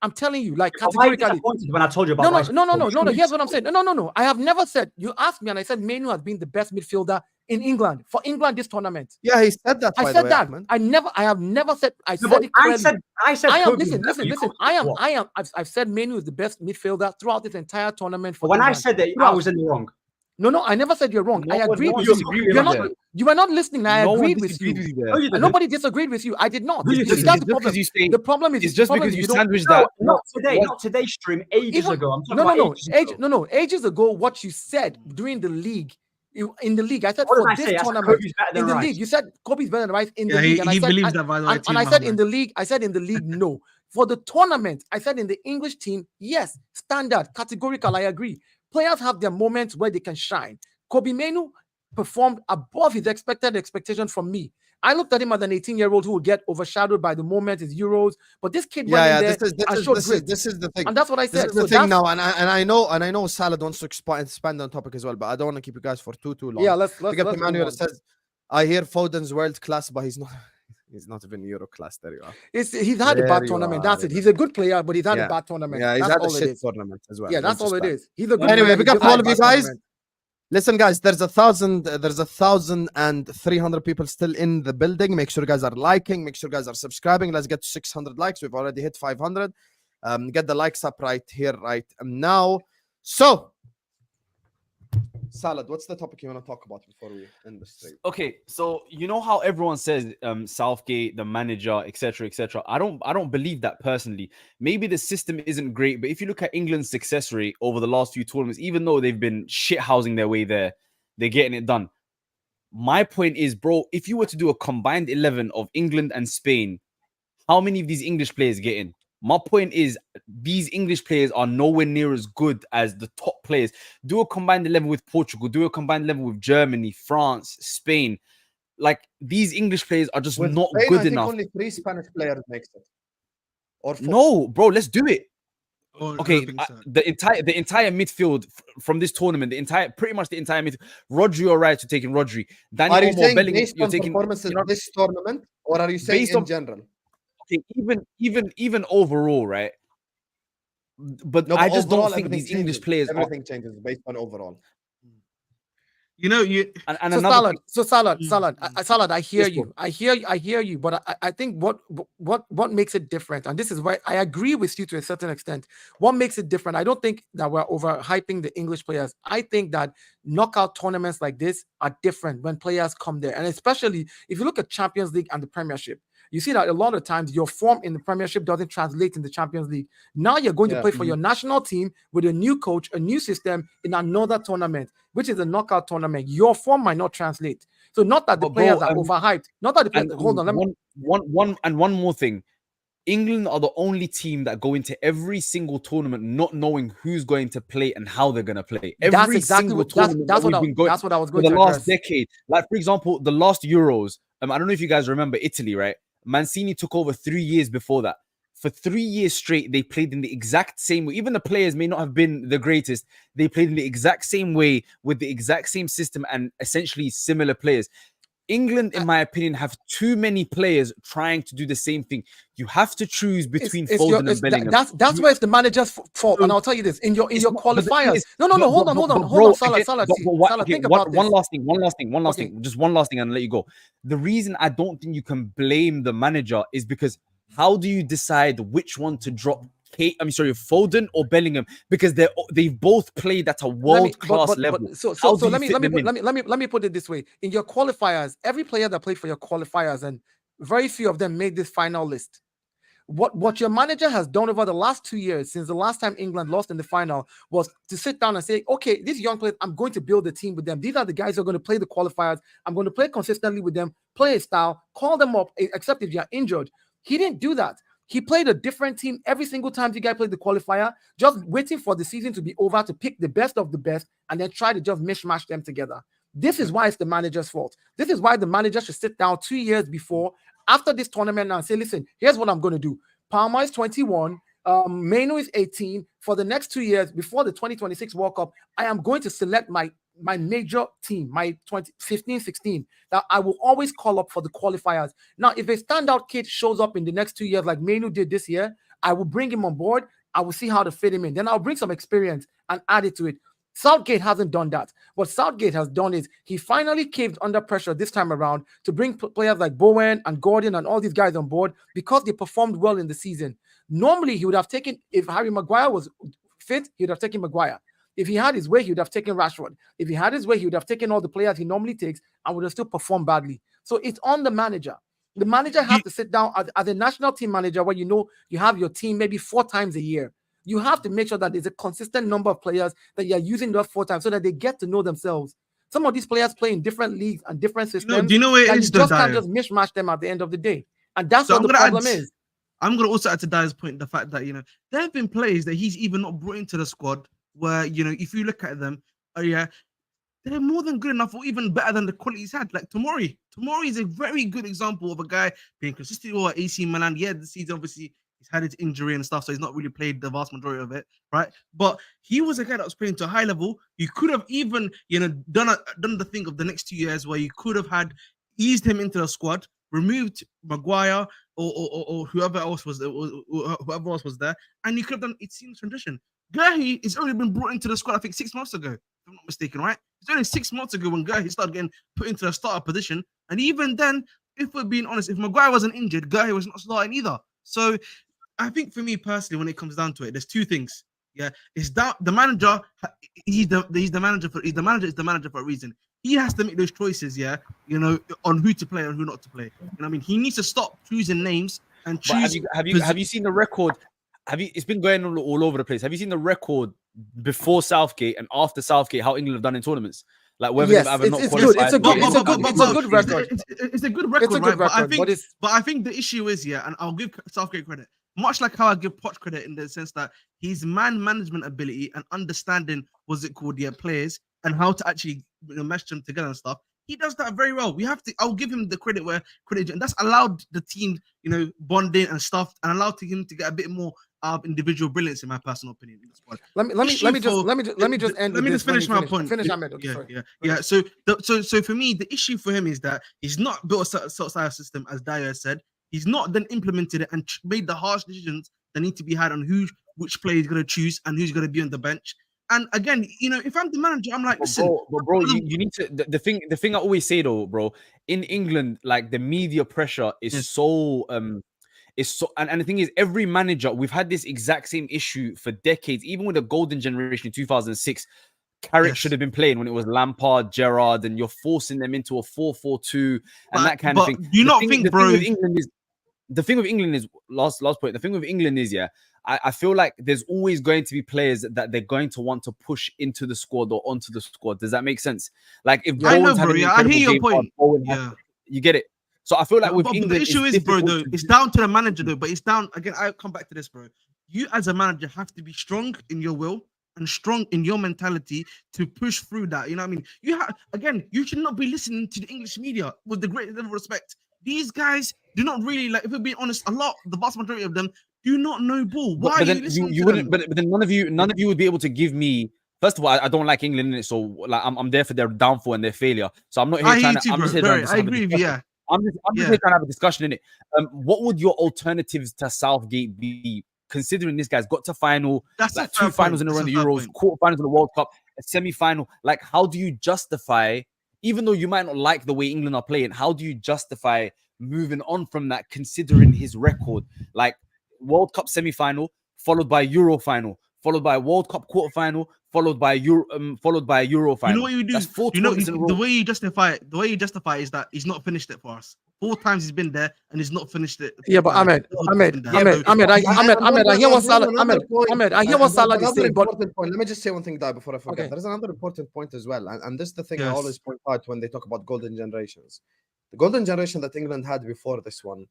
I'm telling you, like categorically. When I told you about Rice. No. Here's what I'm saying. No. I have never said. You asked me, and I said Manu has been the best midfielder in England for England this tournament. Yeah, he said that. I said that. I have never said. I said it clearly. I said. Listen. I've said Manu is the best midfielder throughout this entire tournament. For when England. I said that, I was in the wrong. No, I never said you're wrong. I agreed with you. You were not listening. I agreed with you. Nobody disagreed with you. I did not. That's the problem. The problem is just because you sandwiched that. Not today. Not today's stream. Ages ago. Ages ago, what you said during the league. In the league, I said for this tournament in the league, you said Kobe's better than Rice in the league. And he believes that, by the way. And I said in the league, no. For the tournament, I said in the English team, yes, standard, categorical. I agree. Players have their moments where they can shine. Kobe Manu performed above his expectation from me. I looked at him as an 18-year-old who would get overshadowed by the moment, his Euros. But this kid went in there and showed grit. This is the thing. And that's what I said. This is the thing now. And I know Saad wants to expand on topic as well, but I don't want to keep you guys for too long. Yeah, let's Emmanuel says, I hear Foden's world class, but he's not. He's not even Euro class. There you are. He's had a bad tournament. That's it. He's a good player, but he's had a bad tournament. Yeah, he's that's had all a it shit is. tournament as well. Yeah, that's all it is. He's a good Anyway, player. we got all of you guys. Listen, guys, there's 1,300 people still in the building. Make sure you guys are liking. Make sure you guys are subscribing. Let's get to 600 likes. We've already hit 500. Get the likes up right here, right now. So, Salad, what's the topic you want to talk about before we end the stream? Okay, so you know how everyone says Southgate, the manager, etc., etc. I don't believe that personally. Maybe the system isn't great, but if you look at England's success rate over the last few tournaments, even though they've been shithousing their way there, they're getting it done. My point is, bro, if you were to do a combined 11 of England and Spain, how many of these English players get in? My point is, these English players are nowhere near as good as the top players. Do a combined 11 with Portugal. Do a combined 11 with Germany, France, Spain. Like, these English players are just not Spain, good I think enough. only 3 Spanish players makes it. Or 4. No, bro, let's do it. Okay, So. the entire midfield from this tournament, pretty much the entire midfield. Rodri or right to taking Rodri. Danny Are you Olmo, saying Bellingham, based on performances this tournament, or are you saying in general? Okay, even overall, right? But No, I just overall, don't think these English players. Everything changes based on overall. You know, you and so another Salad. Salad. I hear Yes, you. I hear you. But I think what makes it different, and this is why I agree with you to a certain extent. What makes it different? I don't think that we're overhyping the English players. I think that knockout tournaments like this are different when players come there, and especially if you look at Champions League and the Premiership. You see that a lot of times your form in the Premiership doesn't translate in the Champions League. Now you're going to play for your national team with a new coach, a new system in another tournament, which is a knockout tournament. Your form might not translate. So not that the players are overhyped. Not that the players. Hold on. One more thing. England are the only team that go into every single tournament not knowing who's going to play and how they're going to play. Every single tournament that's what I was going to the last decade. Like, for example, the last Euros. I don't know if you guys remember Italy, right? Mancini took over 3 years before that. For 3 years straight, they played in the exact same way. Even the players may not have been the greatest. They played in the exact same way with the exact same system and essentially similar players. England, in my opinion, have too many players trying to do the same thing. You have to choose between Foden and Bellingham. That's where it's the manager's fault. And I'll tell you this: in your qualifiers. No. Hold on. Salah, think about this. One last thing. Just one last thing, and I'll let you go. The reason I don't think you can blame the manager is because how do you decide which one to drop? Foden or Bellingham, because they've both played at a world-class level. So let me put it this way: in your qualifiers, every player that played for your qualifiers, and very few of them made this final list. What your manager has done over the last 2 years, since the last time England lost in the final, was to sit down and say, okay, these young players, I'm going to build a team with them. These are the guys who are going to play the qualifiers. I'm going to play consistently with them, play a style, call them up, except if you're injured. He didn't do that. He played a different team every single time the guy played the qualifier, just waiting for the season to be over to pick the best of the best and then try to just mishmash them together. This is why it's the manager's fault. This is why the manager should sit down 2 years before, after this tournament, and say, listen, here's what I'm going to do. Palmer is 21. Manu is 18. For the next 2 years, before the 2026 World Cup, I am going to select my major team, my 2015-16, that I will always call up for the qualifiers. Now, if a standout kid shows up in the next 2 years, like Manu did this year, I will bring him on board. I will see how to fit him in. Then I'll bring some experience and add it to it. Southgate hasn't done that. What Southgate has done is he finally caved under pressure this time around to bring players like Bowen and Gordon and all these guys on board because they performed well in the season. Normally, he would have taken, if Harry Maguire was fit, he would have taken Maguire. If he had his way, he would have taken Rashford. If he had his way, he would have taken all the players he normally takes and would have still performed badly. So it's on the manager. The manager has to sit down as a national team manager where you know you have your team maybe 4 times a year. You have to make sure that there's a consistent number of players that you're using those 4 times so that they get to know themselves. Some of these players play in different leagues and different systems. Do you know what it is? You just can't just mishmash them at the end of the day. And that's what the problem is. I'm going to also add to Dayo's point the fact that, there have been players that he's even not brought into the squad where, if you look at them, they're more than good enough or even better than the quality he's had. Like Tomori. Tomori is a very good example of a guy being consistent or AC Milan. Yeah, the season obviously he's had his injury and stuff, so he's not really played the vast majority of it, right? But he was a guy that was playing to a high level. You could have even, done the thing of the next 2 years where you could have had eased him into the squad, removed Maguire or whoever else was there, and you could have done it seems transition. Guehi has only been brought into the squad, I think 6 months ago, if I'm not mistaken, right? It's only 6 months ago when Guehi started getting put into the starter position, and even then, if we're being honest, if Maguire wasn't injured, Guehi was not starting either. So I think for me personally, when it comes down to it, there's two things. Yeah, it's that the manager, he's the manager for a reason. He has to make those choices, yeah, on who to play and who not to play. I mean, he needs to stop choosing names and choose. Have you seen the record? It's been going all over the place. Have you seen the record before Southgate and after Southgate? How England have done in tournaments? Like whether they've ever not qualified. It's a good record, right? But I think the issue is, yeah, and I'll give Southgate credit, much like how I give Poch credit in the sense that his man management ability and understanding, players and how to actually mesh them together and stuff. He does that very well. I'll give him the credit where credit, and that's allowed the team, bonding and stuff, and allowed him to get a bit more individual brilliance, in my personal opinion. Let me just finish my point. Finish, Ahmed. Okay, yeah. So for me, the issue for him is that he's not built a sort system, as Dayo said. He's not then implemented it and made the harsh decisions that need to be had on which player he's going to choose and who's going to be on the bench. And again, if I'm the manager, I'm like, listen, bro, you need to. The thing I always say though, bro, in England, like the media pressure is so. And the thing is, every manager, we've had this exact same issue for decades. Even with the golden generation in 2006, Carrick should have been playing when it was Lampard, Gerrard, and you're forcing them into a 4-4-2 and that kind of thing. Do you not think, bro? The thing with England is last point. The thing with England is, I feel like there's always going to be players that they're going to want to push into the squad or onto the squad. Does that make sense? Like if I know, bro, I hear your point. You get it. So I feel like with England, the issue is, bro, though, it's down to the manager, though. But it's down again. I come back to this, bro. You as a manager have to be strong in your will and strong in your mentality to push through that. You know what I mean? You should not be listening to the English media with the greatest level of respect. These guys do not really, like, if we're being honest, the vast majority of them do not know ball. Why are you listening to them? But then none of you would be able to give me. First of all, I don't like England in it, so like I'm there for their downfall and their failure. So I'm not here trying to. I'm just here trying to. I agree with you. Yeah. I'm just here trying to have a discussion in it. What would your alternatives to Southgate be? Considering this guy's got to final, like 2 finals in a row in the Euros, quarterfinals in the World Cup, a semi-final. Like, how do you justify, even though you might not like the way England are playing, how do you justify moving on from that, considering his record? Like, World Cup semi-final, followed by Euro final, followed by World Cup quarterfinal, followed by Euro final. You know what you do? That's 4 tournaments in a row. The way you justify is that he's not finished it for us. 4 times he's been there and he's not finished it. Yeah, but Ahmed, I hear what Salah is saying. But let me just say one thing, before I forget. Okay. There is another important point as well, and this is the thing I always point out when they talk about golden generations. The golden generation that England had before this one,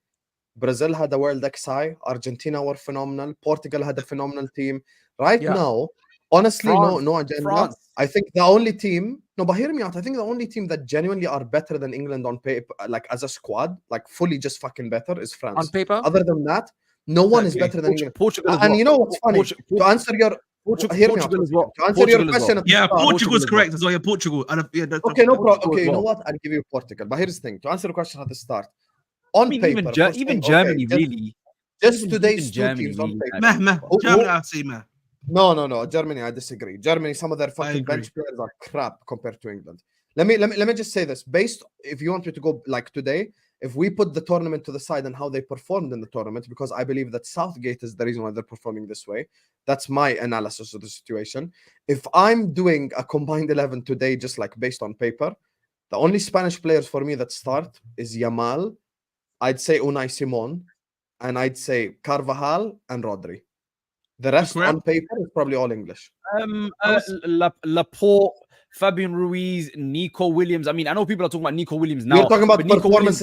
Brazil had a World XI, Argentina were phenomenal, Portugal had a phenomenal team. Right now, honestly, no agenda. France. I think the only team, but hear me out. I think the only team that genuinely are better than England on paper, like as a squad, like fully just fucking better, is France. On paper? Other than that, no one is better than England. Portugal and you know what's funny? To answer your Portugal as well. To answer your question, Portugal is correct as well. Yeah, Portugal. Okay, no problem. Okay, you know what? I'll give you Portugal. But here's the thing: to answer the question at the start, on paper, even Germany, really. Just today's 2 teams on paper. Germany, I'd say, No, Germany, I disagree. Germany, some of their fucking bench players are crap compared to England. Let me just say this. If you want me to go like today, if we put the tournament to the side and how they performed in the tournament, because I believe that Southgate is the reason why they're performing this way. That's my analysis of the situation. If I'm doing a combined 11 today, just like based on paper, the only Spanish players for me that start is Yamal, I'd say Unai Simon, and I'd say Carvajal and Rodri. The rest on paper is probably all English. Laporte, Fabian Ruiz, Nico Williams. I mean, I know people are talking about Nico Williams now. You're talking about performance.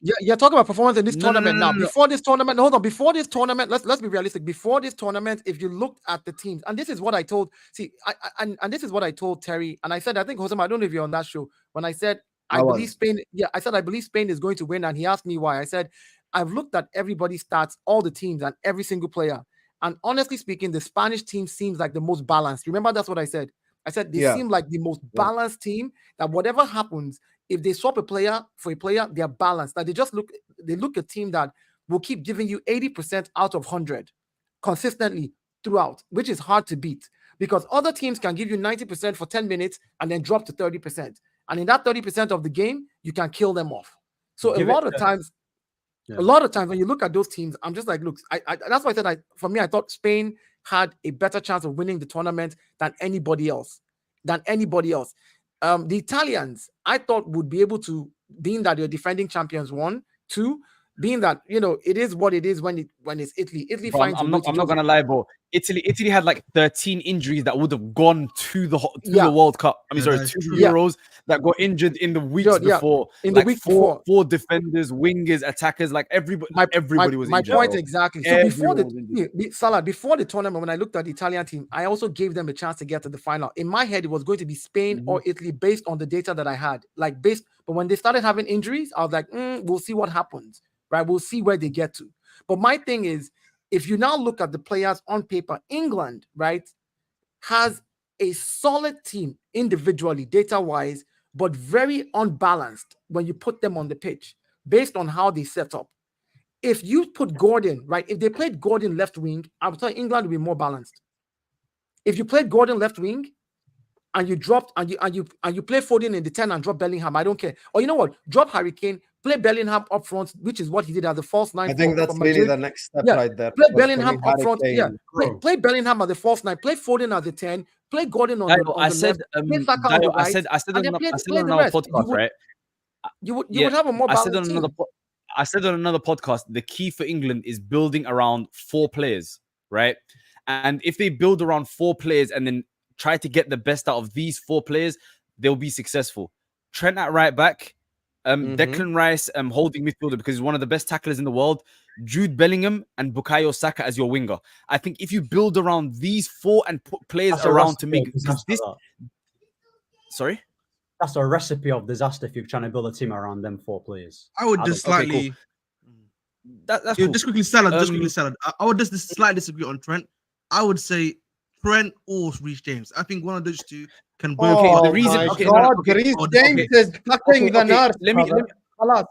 You're talking about performance in this tournament now. Before this tournament, hold on. Before this tournament, let's be realistic. Before this tournament, if you looked at the teams, and this is what I told. And this is what I told Terry, and I said, I think Jose, I don't know if you're on that show. When I said I believe Spain. Yeah, I said I believe Spain is going to win, and he asked me why. I said I've looked at everybody's stats, all the teams, and every single player. And honestly speaking, the Spanish team seems like the most balanced. Remember, that's what I said. I said they seem like the most balanced team, that whatever happens, if they swap a player for a player, they're balanced. Like they look a team that will keep giving you 80% out of 100 consistently throughout, which is hard to beat because other teams can give you 90% for 10 minutes and then drop to 30%. And in that 30% of the game, you can kill them off. So a lot of times when you look at those teams, I'm just like, look, I that's why I said for me, I thought Spain had a better chance of winning the tournament than anybody else. The Italians, I thought, would be able to, being that they're defending champions, 1, 2, being that, you know, it is what it is when it's Italy. Italy finds I'm not gonna lie, bro. Italy had like 13 injuries that would have gone to the World Cup. I mean, sorry, 2 Euros that got injured in the weeks before. In the week before, 4 defenders, wingers, attackers, like everybody was injured. My point exactly. So before the tournament, when I looked at the Italian team, I also gave them a chance to get to the final. In my head, it was going to be Spain or Italy based on the data that I had. But when they started having injuries, I was like, we'll see what happens. Right? We'll see where they get to. But my thing is, if you now look at the players on paper, England, right, has a solid team individually, data-wise, but very unbalanced when you put them on the pitch based on how they set up. If you put Gordon, right, if they played Gordon left wing, I would tell you England would be more balanced. If you played Gordon left wing and you dropped and you play Foden in the 10 and drop Bellingham, I don't care. Or you know what? Drop Harry Kane, play Bellingham up front, which is what he did as the false 9. I think that's really the next step right there. Play Bellingham up front. Play Bellingham as the false 9. Play Foden as the 10. Play Gordon on the left. Play Saka on the right. I said on another podcast, right? You would have a more balanced team. I said on another podcast, the key for England is building around 4 players, right? And if they build around 4 players and then try to get the best out of these 4 players, they'll be successful. Trent at right back, Declan Rice holding midfielder because he's one of the best tacklers in the world, Jude Bellingham and Bukayo Saka as your winger. I think if you build around these 4 and put players around to make this. Sorry? That's a recipe of disaster if you're trying to build a team around them 4 players. I would just slightly... Cool. That's cool. Just quickly, Salad. I would just slightly disagree on Trent. I would say Trent or Reece James. I think one of those 2 can both. The reason, Reece James is cutting the nerve. Let me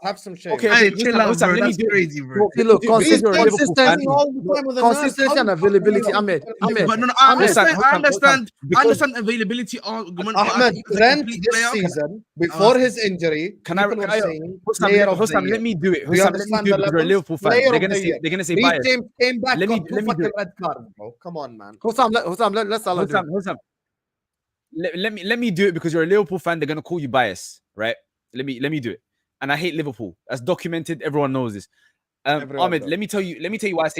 have some shade. Chill out, bro. That's crazy, bro. Look, consistency and availability. Ahmed. But no, I understand availability argument. Ahmed, Trent this season, before his injury, Hussam, let me do it. Hussam, let me do it because you're a Liverpool fan. They're gonna say bias. James came back. Let me do it. Red card, bro. Come on, man. Hussam, let's Hussam. Let me do it because you're a Liverpool fan. They're gonna call you bias, right? Let me do it. And I hate Liverpool. That's documented. Everyone knows this. Ahmed, let me tell you why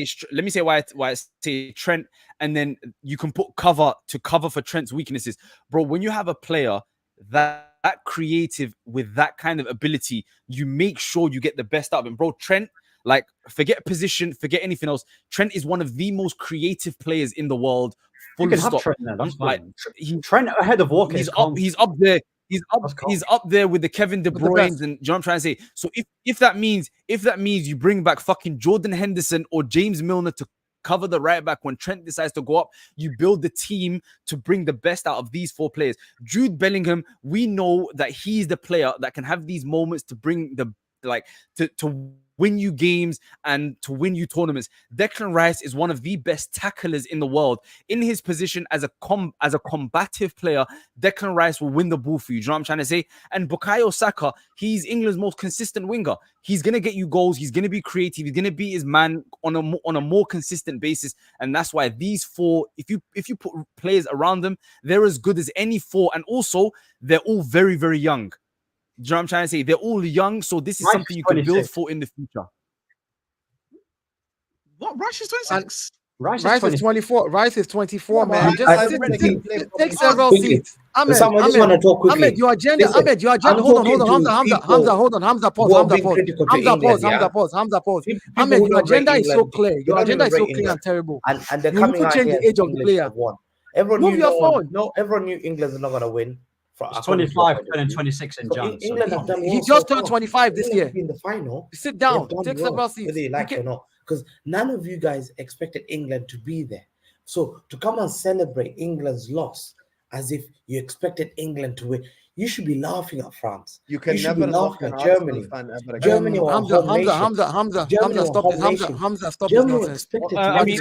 I say Trent, and then you can put cover for Trent's weaknesses, bro. When you have a player that creative with that kind of ability, you make sure you get the best out of him, bro. Trent, like, forget position, forget anything else. Trent is one of the most creative players in the world. Full stop. Trent, that's fine. Trent ahead of Walker. He's up there. He's up there with the Kevin De Bruyne's, and you know what I'm trying to say. So if that means you bring back fucking Jordan Henderson or James Milner to cover the right back when Trent decides to go up, you build the team to bring the best out of these 4 players. Jude Bellingham, we know that he's the player that can have these moments to bring to win you games and to win you tournaments. Declan Rice is one of the best tacklers in the world. In his position as a combative player, Declan Rice will win the ball for you. Do you know what I'm trying to say? And Bukayo Saka, he's England's most consistent winger. He's going to get you goals. He's going to be creative. He's going to be his man on a more consistent basis. And that's why these 4, if you put players around them, they're as good as any 4. And also, they're all very, very young. Do you know what I'm trying to say? They're all young, so this is something you can build for in the future. What? Rice is 26? Rice is 24. Rice is 24, man. Take several seats. Ahmed, your agenda. Hold on. Hamza, pause. Ahmed, your agenda is so clear. Your agenda is so clear and terrible. And they're coming out. You need to change the age of the player. Everyone knew everyone knew England's not going to win. 25 and 26 in Jan. He just turned 25 this year. In the final, sit down, take several seats. Whether you like it or not, because none of you guys expected England to be there. So to come and celebrate England's loss as if you expected England to win, You should be laughing at France. You can should never be laugh laughing an at Germany. Arsenal fan ever again. Germany or Hamza, home nation. Hamza, stop this. Hamza, stop this Germany were nonsense. expected I to mean,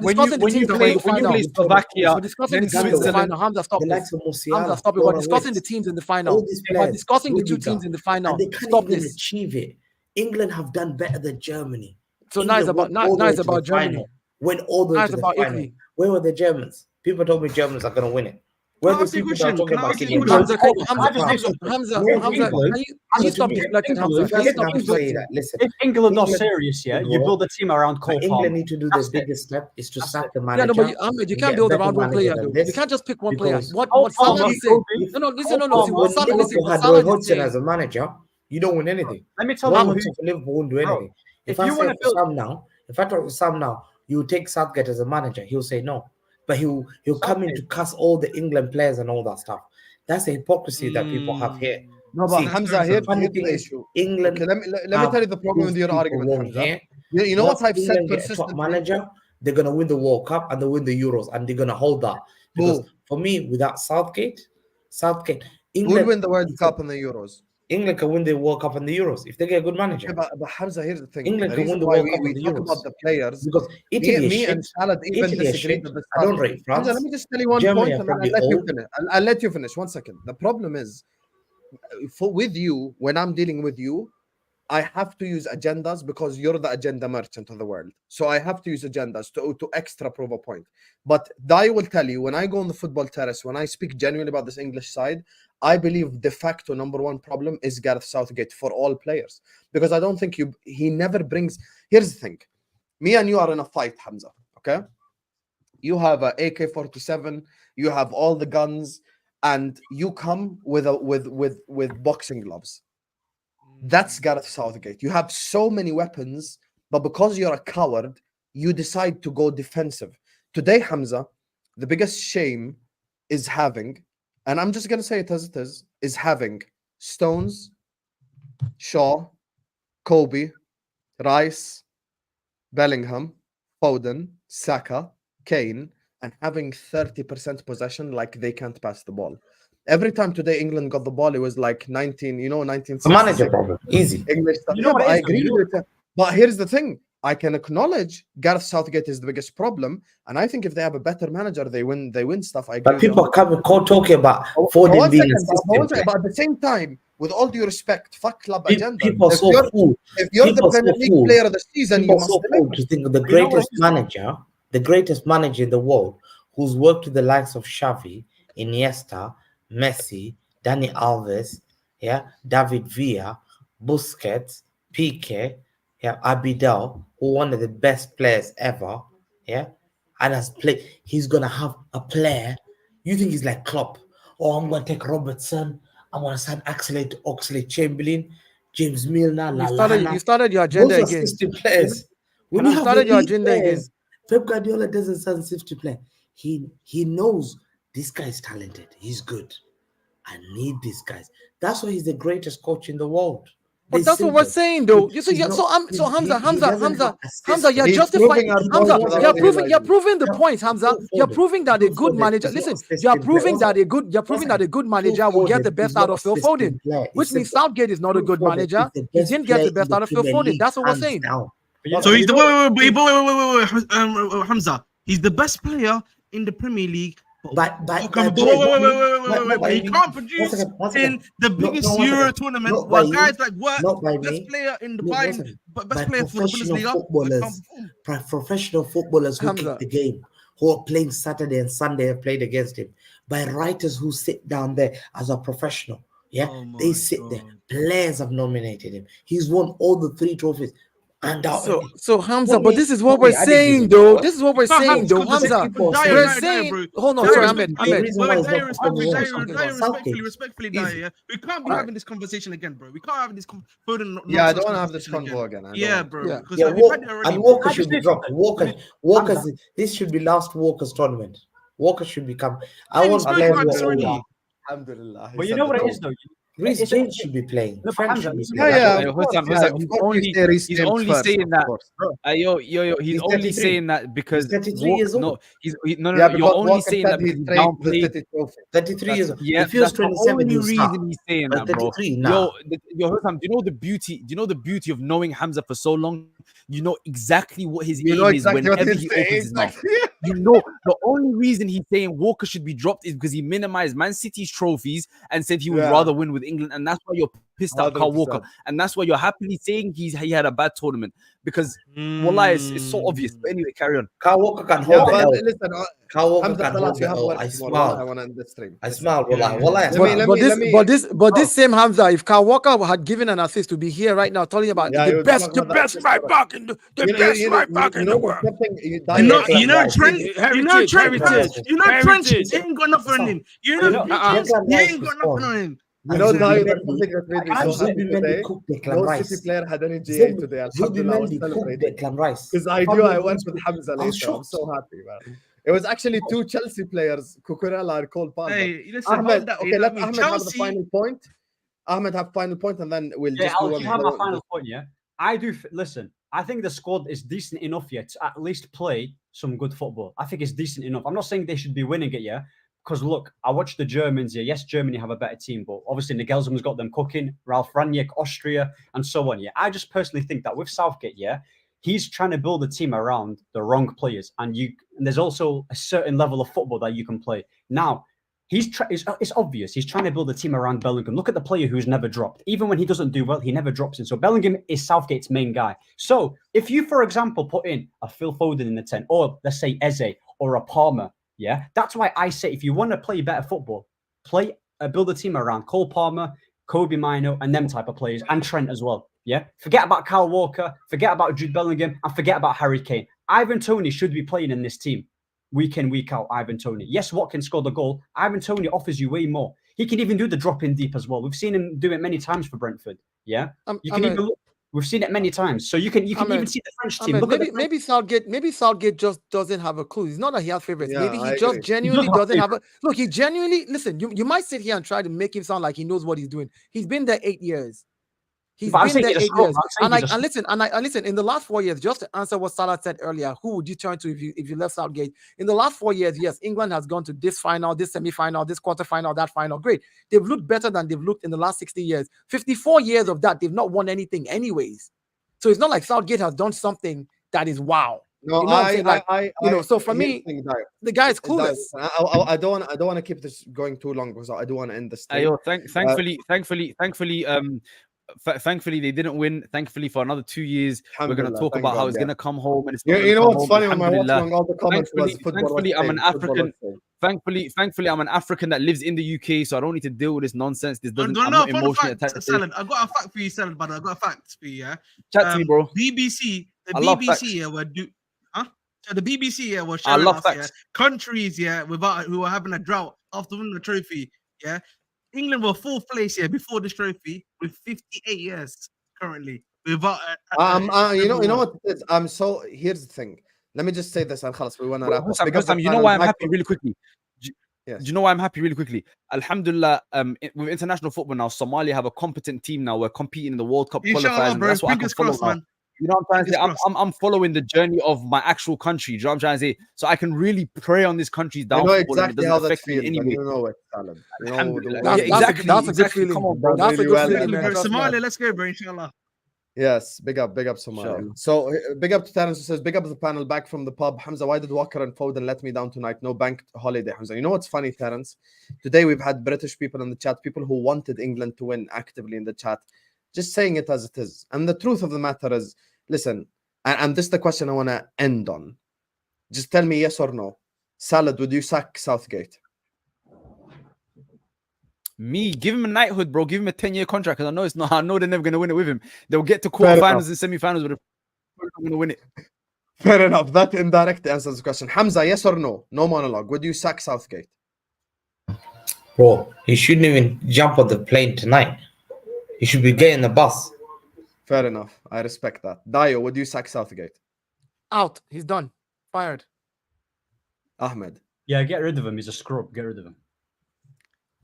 We're discussing the when you teams that play were in the final. Slovakia, We're discussing then the teams in the Switzerland, final. Hamza, stop the this. likes of Musiala, Hamza, stop it. We're Flora discussing the Wirtz, teams in the all final. these We're players, discussing the two Rudiger, teams in the final. and they can't Stop even this. achieve it. England have done better than Germany. So now it's about Germany. Went all the way to the about final. Italy. Where were the Germans? People told me Germans are going to win it. Where Can I the ask you a people that are question? talking Can I about ask you a killing question? Hamza, Where can you stop deflecting, Hamza? If Can you you stop have to say deflecting? that, listen. If England are England- serious, yeah, you build a team around Cole England Palmer. need to do That's the it. biggest step is to That's sack it. the Yeah, manager. no, but Ahmed, you and can't get build better around one manager player, than though. this, You can't just pick one player. because What Cole Salah Palmer, is saying. Kobe, No, listen, Cole no. See Palmer. what when Salah is Liverpool saying. What had Salah Roy is Hodgson saying. as a manager, you don't win anything. Let me tell Roy you who. Hodgson for Liverpool won't do Bro, anything. if If I you say wanna to build- Sam now, if I talk to Sam now, you take Southgate as a manager, he'll say no. But he'll come in to cuss all the England players and all that stuff. That's the hypocrisy that people have here. No, but See, Hamza, the here's funny the thing is, issue. England Okay, let me tell you the problem with your argument, Hamza. Here. You know Once what I've said England get a top consistently? manager, they're gonna win the World Cup and they win the Euros, and they're gonna hold that. Because for me, without Southgate, Who'll England win the World Cup and the Euros? England can win the World Cup and the Euros if they get a good manager. Yeah, but Hamza, here's the thing. England The can reason win the why World Cup we and the talk Euros. about the players, Because Italy is me shit. and Saad even Italy is disagreed shit. at the I start. don't rate France. Hamza, let me just tell you one Germany point are and then probably I'll let you old. finish. I'll let you finish. 1 second. The problem is, with you, when I'm dealing with you, I have to use agendas because you're the agenda merchant of the world. So I have to use agendas to extra prove a point. But Dayo will tell you, when I go on the football terrace, when I speak genuinely about this English side, I believe de facto number one problem is Gareth Southgate for all players. Because I don't think he never brings... Here's the thing. Me and you are in a fight, Hamza. Okay? You have a AK-47, you have all the guns, and you come with boxing gloves. That's Gareth Southgate. You have so many weapons, but because you're a coward, you decide to go defensive. Today, Hamza, the biggest shame is having, and I'm just going to say it as it is having Stones, Shaw, Kobe, Rice, Bellingham, Foden, Saka, Kane, and having 30% possession like they can't pass the ball. Every time today England got the ball, it was like 1966. The manager problem. Easy. English stuff. You know what I it is, though? agree You know- with that. But here's the thing. I can acknowledge Gareth Southgate is the biggest problem. And I think if they have a better manager, they win stuff. I agree. But people with come talking about you. Foden being a But system player. but at the same time, with all due respect, fuck club agenda. People are If so you're, fool. if you're the People are so Premier League fool. player of the season, People you are so must fool deliver. to think of the You know what greatest it is? manager in the world, who's worked with the likes of Xavi, Iniesta, Messi, Dani Alves, David Villa, Busquets, Piqué, Abidal, who one of the best players ever, and has played. He's gonna have a player. You think he's like Klopp? Oh, I'm gonna take Robertson. I'm gonna sign Oxlade-Chamberlain, James Milner. You started your agenda Those are again. 60 players. When You you have started your elite agenda again. players, Pep Guardiola doesn't sign 50 players. He knows this guy is talented. He's good. I need these guys. That's why he's the greatest coach in the world. But that's what we're saying, though. You see, Hamza, you're He's justifying. proving our Hamza, point without you're realizing. proving the point, Hamza. You're proving that a good manager. Listen, you're proving that a good manager will get the best out of Phil Foden, which means Southgate is not a good manager. He didn't get the best out of Phil Foden. That's what we're saying. So he's the wait, Hamza. He's the best player in the Premier League. Wait. He can't produce in the biggest Euro tournament where guys like best player in the best player for the Bundesliga. Professional footballers who kick the game, who are playing Saturday and Sunday have played against him, by writers who sit down there as a professional. They sit there. Players have nominated him. He's won all the 3 trophies. So Hamza, but this is what we're saying, though. This is what we're saying, though, Hamza. We're saying, hold on, sorry, Ahmed. Respectfully, Dayo, we can't be having this conversation again, bro. We can't have this. Yeah, I don't want to have this convo again. Yeah, bro. And Walker should be dropped. Walker. This should be last Walker's tournament. Walker should become. I want players who are older. Alhamdulillah. But you know what it is, though? Reece James should be playing. No, Trent Hamza, should be yeah, playing. Yo, Hussam, he's only saying that. He's only saying that because 33 years old. no, Yeah, you're because only Walker saying said that he because he trained the downplayed. City Trophy. 33 years old. Yeah, If he was that's the 27, only he'll start. reason he's saying But that, bro. 33, nah. Yo, Hussam, do you know the beauty? Do you know the beauty of knowing Hamza for so long? You know exactly what his You aim know is exactly what whenever he's he saying. opens his mouth. Exactly. You know, the only reason he's saying Walker should be dropped is because he minimized Man City's trophies and said he would Yeah. rather win with England, and that's why you're pissed at Kyle Walker, 100%. and that's why you're happily saying he had a bad tournament because wallah, it's so obvious. But anyway, carry on. Kyle Walker can Yeah, hold the but L. listen, Kyle Walker Hamza, can Salah, hold you the have L. work I tomorrow. I smile. want to end the stream. I Listen. smile. Wallah, I smile. But this same Hamza, if Kyle Walker had given an assist to be here right now, telling about Yeah, he the would best talk about that assist, right bro. back in the best right back in the world. You know Trent. You know Trent. Heritage. You know Trent. Heritage. He ain't got nothing on him. You know Trent. he ain't got nothing on him. You know, And Dayo, Zubimendi- that's something that made me and so happy Zubimendi today. cooked Declan No Rice. City player had any GA today. Alhamdulillah, I was Zubimendi cooked celebrating. Declan Rice. Because I knew I went with Hamza I was later. I'm shocked. so happy, man. It was actually two Chelsea players, Cucurella and Cole Palmer. Hey, listen, hold Ahmed, that. okay, You know let what I mean? Ahmed have the Chelsea. final point. Ahmed have final point, and then we'll Yeah, just do I'll one. have my final point. Yeah, I do. Listen, I think the squad is decent enough yet to at least play some good football. I think it's decent enough. I'm not saying they should be winning it, yeah. Because look, I watched the Germans here. Yes, Germany have a better team, but obviously Nagelsmann's got them cooking. Ralf Rangnick, Austria, and so on. Yeah, I just personally think that with Southgate, yeah, he's trying to build a team around the wrong players, and there's also a certain level of football that you can play. Now, it's obvious he's trying to build a team around Bellingham. Look at the player who's never dropped. Even when he doesn't do well, he never drops in. So Bellingham is Southgate's main guy. So if you, for example, put in a Phil Foden in the 10, or let's say Eze or a Palmer, yeah, that's why I say if you want to play better football, build a team around Cole Palmer, Kobe Mino, and them type of players, and Trent as well. Yeah, forget about Kyle Walker, forget about Jude Bellingham, and forget about Harry Kane. Ivan Toney should be playing in this team week in, week out. Ivan Toney. Yes, Watkins scored the goal. Ivan Toney offers you way more. He can even do the drop in deep as well. We've seen him do it many times for Brentford. Yeah, we've seen it many times. So you can even see the French team. Maybe Southgate just doesn't have a clue. It's not that he has favorites. Yeah, maybe he I just agree. genuinely doesn't have a look. He genuinely listen. You might sit here and try to make him sound like he knows what he's doing. He's been there 8 years. He's But I'm been saying there he's a 8 scrub. years. I'm saying And he's a listen, in the last 4 years, just to answer what Salah said earlier, who would you turn to if you left Southgate? In the last 4 years, yes, England has gone to this final, this semi-final, this quarter-final, that final. Great. They've looked better than they've looked in the last 60 years. 54 years of that, they've not won anything anyways. So it's not like Southgate has done something that is wow. No, you know what I'm saying? So for me, the guy is clueless. I don't want to keep this going too long because I do want to end this. Thankfully, they didn't win. Thankfully, for another 2 years, we're going to talk about how he's going to come home. And it's you know what's funny when I watch all the comments was thankfully, I'm an African. Thankfully, I'm an African that lives in the UK, so I don't need to deal with this nonsense. This doesn't. I'm not emotionally attached. Salad, I got a fact for you, Salad, but I got a fact for you. Yeah, chat to me, bro. BBC, So the BBC was showing us countries who are having a drought after winning the trophy. Yeah, England were 4th place here before this trophy with 58 years currently. Without you know what it is? Here's the thing. Let me just say this, and we want to wrap up. You know why I'm happy really quickly? Do you know why I'm happy really quickly? Alhamdulillah, with international football now, Somalia have a competent team now. We're competing in the World Cup qualifiers. That's what I can follow now. You know what I'm trying to say? I'm following the journey of my actual country. Do you know what I'm trying to say? So I can really prey on this country's downfall. You know exactly how that feels. Anyway. You know it, Salam. That's a good feeling. Come on, bro. That's a good feeling. Somalia, let's go, bro. Inshallah. Yes, big up Somalia. Sure. So big up to Terence who says, big up the panel back from the pub. Hamza, why did Walker and Foden let me down tonight? No bank holiday, Hamza. You know what's funny, Terence? Today we've had British people in the chat, people who wanted England to win actively in the chat, just saying it as it is. And the truth of the matter is, listen, and this is the question I want to end on. Just tell me yes or no. Salad, would you sack Southgate? Me, give him a knighthood, bro. Give him a 10-year contract because I know they're never going to win it with him. They'll get to quarterfinals and semi-finals, but they're not going to win it. Fair enough. That indirectly answers the question. Hamza, yes or no? No monologue. Would you sack Southgate? Bro, he shouldn't even jump on the plane tonight. He should be getting the bus. Fair enough. I respect that. Dayo, would you sack Southgate? Out. He's done. Fired. Ahmed. Yeah, get rid of him. He's a scrub. Get rid of him.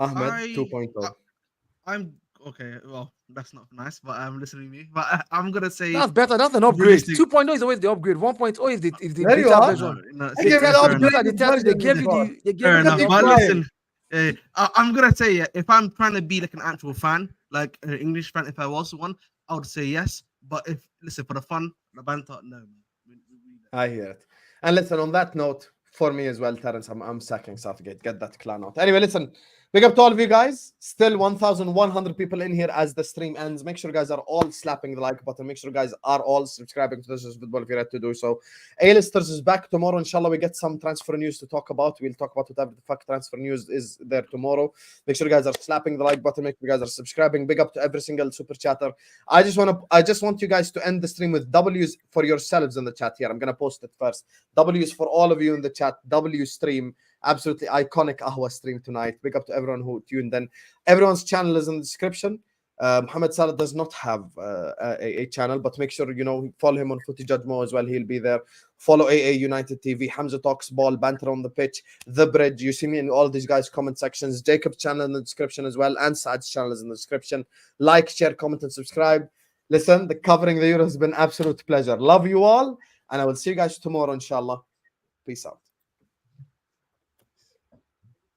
Ahmed 2.0. okay, well, that's not nice, but listening to me. But I'm gonna say that's better. That's an upgrade. 2.0 is always the upgrade. 1.0 is the There you beta are. version. I gave you the These are upgraded the test. They gave you version. the. They gave fair you enough. the But upgrade. listen, I'm gonna say if I'm trying to be like an actual fan, like an English fan, if I was one, I would say yes. But if listen for the fun, the banter, no. I hear it. And listen, on that note, for me as well, Terence, I'm sacking Southgate. Get that clan out. Anyway, listen, big up to all of you guys. Still 1,100 people in here as the stream ends. Make sure guys are all slapping the like button. Make sure guys are all subscribing to This Is Football if you're ready to do so. A-Listers is back tomorrow. Inshallah, we get some transfer news to talk about. We'll talk about whatever the fuck transfer news is there tomorrow. Make sure guys are slapping the like button. Make sure guys are subscribing. Big up to every single super chatter. I just want you guys to end the stream with W's for yourselves in the chat here. I'm gonna post it first. W's for all of you in the chat. W stream. Absolutely iconic Ahwa stream tonight. Big up to everyone who tuned in. Everyone's channel is in the description. Mohammed Saad does not have a channel, but make sure follow him on Footy Judgmo as well. He'll be there. Follow AA United TV, Hamza Talks Ball, Banter on the Pitch, The Bridge. You see me in all these guys' comment sections. Jacob's channel in the description as well, and Saad's channel is in the description. Like, share, comment, and subscribe. Listen, the covering the Euro has been absolute pleasure. Love you all, and I will see you guys tomorrow, inshallah. Peace out.